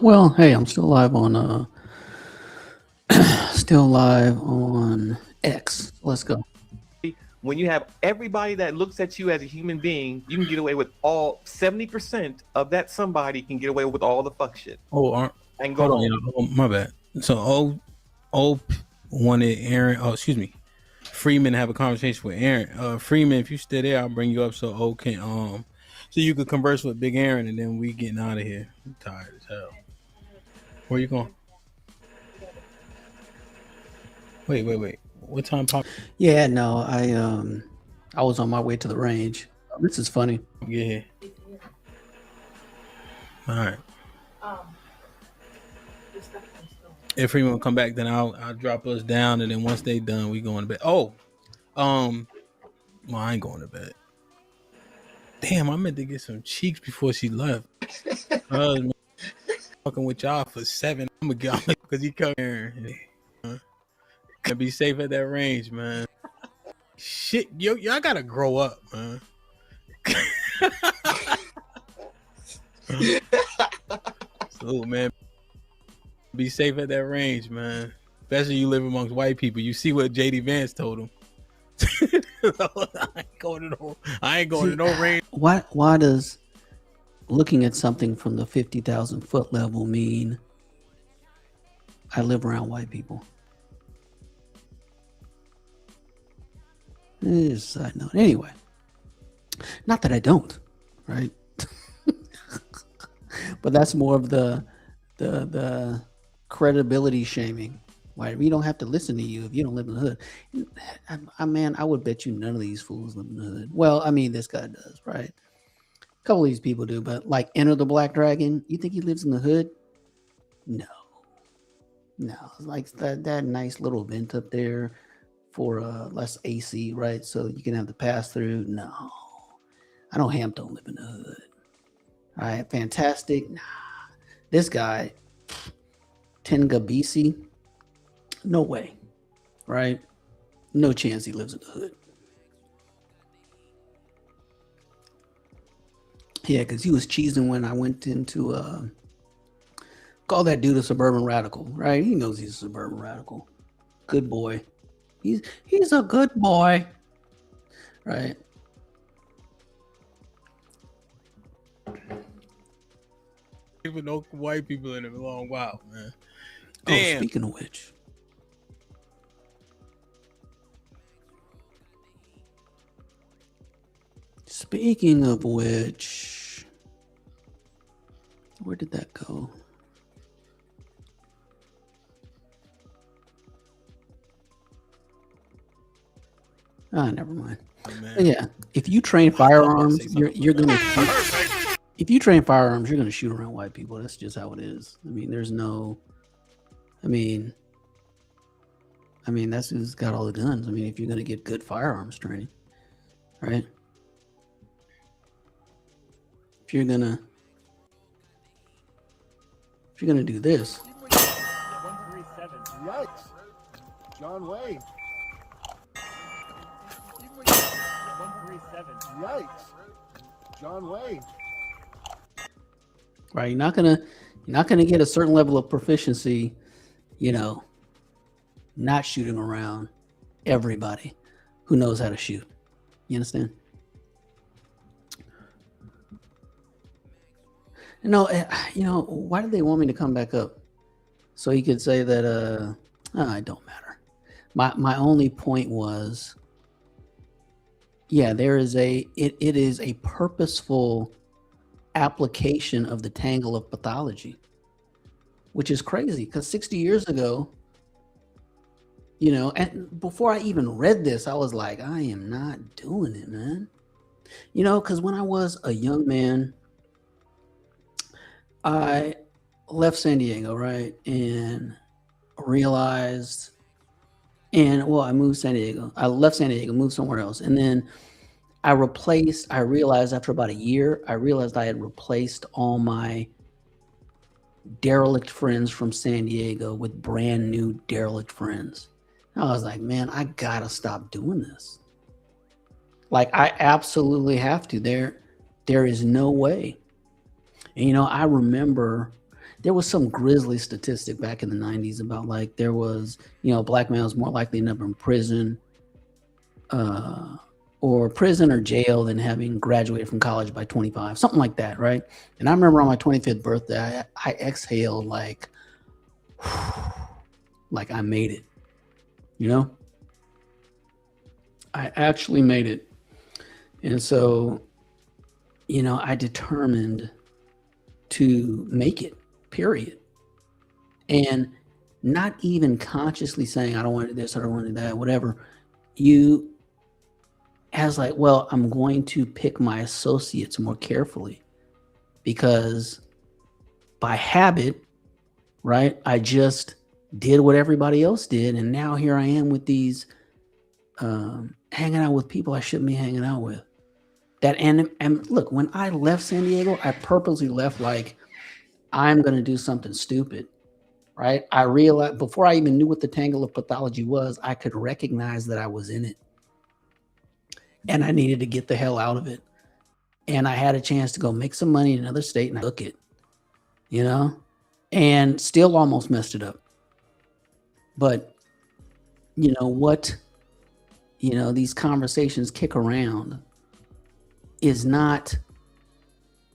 Well, hey, I'm still live on still live on X. Let's go. When you have everybody that looks at you as a human being, you can get away with all 70% of that. Somebody can get away with all the fuck shit. Oh, and go home. Oh, my bad. So, wanted Aaron. Oh, excuse me, Freeman to have a conversation with Aaron. Freeman, if you stay there, I'll bring you up so can so you could converse with Big Aaron, and then we getting out of here. I'm tired as hell. Where you going? Wait. What time pop? Yeah, no, I was on my way to the range. This is funny. Yeah. All right. If Freeman will come back, then I'll drop us down, and then once they done, we going to bed. Oh, well, I ain't going to bed. Damn, I meant to get some cheeks before she left. Fucking with y'all for 7. I'm gonna go because he come here. Gotta be safe at that range, man. Shit, y'all gotta grow up, man. So, man, be safe at that range, man. Especially you live amongst white people. You see what JD Vance told him. I ain't going to no range. Why does looking at something from the 50,000 foot level mean I live around white people? This is a side note. Anyway, not that I don't, right? But that's more of the credibility shaming. Why we don't have to listen to you if you don't live in the hood. I would bet you none of these fools live in the hood. Well, I mean, this guy does, right? A couple of these people do, but like Enter the Black Dragon, you think he lives in the hood? No. It's like that nice little vent up there for less AC, right? So you can have the pass through. No, I know Hamp don't live in the hood. All right, fantastic. Nah, this guy, Tenga BC, no way, right? No chance he lives in the hood. Yeah, because he was cheesing when I went into call that dude a suburban radical, right? He knows he's a suburban radical. Good boy. He's a good boy, right? Even no white people in a long while, man. Damn. Oh, speaking of which. Where did that go? Never mind. Oh, yeah, if you train firearms, you're gonna shoot. If you train firearms, you're gonna shoot around white people. That's just how it is. I mean, there's no I mean, that's who's got all the guns. I mean, if you're going to get good firearms training, right? If you're gonna do this, 137. Yikes. John Wayne. 137. Yikes. John Wayne. right? You're not gonna get a certain level of proficiency, not shooting around everybody who knows how to shoot. You understand? Why did they want me to come back up? So he could say that it don't matter. My only point was, there is it is a purposeful application of the tangle of pathology, which is crazy because 60 years ago, and before I even read this, I was like, I am not doing it, man. Because when I was a young man, I left San Diego, right? And realized, I moved San Diego. I left San Diego, moved somewhere else. And then I realized after about a year, I realized I had replaced all my derelict friends from San Diego with brand new derelict friends. I was like, man, I gotta stop doing this. Like, I absolutely have to. There is no way. And, I remember there was some grisly statistic back in the 90s about like there was, black males more likely to end up in prison or jail than having graduated from college by 25, something like that, right? And I remember on my 25th birthday, I exhaled like I made it, I actually made it. And so, I determined to make it, period. And not even consciously saying, I don't want to do this, I don't want to do that, whatever. I'm going to pick my associates more carefully because by habit, right, I just did what everybody else did. And now here I am with these, hanging out with people I shouldn't be hanging out with. And look, when I left San Diego, I purposely left like I'm going to do something stupid, right? I realized before I even knew what the tangle of pathology was, I could recognize that I was in it and I needed to get the hell out of it. And I had a chance to go make some money in another state and I took it, and still almost messed it up. But these conversations kick around is not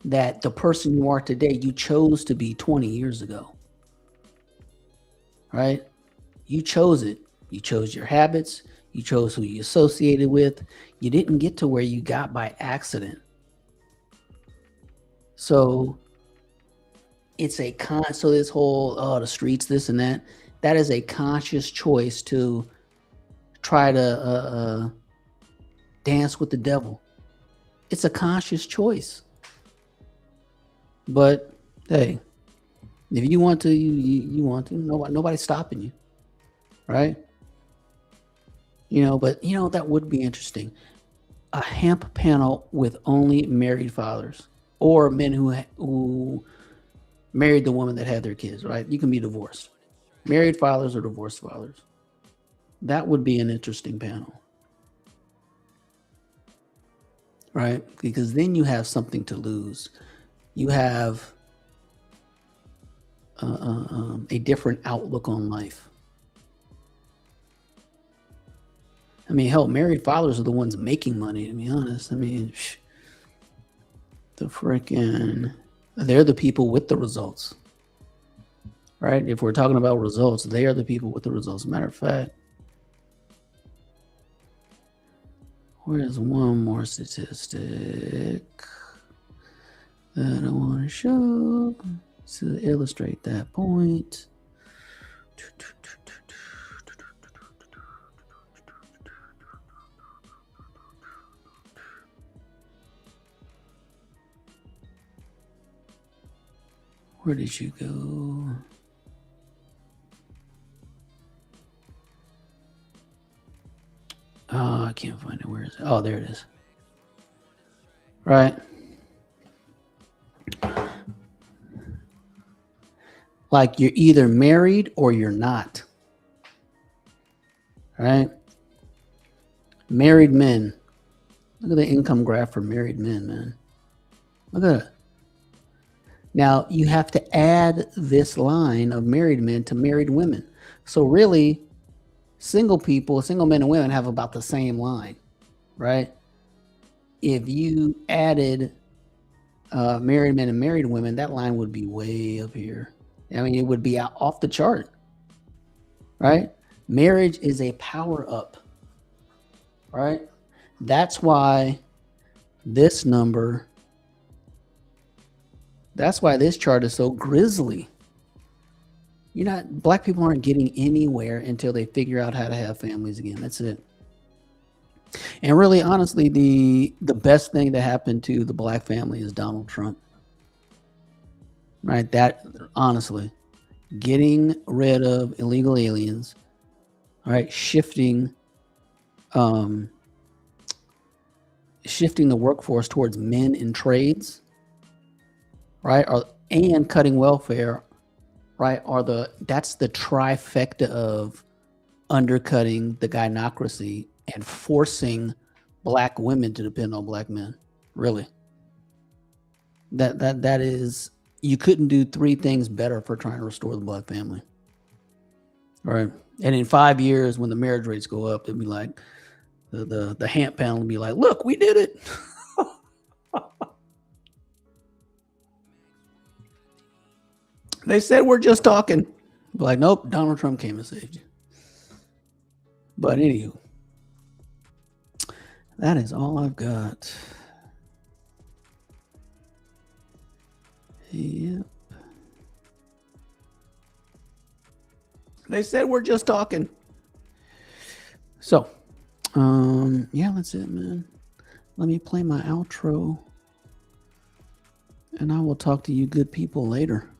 that the person you are today, you chose to be 20 years ago, right? You chose it. You chose your habits. You chose who you associated with. You didn't get to where you got by accident. So it's so this whole, the streets, this and that is a conscious choice to try to dance with the devil. It's a conscious choice. But hey, if you want to, you want to. Nobody's stopping you, right? But that would be interesting. A hemp panel with only married fathers or men who married the woman that had their kids, right? You can be divorced. Married fathers or divorced fathers. That would be an interesting panel. Right? Because then you have something to lose. You have a different outlook on life. I mean, hell, married fathers are the ones making money, to be honest. I mean, they're the people with the results. Right? If we're talking about results, they are the people with the results. Matter of fact, where's one more statistic that I want to show to illustrate that point? Where did you go? I can't find it. Where is it? Oh, there it is. Right. Like you're either married or you're not. Right? Married men. Look at the income graph for married men, man. Look at it. Now you have to add this line of married men to married women. So really, single people, single men and women have about the same line, right? If you added married men and married women, that line would be way up here. I mean, it would be out off the chart, right? Marriage is a power up, right? That's why this number, that's why this chart is so grisly. Black people aren't getting anywhere until they figure out how to have families again. That's it. And really, honestly, the best thing that happened to the black family is Donald Trump. Right? That, honestly, getting rid of illegal aliens, all right, shifting the workforce towards men in trades, right, and cutting welfare, right, that's the trifecta of undercutting the gynocracy and forcing black women to depend on black men. Really, that is, you couldn't do three things better for trying to restore the black family. All right, and in 5 years, when the marriage rates go up, it'll be like the Hamp panel will be like, "Look, we did it." They said we're just talking. But like, nope, Donald Trump came and saved you. But anywho, that is all I've got. Yep. They said we're just talking. So, yeah, that's it, man. Let me play my outro. And I will talk to you good people later.